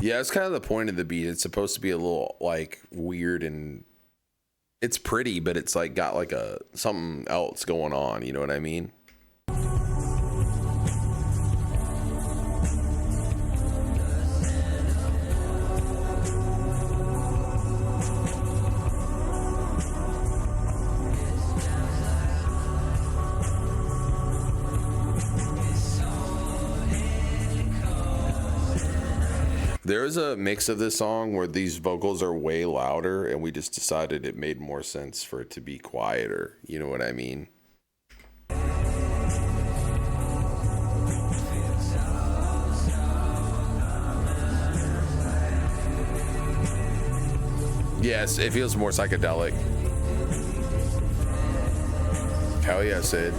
Speaker 1: Yeah, it's kind of the point of the beat. It's supposed to be a little, like, weird, and it's pretty, but it's like got like a something else going on, you know what I mean? There's a mix of this song where these vocals are way louder, and we just decided it made more sense for it to be quieter. You know what I mean? Yes, it feels more psychedelic. Hell yeah, Sid.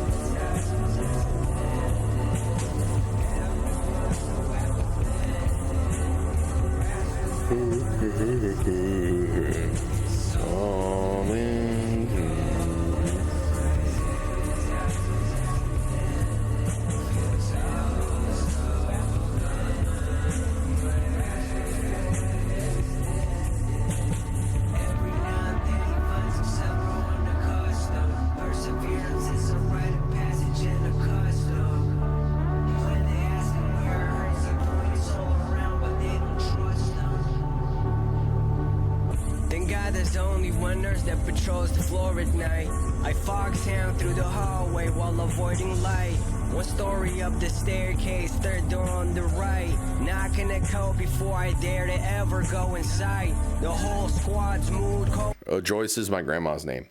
Speaker 19: There's only one nurse that patrols the floor at night. I fog town through the hallway while avoiding light. One story up the staircase, third door on the right. Knocking the code before I dare to ever go inside. The whole squad's mood cold.
Speaker 1: Oh, Joyce is my grandma's name.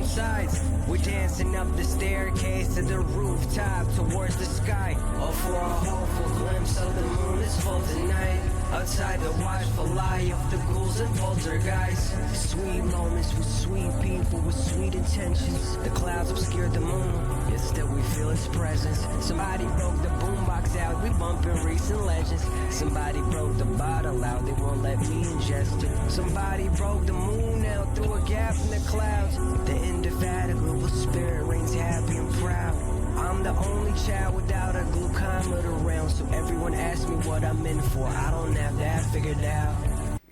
Speaker 19: Sides. We're dancing up the staircase to the rooftop towards the sky. All for a hopeful glimpse of the moon is full tonight. Outside the watchful eye of the ghouls and poltergeists. Sweet moments with sweet people with sweet intentions. The clouds obscure the moon, yet still we feel its presence. Somebody broke the boombox out, we bumping recent legends. Somebody broke the bottle out, they won't let me ingest it. Somebody broke the moon out through a gap in the clouds. The indefatigable spirit reigns happy and proud. I'm the only child without a glucometer around, so everyone asks me what I'm in for. I don't have that figured out.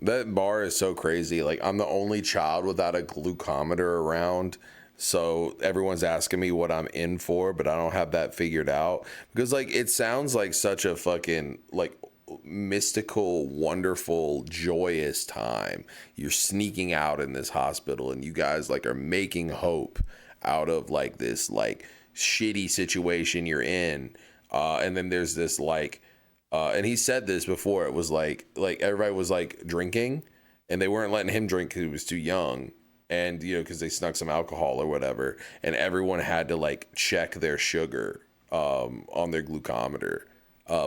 Speaker 1: That bar is so crazy. Like, I'm the only child without a glucometer around, so everyone's asking me what I'm in for, but I don't have that figured out. Because, like, it sounds like such a fucking, like, mystical, wonderful, joyous time. You're sneaking out in this hospital, and you guys, like, are making hope out of, like, this, like, shitty situation you're in. And then there's this, like, and he said this before, it was like everybody was like drinking and they weren't letting him drink because he was too young, and you know, because they snuck some alcohol or whatever, and everyone had to like check their sugar on their glucometer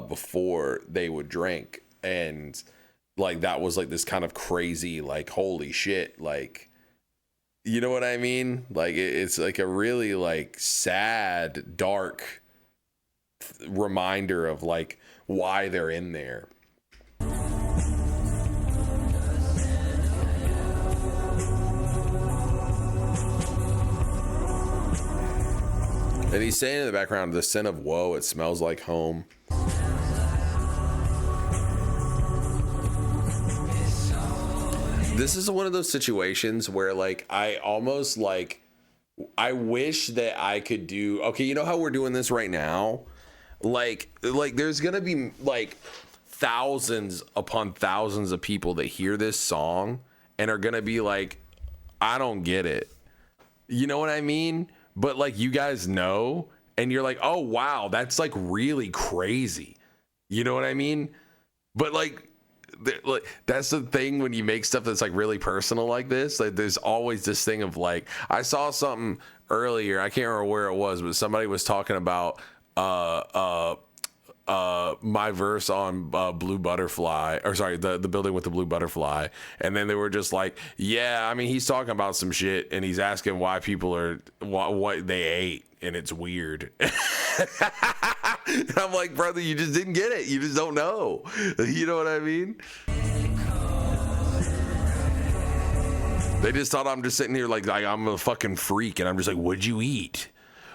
Speaker 1: before they would drink. And like that was like this kind of crazy, like, holy shit, like, you know what I mean? Like it's like a really like sad, dark reminder of like why they're in there. And he's saying in the background, the sin of woe, it smells like home. This is one of those situations where like I almost like, I wish that I could do, okay, you know how we're doing this right now? Like there's gonna be like thousands upon thousands of people that hear this song and are gonna be like, I don't get it. You know what I mean? But like you guys know, and you're like, oh wow, that's like really crazy. You know what I mean? But like that's the thing when you make stuff that's like really personal like this. Like there's always this thing of like, I saw something earlier, I can't remember where it was, but somebody was talking about my verse on Blue Butterfly, or sorry, the building with the blue butterfly, and then they were just like, yeah, I mean, he's talking about some shit and he's asking why people are what they ate, and it's weird. And I'm like, brother, you just didn't get it, you just don't know. You know what I mean? They just thought I'm just sitting here like I'm a fucking freak, and I'm just like, what'd you eat?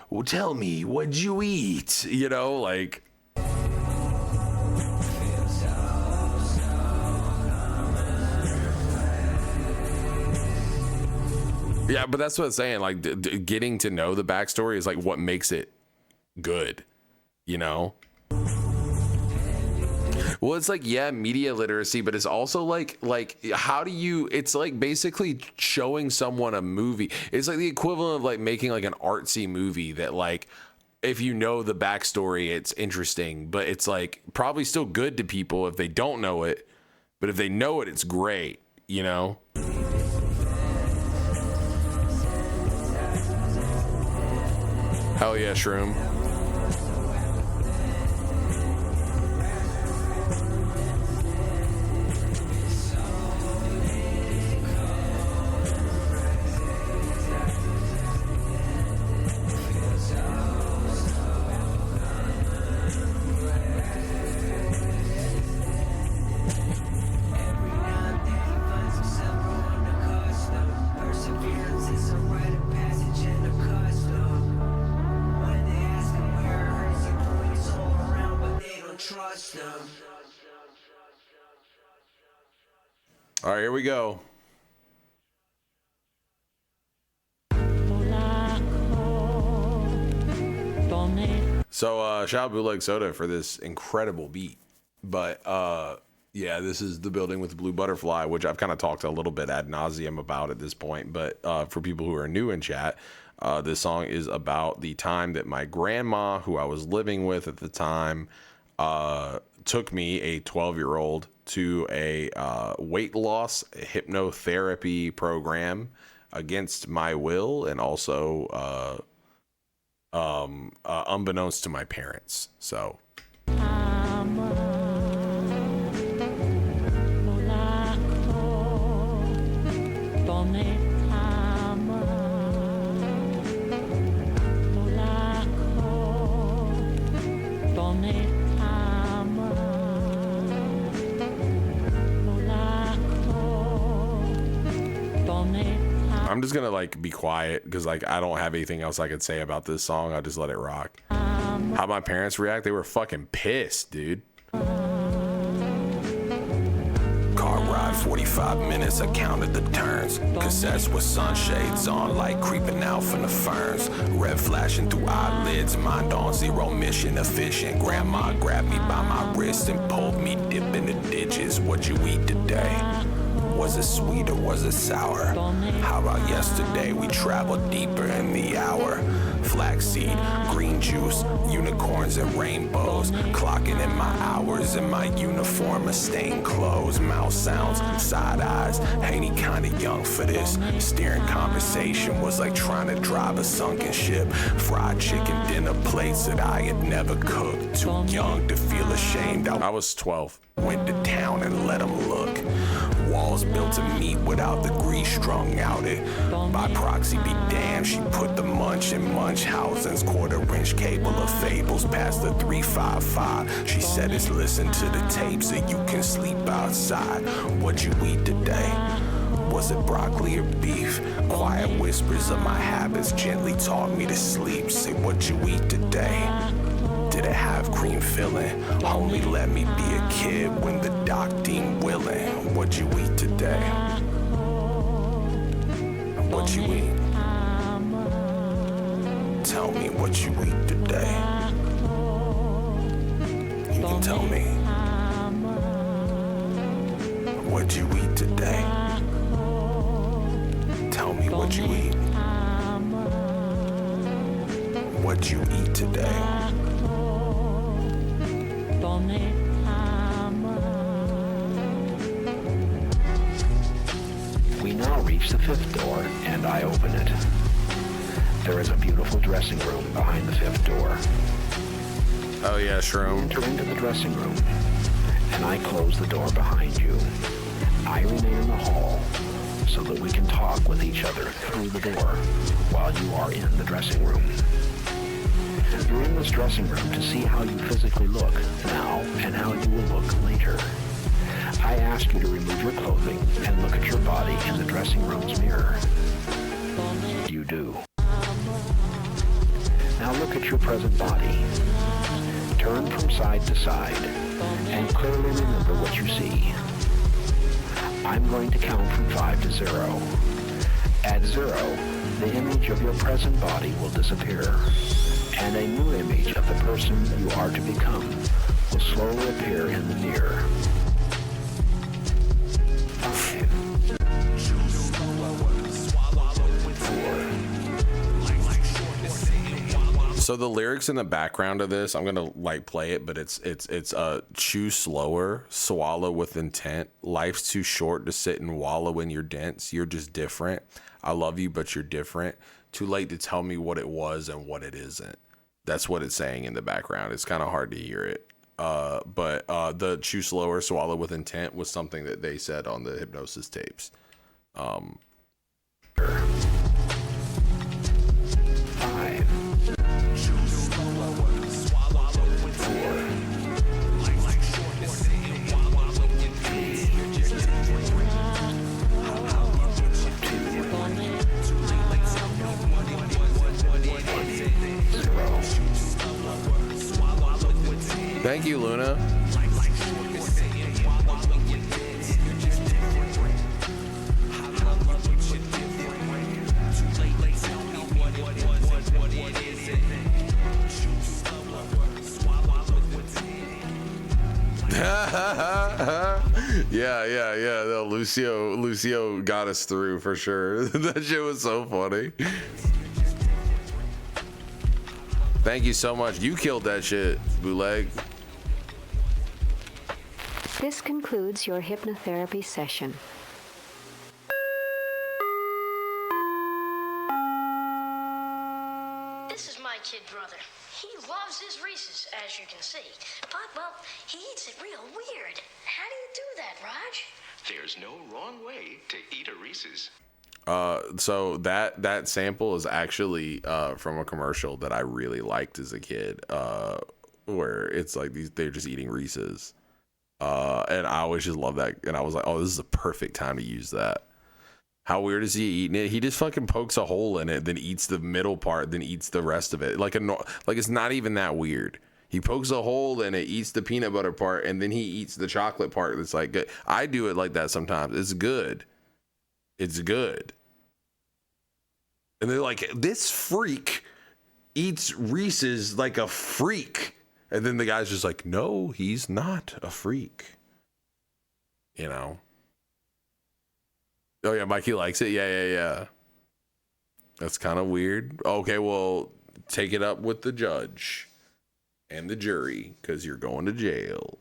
Speaker 1: Well, tell me, what'd you eat? You know, like. Yeah, but that's what I'm saying. Like, getting to know the backstory is like what makes it good, you know? Well, it's like, yeah, media literacy, but it's also like how do you, it's like basically showing someone a movie. It's like the equivalent of like making like an artsy movie that like, if you know the backstory, it's interesting, but it's like probably still good to people if they don't know it, but if they know it, it's great, you know? Hell yeah, Shroom. All right, here we go. So shout out Bootleg Soda for this incredible beat. But yeah, this is the building with the blue butterfly, which I've kind of talked a little bit ad nauseum about at this point. But for people who are new in chat, this song is about the time that my grandma, who I was living with at the time, took me, a 12-year-old, to a weight loss hypnotherapy program against my will, and also unbeknownst to my parents. So I'm just gonna like be quiet because like I don't have anything else I could say about this song. I'll just let it rock. How my parents react? They were fucking pissed, dude.
Speaker 5: Car ride 45 minutes, I counted the turns. Cassettes with sunshades on, light creeping out from the ferns. Red flashing through eyelids, mind on zero, mission efficient. Grandma grabbed me by my wrist and pulled me deep in the ditches. What'd you eat today? Was it sweet or was it sour? How about yesterday? We traveled deeper in the hour. Flaxseed, green juice, unicorns and rainbows. Clocking in my hours in my uniform of stained clothes. Mouth sounds, side eyes. Ain't he kinda young for this? Steering conversation was like trying to drive a sunken ship. Fried chicken dinner plates that I had never cooked. Too young to feel ashamed.
Speaker 1: I was 12.
Speaker 5: Went to town and let him look. Walls built of meat without the grease strung out it. By proxy be damned, she put the munch in Munchausen's quarter-inch cable of fables past the 355. She said it's listen to the tape so you can sleep outside. What'd you eat today? Was it broccoli or beef? Quiet whispers of my habits gently taught me to sleep. Say, what'd you eat today? Did it have cream filling? Only let me be a kid when the doc deemed willing. What'd you eat today? What'd you eat? Tell me what you eat today. You can tell me. What'd you eat today? Tell me what you eat. What'd you eat today?
Speaker 15: We now reach the fifth door, and I open it. There is a beautiful dressing room behind the fifth door.
Speaker 1: Oh yeah, Shroom.
Speaker 15: Enter into the dressing room, and I close the door behind you. I remain in the hall so that we can talk with each other through the door while you are in the dressing room. You're in this dressing room to see how you physically look now and how you will look later. I ask you to remove your clothing and look at your body in the dressing room's mirror. You do. Now look at your present body. Turn from side to side and clearly remember what you see. I'm going to count from 5 to 0. At 0, the image of your present body will disappear, and a new image of the person you are to become will slowly appear in the mirror. 5, 4.
Speaker 1: So the lyrics in the background of this, I'm gonna like play it, but it's chew slower, swallow with intent. Life's too short to sit and wallow in your dents. You're just different. I love you, but you're different. Too late to tell me what it was and what it isn't. That's what it's saying in the background. It's kind of hard to hear it. But the chew slower, swallow with intent was something that they said on the Hypnosis tapes.
Speaker 15: 5,
Speaker 1: Thank you, Luna. Yeah. No, Lucio got us through for sure. That shit was so funny. Thank you so much. You killed that shit, Bootleg.
Speaker 7: This concludes your hypnotherapy session.
Speaker 8: This is my kid brother. He loves his Reese's, as you can see. But, well, he eats it real weird. How do you do that, Raj?
Speaker 9: There's no wrong way to eat a Reese's.
Speaker 1: So that sample is actually from a commercial that I really liked as a kid, where it's like they're just eating Reese's, and I always just love that, and I was like, oh, this is a perfect time to use that. How weird is he eating it? He just fucking pokes a hole in it, then eats the middle part, then eats the rest of it. Like it's not even that weird. He pokes a hole in it, eats the peanut butter part, and then he eats the chocolate part. It's like good. I do it like that sometimes. It's good. It's good. And they're like, this freak eats Reese's like a freak. And then the guy's just like, no, he's not a freak. You know? Oh, yeah, Mikey likes it. Yeah. That's kind of weird. Okay, well, take it up with the judge and the jury because you're going to jail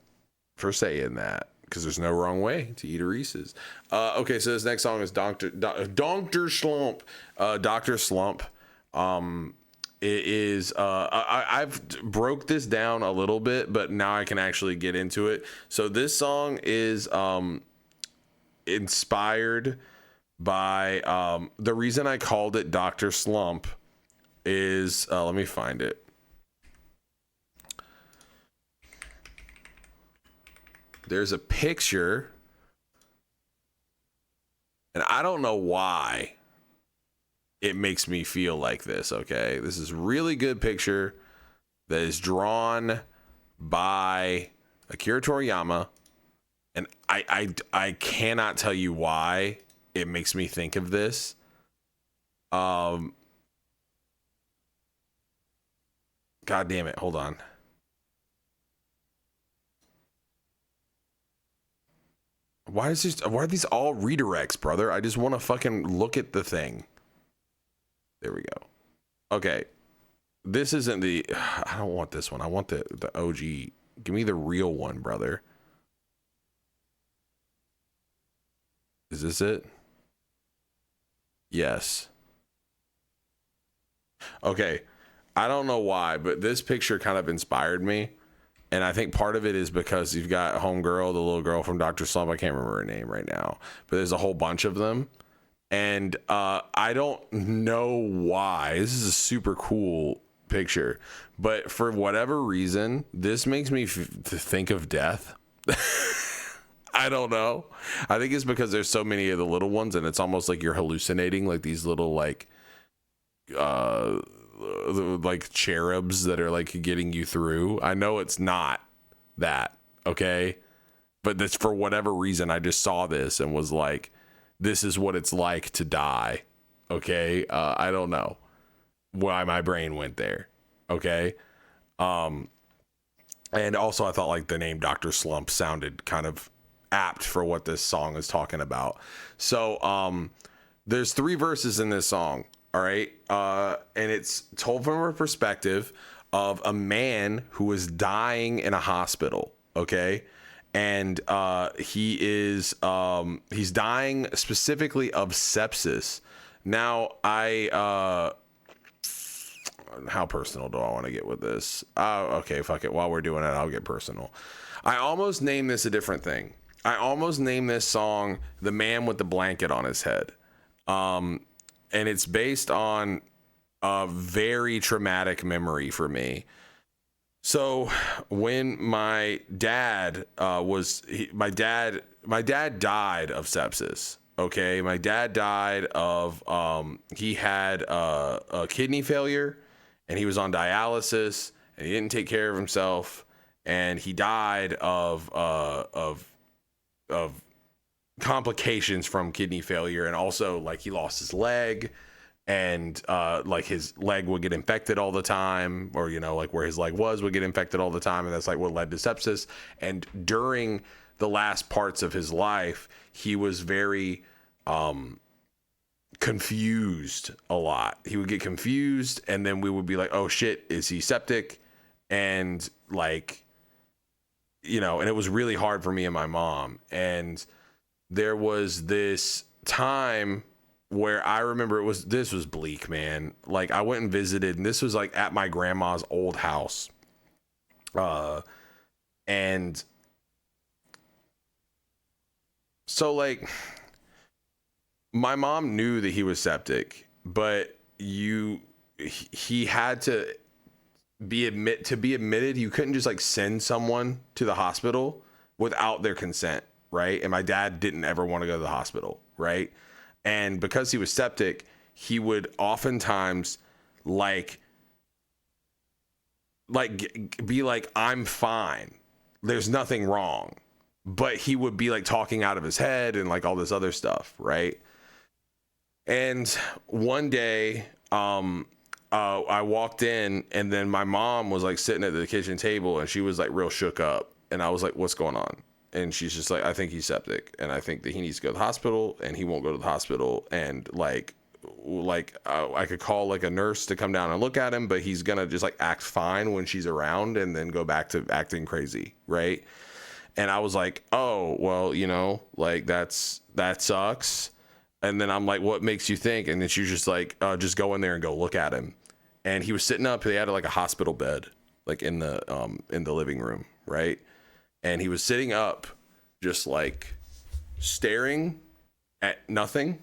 Speaker 1: for saying that. Because there's no wrong way to eat a Reese's. Okay, so this next song is Dr. Slump. Dr. Slump. It is, I've broke this down a little bit, but now I can actually get into it. So this song is inspired by, the reason I called it Dr. Slump is, let me find it. There's a picture, and I don't know why it makes me feel like this, okay? This is a really good picture that is drawn by Akira Toriyama, and I cannot tell you why it makes me think of this. God damn it, hold on. Why are these all redirects, brother? I just want to fucking look at the thing. There we go. Okay. This isn't the... I don't want this one. I want the OG. Give me the real one, brother. Is this it? Yes. Okay. I don't know why, but this picture kind of inspired me. And I think part of it is because you've got homegirl, the little girl from Dr. Slump. I can't remember her name right now, but there's a whole bunch of them. And I don't know why. This is a super cool picture, but for whatever reason, this makes me to think of death. I don't know. I think it's because there's so many of the little ones, and it's almost like you're hallucinating, like these little like cherubs that are like getting you through. I know it's not that, okay? But that's for whatever reason, I just saw this and was like, this is what it's like to die, okay? I don't know why my brain went there, okay? And also I thought like the name Dr. Slump sounded kind of apt for what this song is talking about. So there's 3 verses in this song. All right. And it's told from a perspective of a man who is dying in a hospital. Okay. And he's dying specifically of sepsis. Now, how personal do I want to get with this? Okay, fuck it. While we're doing it, I'll get personal. I almost named this a different thing. I almost named this song The Man with the Blanket on His Head. And it's based on a very traumatic memory for me. So when my dad my dad died of sepsis. Okay. My dad died of, he had a kidney failure and he was on dialysis and he didn't take care of himself. And he died of complications from kidney failure, and also like he lost his leg, and like his leg would get infected all the time, or like where his leg would get infected all the time, and that's like what led to sepsis. And during the last parts of his life, he was very confused a lot. He would get confused, and then we would be like, oh shit, is he septic? And like, and it was really hard for me and my mom. And there was this time where I remember this was bleak, man. Like I went and visited, and this was like at my grandma's old house. And so like my mom knew that he was septic, but he had to be admitted. You couldn't just like send someone to the hospital without their consent. Right. And my dad didn't ever want to go to the hospital. Right. And because he was septic, he would oftentimes be like, I'm fine. There's nothing wrong. But he would be like talking out of his head and like all this other stuff, right? And one day, I walked in, and then my mom was like sitting at the kitchen table, and she was like real shook up. And I was like, what's going on? And she's just like, I think he's septic, and I think that he needs to go to the hospital, and he won't go to the hospital. And I could call like a nurse to come down and look at him, but he's gonna just like act fine when she's around and then go back to acting crazy, right? And I was like, oh, well, you know, like that sucks. And then I'm like, what makes you think? And then she was just like, just go in there and go look at him. And he was sitting up. They had like a hospital bed, like in the living room, right? And he was sitting up, just like staring at nothing.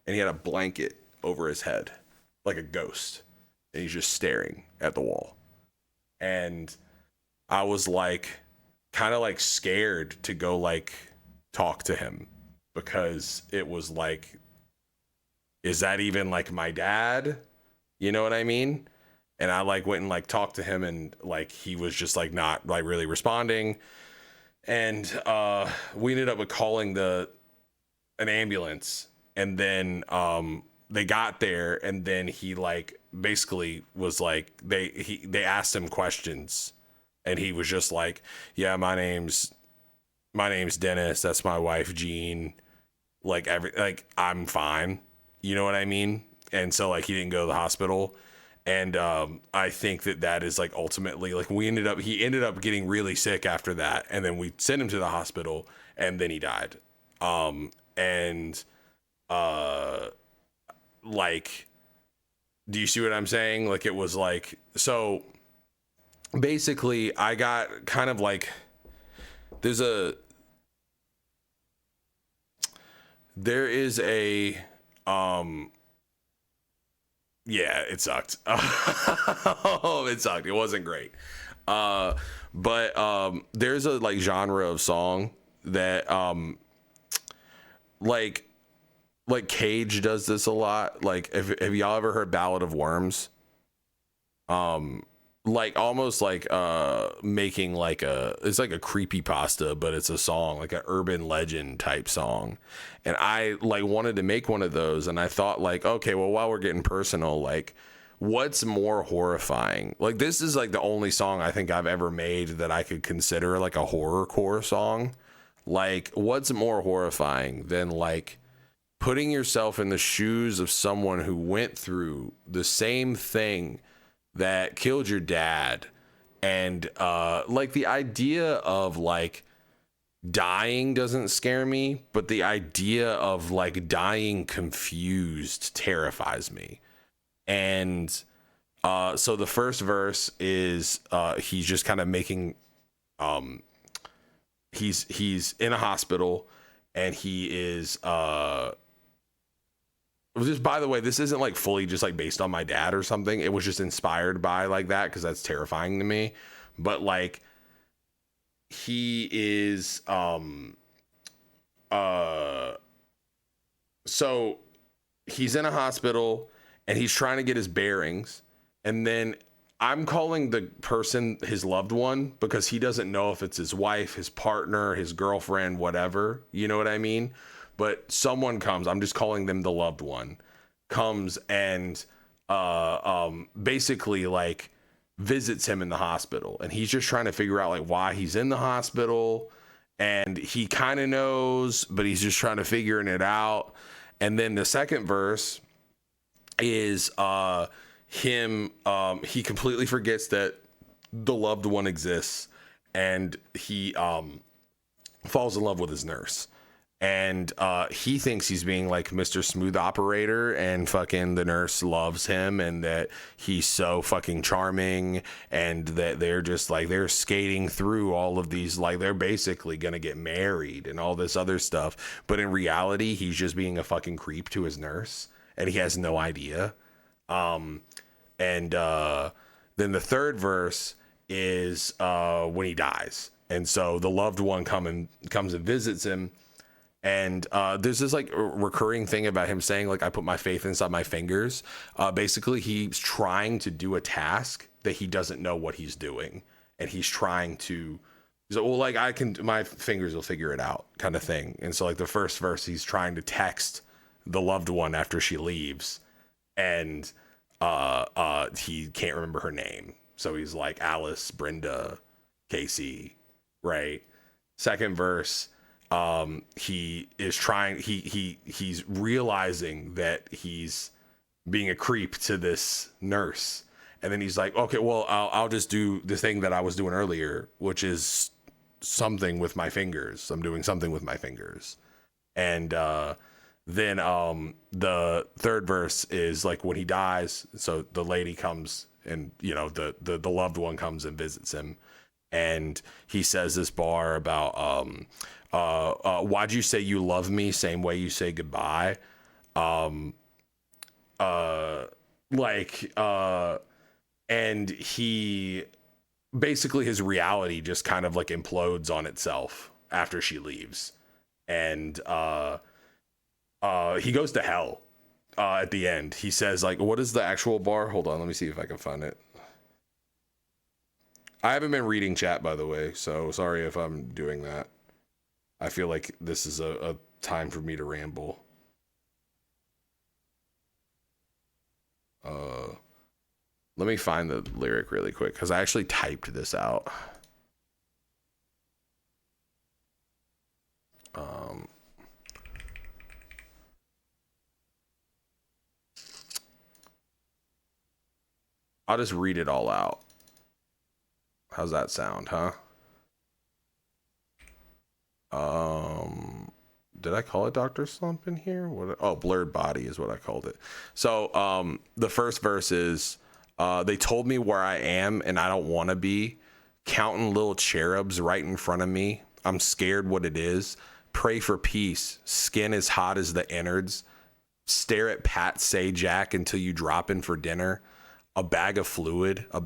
Speaker 1: And he had a blanket over his head, like a ghost. And he's just staring at the wall. And I was like, kind of like scared to go like talk to him, because it was like, is that even like my dad? You know what I mean? And I like went and like talked to him, and like he was just like not like really responding. And we ended up calling an ambulance, and then they got there, and then he like basically was like they asked him questions, and he was just like, yeah, my name's Dennis, that's my wife Jean, like I'm fine. You know what I mean? And so like he didn't go to the hospital. And I think that is like ultimately like he ended up getting really sick after that. And then we sent him to the hospital, and then he died. Like, do you see what I'm saying? Like, it was like, so basically I got kind of like, there is a, yeah, it sucked. It sucked. It wasn't great. But there's a like genre of song that like Cage does this a lot. Like, have y'all ever heard Ballad of Worms? Like almost like making like it's like a creepypasta, but it's a song, like an urban legend type song. And I like wanted to make one of those, and I thought like, okay, well, while we're getting personal, like what's more horrifying? Like, this is like the only song I think I've ever made that I could consider like a horrorcore song. Like, what's more horrifying than like putting yourself in the shoes of someone who went through the same thing that killed your dad? And like the idea of like dying doesn't scare me, but the idea of like dying confused terrifies me. And so the first verse is he's just kind of making he's in a hospital, and he is just, by the way, this isn't like fully just like based on my dad or something. It was just inspired by like that, because that's terrifying to me. But like he is so he's in a hospital, and he's trying to get his bearings, and then I'm calling the person his loved one, because he doesn't know if it's his wife, his partner, his girlfriend, whatever, you know what I mean? But someone comes, I'm just calling them the loved one, comes and basically like visits him in the hospital, and he's just trying to figure out like why he's in the hospital, and he kind of knows, but he's just trying to figure it out. And then the second verse is him he completely forgets that the loved one exists, and he falls in love with his nurse. And he thinks he's being like Mr. Smooth Operator, and fucking the nurse loves him, and that he's so fucking charming, and that they're just like, they're skating through all of these, like they're basically gonna get married and all this other stuff. But in reality, he's just being a fucking creep to his nurse, and he has no idea. And then the third verse is when he dies. And so the loved one comes and visits him, And there's this like recurring thing about him saying like, I put my faith inside my fingers. Basically, he's trying to do a task that he doesn't know what he's doing. And he's trying to, he's like, well, like my fingers will figure it out kind of thing. And so like the first verse, he's trying to text the loved one after she leaves. And he can't remember her name. So he's like Alice, Brenda, Casey, right? Second verse, he is trying, he's realizing that he's being a creep to this nurse. And then he's like, okay, well, I'll just do the thing that I was doing earlier, which is something with my fingers. I'm doing something with my fingers. And then the third verse is like when he dies. So the lady comes and, you know, the loved one comes and visits him. And he says this bar about, why'd you say you love me same way you say goodbye? And he basically, his reality just kind of like implodes on itself after she leaves. And he goes to hell at the end. He says like, what is the actual bar? Hold on, let me see if I can find it. I haven't been reading chat, by the way, so sorry if I'm doing that. I feel like this is a time for me to ramble. Let me find the lyric really quick, because I actually typed this out. I'll just read it all out. How's that sound, huh? Did I call it Dr. Slump in here? Blurred Body is what I called it. So the first verse is, they told me where I am and I don't want to be. Counting little cherubs right in front of me. I'm scared what it is. Pray for peace. Skin as hot as the innards. Stare at Pat Sajak until you drop in for dinner. A bag of fluid, a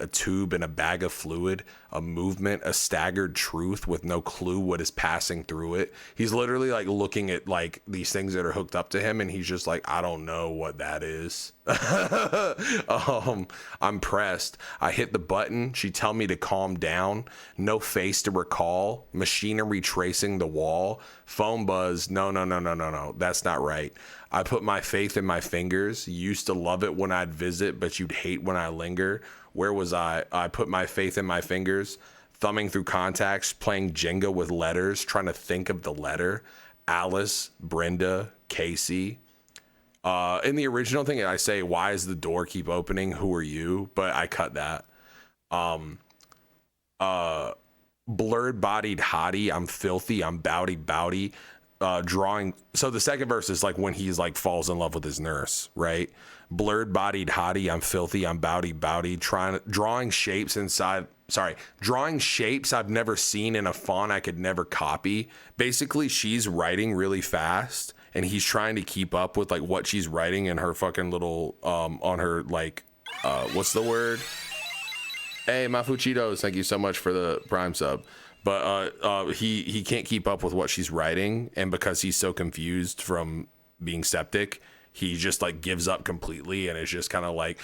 Speaker 1: tube and a bag of fluid, a movement, a staggered truth with no clue what is passing through it. He's literally like looking at like these things that are hooked up to him and he's just like, I don't know what that is. I'm pressed. I hit the button. She tell me to calm down. No face to recall. Machinery tracing the wall. Phone buzz. No. That's not right. I put my faith in my fingers. Used to love it when I'd visit, but you'd hate when I linger. Where was I? I put my faith in my fingers. Thumbing through contacts, playing Jenga with letters, trying to think of the letter. Alice, Brenda, Casey. In the original thing, I say, why does the door keep opening? Who are you? But I cut that. Blurred bodied hottie. I'm filthy. I'm bowdy. Drawing. So the second verse is like when he's like falls in love with his nurse, right? Blurred bodied hottie. I'm filthy. I'm bowdy. Drawing shapes I've never seen in a font I could never copy. Basically, she's writing really fast and he's trying to keep up with like what she's writing in her fucking little on her like what's the word? Hey, Mafuchitos, thank you so much for the Prime sub. But he can't keep up with what she's writing, and because he's so confused from being septic, he just like gives up completely, and it's just kind of like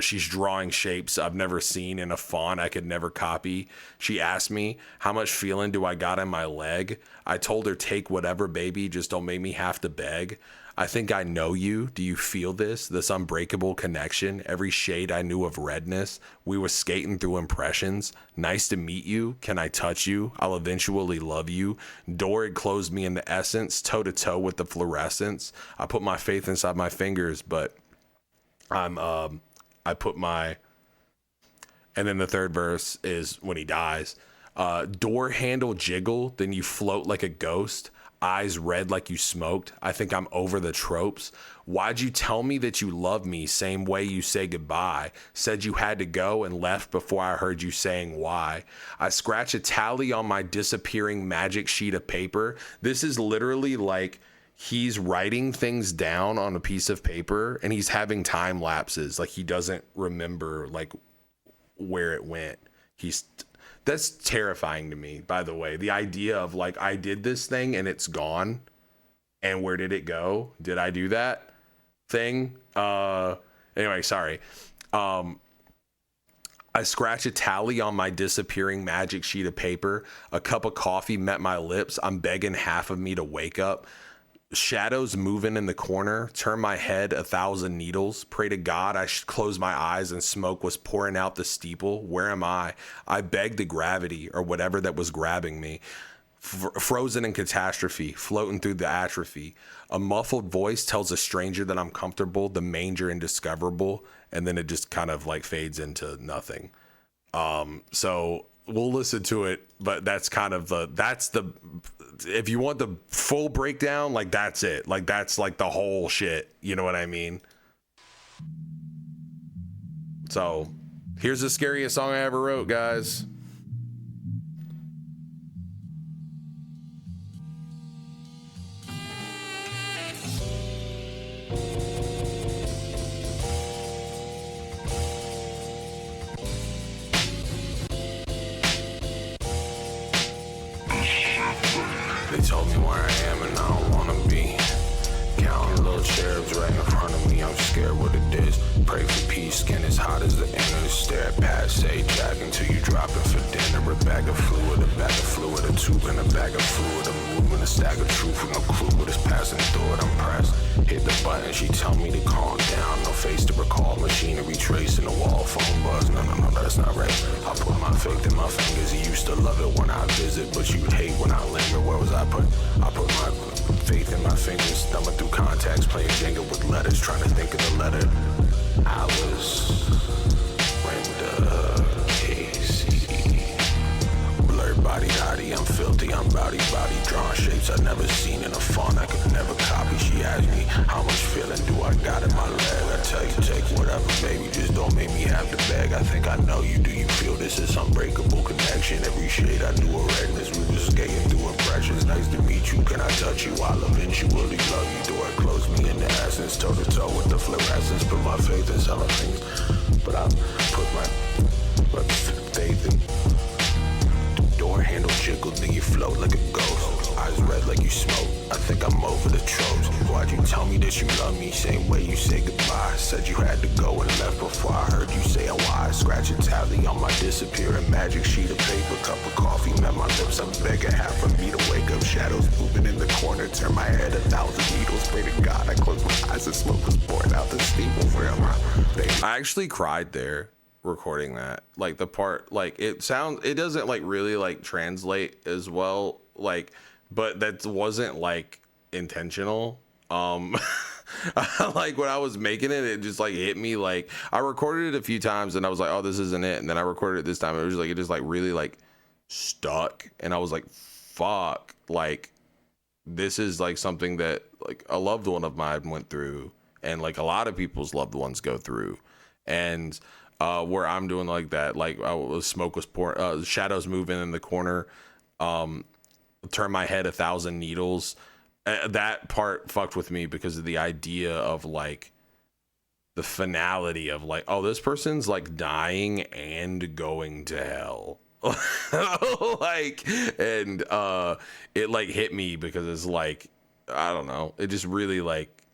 Speaker 1: she's drawing shapes I've never seen in a font I could never copy. She asked me, how much feeling do I got in my leg? I told her, take whatever, baby, just don't make me have to beg. I think I know you. Do you feel this unbreakable connection? Every shade I knew of redness. We were skating through impressions. Nice to meet you. Can I touch you? I'll eventually love you. Door had closed me in the essence, toe to toe with the fluorescence. I put my faith inside my fingers, but and then the third verse is when he dies. Door handle jiggle, then you float like a ghost. Eyes red like you smoked. I think I'm over the tropes. Why'd you tell me that you love me same way you say goodbye? Said you had to go and left before I heard you saying why. I scratch a tally on my disappearing magic sheet of paper. This is literally like he's writing things down on a piece of paper and he's having time lapses. Like he doesn't remember like where it went. That's terrifying to me, by the way. The idea of like, I did this thing and it's gone. And where did it go? Did I do that thing? Anyway, sorry. I scratch a tally on my disappearing magic sheet of paper. A cup of coffee met my lips. I'm begging half of me to wake up. Shadows moving in the corner. Turn my head 1,000 needles. Pray to God I should close my eyes and smoke was pouring out the steeple. Where am I? I begged the gravity or whatever that was grabbing me. Frozen in catastrophe, floating through the atrophy. A muffled voice tells a stranger that I'm comfortable, the manger indiscoverable, and then it just kind of like fades into nothing. So we'll listen to it, but that's kind of if you want the full breakdown, like that's it. Like that's like the whole shit. You know what I mean? So here's the scariest song I ever wrote, guys. They told me where I am and I don't wanna be. Counting little cherubs right in front of me. I'm scared what it is. Pray for peace. Skin as hot as the inner. Stare past say jack until you drop it for dinner. A bag of fluid, a tube and a bag of fluid. A movement, a stack of truth with no clue what is passing through it. I'm pressed. Hit the button. She tell me to calm down. No face to recall. Machinery tracing the wall. Phone buzz. No, that's not right. I put my faith in my fingers. You used to love it when I visit, but you hate when I linger. Where was I put my faith in my fingers, thumbing through contacts, playing Jenga with letters, trying to think of the letter. I was Brenda Casey. Blurred body hottie, I'm filthy, I'm body, drawing shapes I've never seen in a font I could never copy. She asked me, how much feeling do I got in my leg? I tell you, take whatever, baby, just don't make me have to beg. I think I know you, do you feel this is unbreakable connection? Every shade I knew a redness, we were skating through impressions. Nice to meet you, can I touch you? I'll eventually love you. Door close me in the essence, toe to toe with the fluorescence. Put my faith in some things, but I put my faith in. Door handle jiggle, then you float like a ghost. Eyes red like you smoke. I think I'm over the tropes. Why'd you tell me that you love me? Same way you say goodbye. Said you had to go and left before I heard you say a why. Scratch a tally on my disappearing magic sheet of paper. Cup of coffee met my lips. I'm begging half of me to wake up. Shadows moving in the corner. Turn my head 1,000 needles. Pray to God I close my eyes and smoke was pouring out the steam. Where am I? I actually cried there recording that. Like the part, like it doesn't like really like translate as well, like, but that wasn't like intentional. Like when I was making it, it just like hit me. Like I recorded it a few times and I was like, oh, this isn't it, and then I recorded it this time and it was like, it just like really like stuck, and I was like, fuck, like this is like something that like a loved one of mine went through, and like a lot of people's loved ones go through. And where I'm doing like that, like smoke was pouring, shadows moving in the corner, turn my head 1,000 needles. That part fucked with me because of the idea of like the finality of like, oh, this person's like dying and going to hell. Like, and it like hit me because it's like, I don't know, it just really like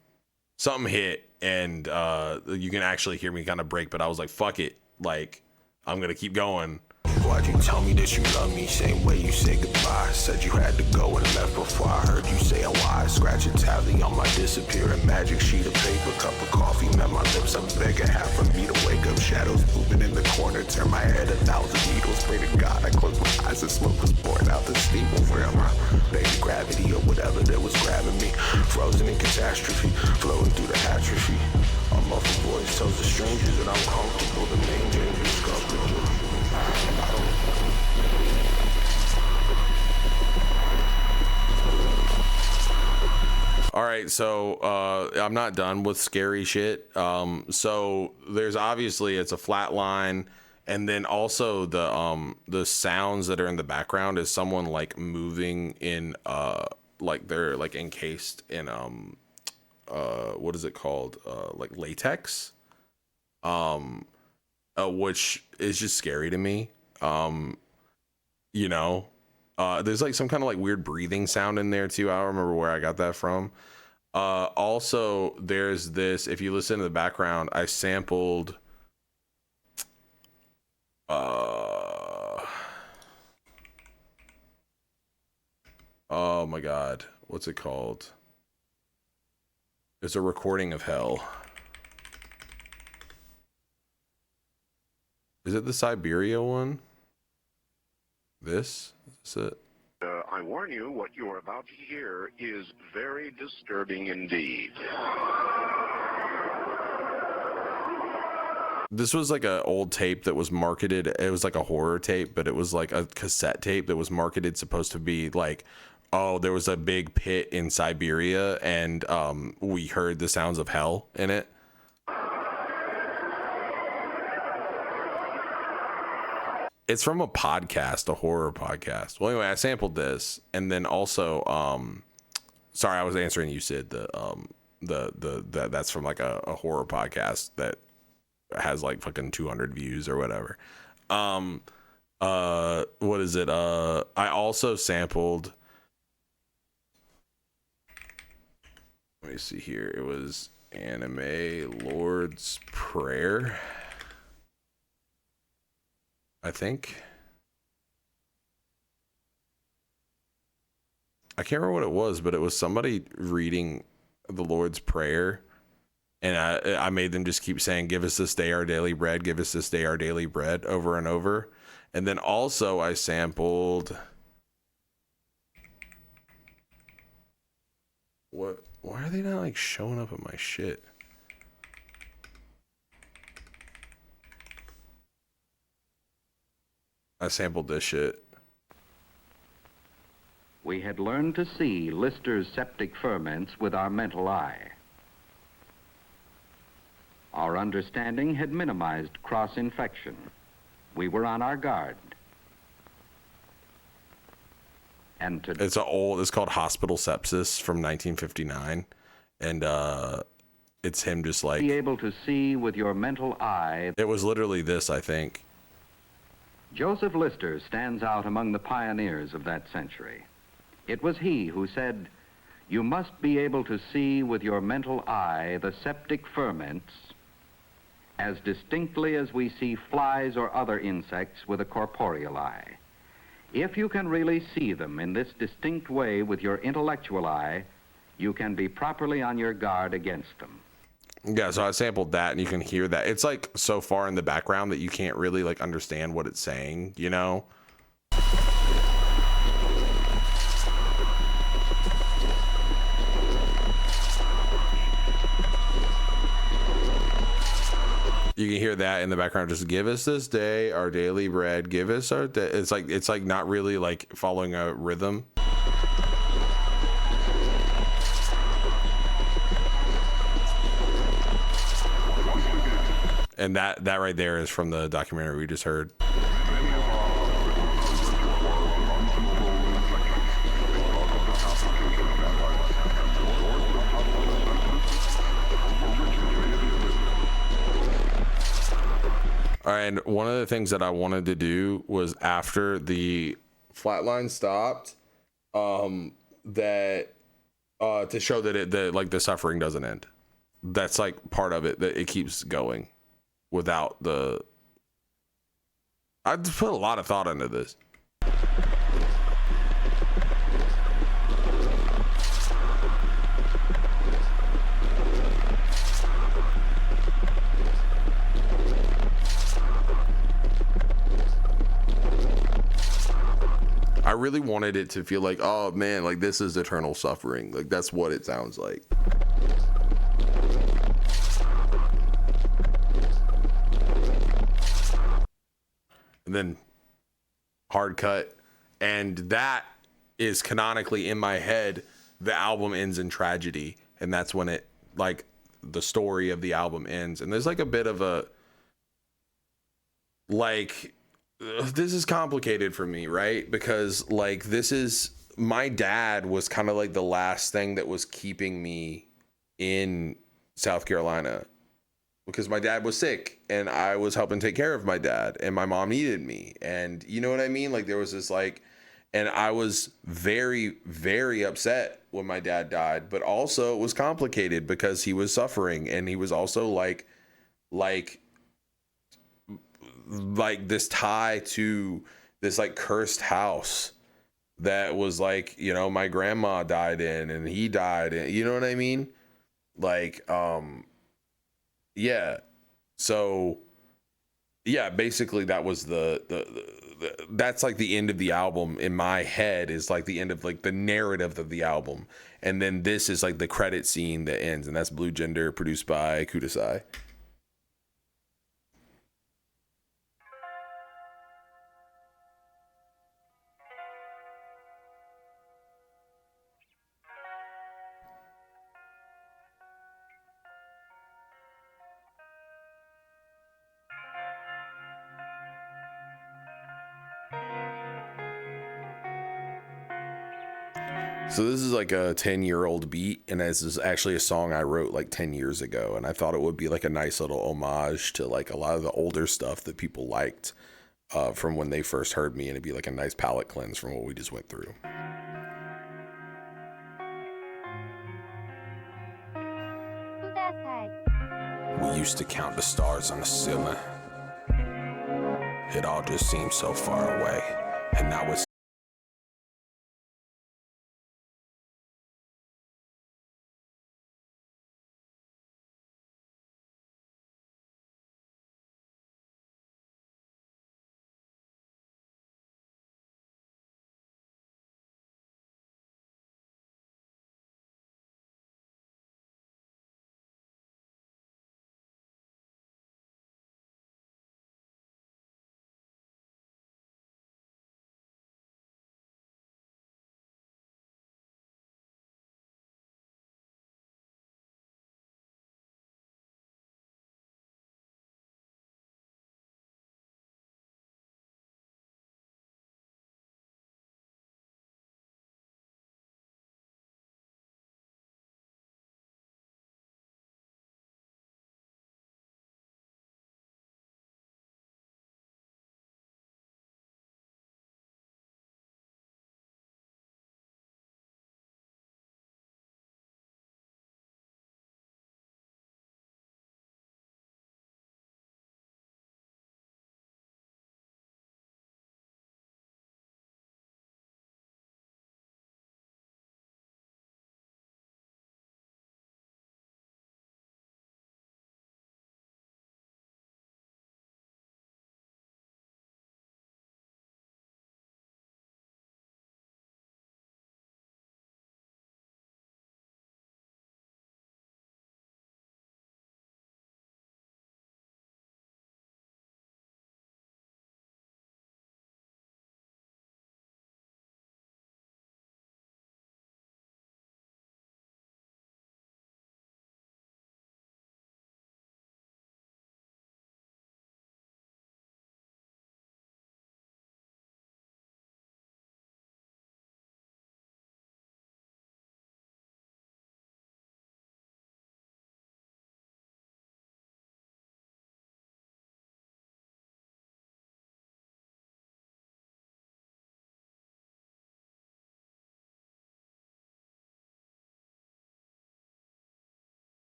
Speaker 1: something hit. And you can actually hear me kind of break, but I was like, fuck it, like I'm gonna keep going. Why'd you tell me that you love me? Same way you say goodbye. Said you had to go and left before I heard you say a why. Scratch a tally on my disappearing magic sheet of paper. Cup of coffee met my lips. I'm begging half of me to wake up. Shadows moving in the corner. Turn my head 1,000 needles. Pray to God I close my eyes and smoke was pouring out the steam. Where am I? Baby gravity or whatever that was grabbing me. Frozen in catastrophe, floating through the atrophy. A muffled voice tells the strangers that I'm comfortable. The main danger is comfortable. All right, so I'm not done with scary shit. So there's obviously it's a flat line, and then also the sounds that are in the background is someone like moving in like they're like encased in what is it called, like latex, which is just scary to me. you know. There's like some kind of like weird breathing sound in there too. I don't remember where I got that from. Also, there's this, if you listen to the background, I sampled oh my god, what's it called? It's a recording of hell. Is it the Siberia one? This? Is it?
Speaker 9: I warn you, what you are about to hear is very disturbing indeed.
Speaker 1: This was like an old tape that was marketed. It was like a horror tape, but it was like a cassette tape that was marketed supposed to be like, oh, there was a big pit in Siberia and we heard the sounds of hell in it. It's from a podcast, a horror podcast. Well, anyway, I sampled this, and then also, sorry, I was answering you, Sid. That's from like a horror podcast that has like fucking 200 views or whatever. What is it? I also sampled. Let me see here. It was Anime Lord's Prayer, I think. I can't remember what it was, but it was somebody reading the Lord's Prayer, and I made them just keep saying, "Give us this day our daily bread, give us this day our daily bread," over and over. And then also I sampled what? Why are they not like showing up in my shit? I sampled this shit.
Speaker 4: We had learned to see Lister's septic ferments with our mental eye. Our understanding had minimized cross-infection. We were on our guard. And
Speaker 1: it's called Hospital Sepsis from 1959, and it's him just like
Speaker 4: be able to see with your mental eye.
Speaker 1: It was literally this, I think.
Speaker 4: Joseph Lister stands out among the pioneers of that century. It was he who said, "You must be able to see with your mental eye the septic ferments as distinctly as we see flies or other insects with a corporeal eye. If you can really see them in this distinct way with your intellectual eye, you can be properly on your guard against them."
Speaker 1: Yeah, so I sampled that, and you can hear that. It's like so far in the background that you can't really like understand what it's saying, you know? You can hear that in the background. Just give us this day our daily bread. Give us our day. It's like not really like following a rhythm. And that right there is from the documentary we just heard. All right, and one of the things that I wanted to do was after the flatline stopped, that to show that like the suffering doesn't end. That's like part of it, that it keeps going without the. I just put a lot of thought into this. I really wanted it to feel like, oh man, like this is eternal suffering. Like that's what it sounds like. And then hard cut. And that is canonically in my head. The album ends in tragedy. And that's when it, like, the story of the album ends. And there's like a bit of a, like, this is complicated for me, right? Because like this is, my dad was kind of like the last thing that was keeping me in South Carolina. because my dad was sick and I was helping take care of my dad and my mom needed me. And you know what I mean? Like there was this like, and I was very, very upset when my dad died, but also it was complicated because he was suffering and he was also like this tie to this like cursed house that was like, you know, my grandma died in and he died in, you know what I mean? Like, yeah. So yeah, basically that was the that's like the end of the album in my head, is like the end of like the narrative of the album. And then this is like the credit scene that ends, and that's Blue Gender, produced by Kudasai. So this is like a 10-year-old beat, and this is actually a song I wrote like 10 years ago, and I thought it would be like a nice little homage to like a lot of the older stuff that people liked from when they first heard me, and it'd be like a nice palate cleanse from what we just went through.
Speaker 5: We used to count the stars on the ceiling. It all just seemed so far away, and now it's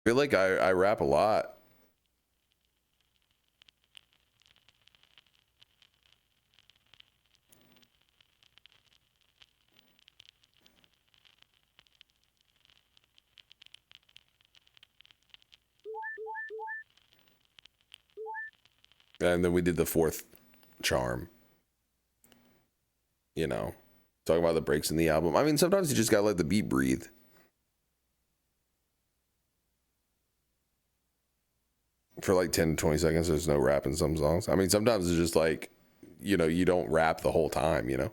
Speaker 1: I feel like I rap a lot. And then we did the fourth charm. You know, talking about the breaks in the album. I mean, sometimes you just gotta let the beat breathe. For like 10 to 20 seconds, there's no rap in some songs. I mean, sometimes it's just like, you know, you don't rap the whole time, you know?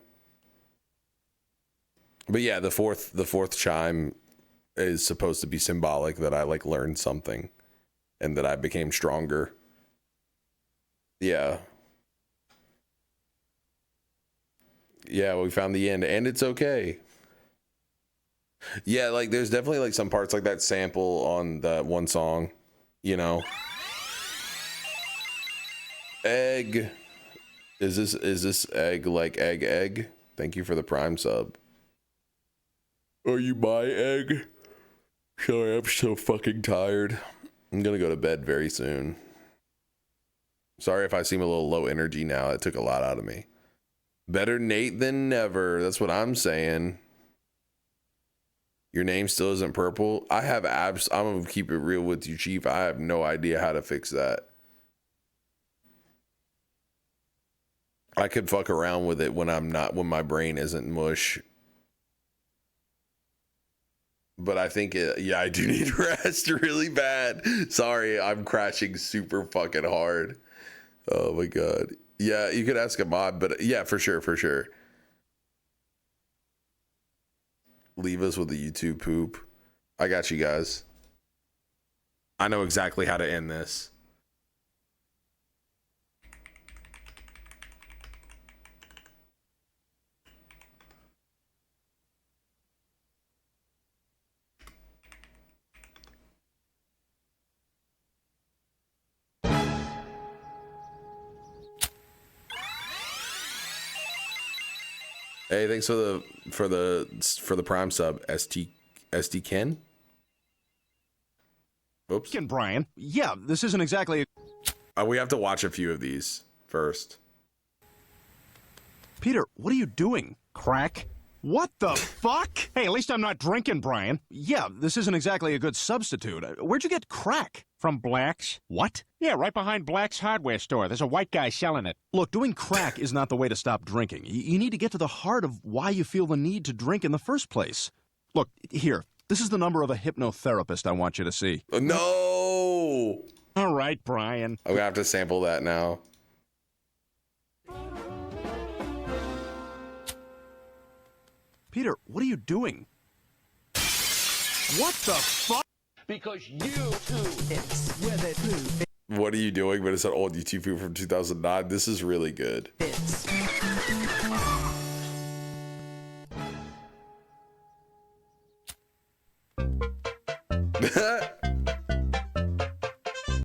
Speaker 1: But yeah, the fourth chime is supposed to be symbolic that I like learned something and that I became stronger. Yeah. Yeah, we found the end and it's okay. Yeah, like there's definitely like some parts like that sample on that one song, you know. Egg. Is this egg like egg? Thank you for the Prime sub. Are you my egg? Sorry, I'm so fucking tired. I'm gonna go to bed very soon. Sorry if I seem a little low energy now. It took a lot out of me. Better Nate than never. That's what I'm saying. Your name still isn't purple. I have abs. I'm gonna keep it real with you, Chief. I have no idea how to fix that. I could fuck around with it when when my brain isn't mush. But I think yeah, I do need rest really bad. Sorry, I'm crashing super fucking hard. Oh my God. Yeah, you could ask a mod, but yeah, for sure. Leave us with the YouTube poop. I got you guys. I know exactly how to end this. Hey, thanks for the Prime sub, ST Ken. Oops.
Speaker 10: Ken Brian. Yeah, this isn't exactly.
Speaker 1: We have to watch a few of these first.
Speaker 10: Peter, what are you doing? Crack? What the fuck? Hey, at least I'm not drinking, Brian. Yeah, this isn't exactly a good substitute. Where'd you get crack? From Black's. What? Yeah, right behind Black's hardware store. There's a white guy selling it. Look, doing crack is not the way to stop drinking. You need to get to the heart of why you feel the need to drink in the first place. Look, here. This is the number of a hypnotherapist I want you to see.
Speaker 1: No!
Speaker 10: All right, Brian.
Speaker 1: I'm gonna have to sample that now.
Speaker 10: Peter, what are you doing? What the fuck?
Speaker 11: Because you too. It's where they do.
Speaker 1: What are you doing? But it's an old YouTube video from 2009. This is really good.
Speaker 11: It's.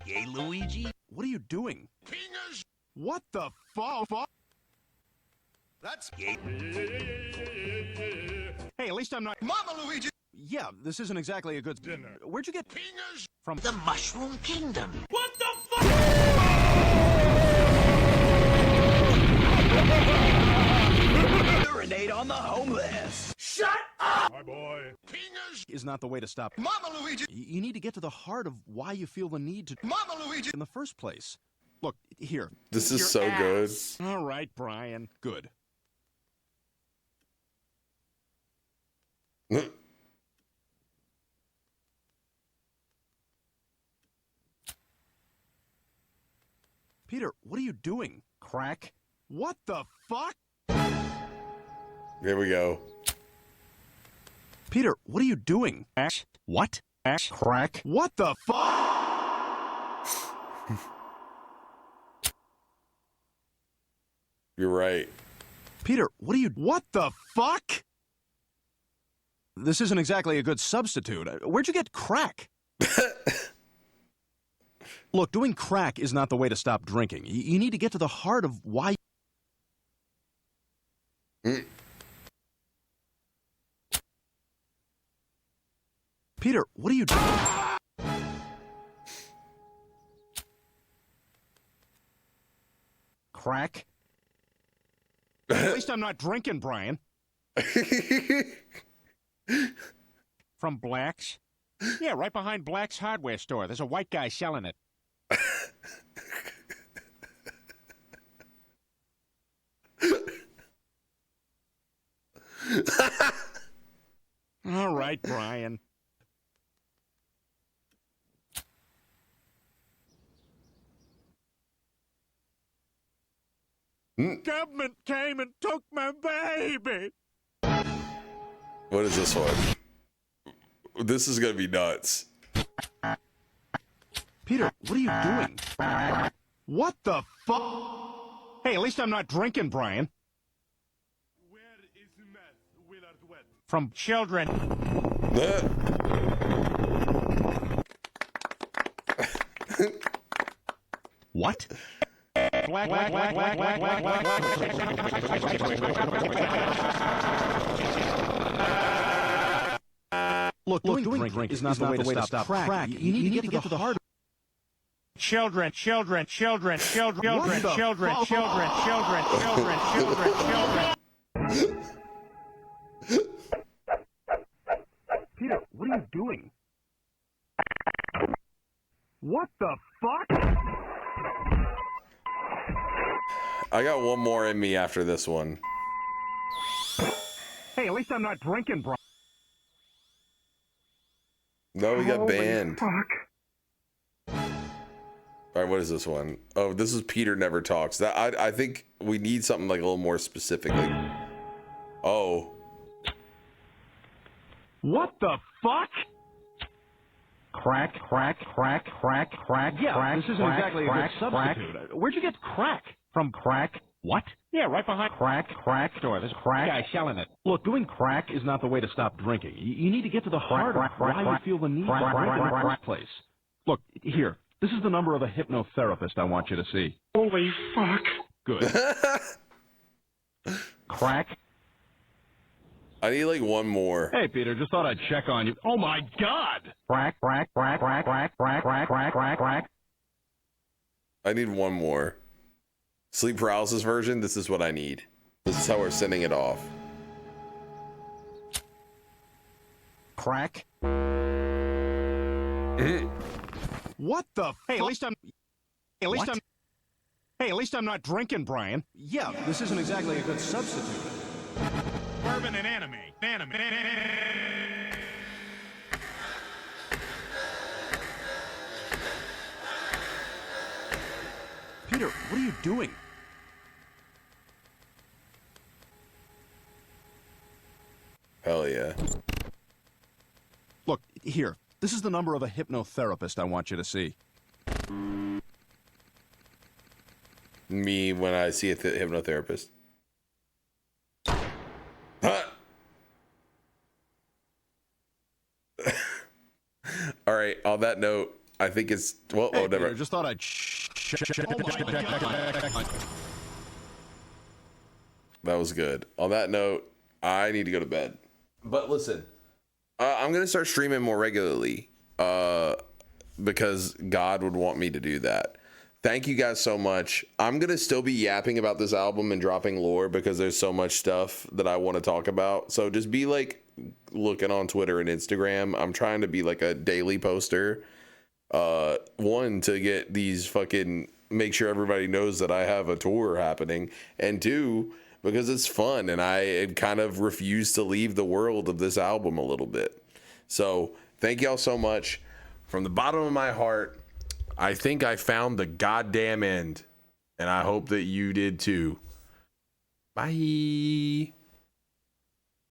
Speaker 10: Hey, Luigi. What are you doing?
Speaker 11: Fingers.
Speaker 10: What the fuck?
Speaker 11: That's.
Speaker 10: Hey, at least I'm not.
Speaker 11: Mama Luigi.
Speaker 10: Yeah, this isn't exactly a good dinner. Where'd you get
Speaker 11: Fingers.
Speaker 10: From
Speaker 11: the Mushroom Kingdom.
Speaker 10: What the fuck?
Speaker 11: Urinate on the homeless. Shut up!
Speaker 10: My boy.
Speaker 11: Fingers.
Speaker 10: Is not the way to stop.
Speaker 11: Mama Luigi.
Speaker 10: You need to get to the heart of why you feel the need to.
Speaker 11: Mama Luigi.
Speaker 10: In the first place. Look, here.
Speaker 1: This is so
Speaker 10: ass. Good. All right, Brian. Good. Peter, what are you doing? Crack? What the fuck?
Speaker 1: Here we go.
Speaker 10: Peter, what are you doing? Ash? What? Ash? Crack? What the fuck?
Speaker 1: You're right.
Speaker 10: Peter, what are you... What the fuck? This isn't exactly a good substitute. Where'd you get crack? Look, doing crack is not the way to stop drinking. You need to get to the heart of why... Peter, what are you doing? Crack? At least I'm not drinking, Brian. From Black's? Yeah, right behind Black's hardware store. There's a white guy selling it. All right, Brian. Government came and took my baby.
Speaker 1: What is this one? This is gonna be nuts.
Speaker 10: Peter, what are you doing? What the fuck? Hey, at least I'm not drinking, Brian.
Speaker 20: Where is Meth Willard Wet?
Speaker 10: From children. What? Look, doing drink is not the way to stop crack. You need to get to the heart of children. Peter, what are you doing? What the fuck?
Speaker 1: I got one more in me after this one.
Speaker 10: Hey, at least I'm not drinking, bro.
Speaker 1: No, we got
Speaker 10: Holy
Speaker 1: banned.
Speaker 10: fuck.
Speaker 1: All right, what is this one? Oh, this is Peter Never Talks. That I think we need something like a little more specific. Like, oh.
Speaker 10: What the fuck? Crack. Yeah, this isn't exactly a good substitute. Where'd you get crack? From crack? What? Yeah, right behind crack store. There's a crack guy selling it. Look, doing crack is not the way to stop drinking. You need to get to the heart of why you feel the need to drink in the first place. Look, here. This is the number of a hypnotherapist I want you to see. Holy fuck. Good. Crack.
Speaker 1: I need like one more.
Speaker 10: Hey, Peter, just thought I'd check on you. Oh my God! Crack.
Speaker 1: I need one more. Sleep paralysis version. This is what I need. This is how we're sending it off.
Speaker 10: Crack. What the? Hey, at least I'm. Hey, at least I'm not drinking, Brian. Yeah, this isn't exactly a good substitute. Bourbon and anime. Peter, what are you doing?
Speaker 1: Hell yeah.
Speaker 10: Look, here. This is the number of a hypnotherapist I want you to see.
Speaker 1: Me when I see a hypnotherapist. Huh. All right. On that note, I think it's well.
Speaker 10: Hey,
Speaker 1: oh, never.
Speaker 10: Peter, just thought I'd.
Speaker 1: That was good. On that note, I need to go to bed. But listen, I'm gonna start streaming more regularly because God would want me to do that. Thank you guys so much. I'm gonna still be yapping about this album and dropping lore because there's so much stuff that I want to talk about. So just be like looking on Twitter and Instagram. I'm trying to be like a daily poster. One, to get these fucking, make sure everybody knows that I have a tour happening, and two, because it's fun and I kind of refuse to leave the world of this album a little bit. So thank y'all so much. From the bottom of my heart, I think I found the goddamn end, and I hope that you did too. Bye.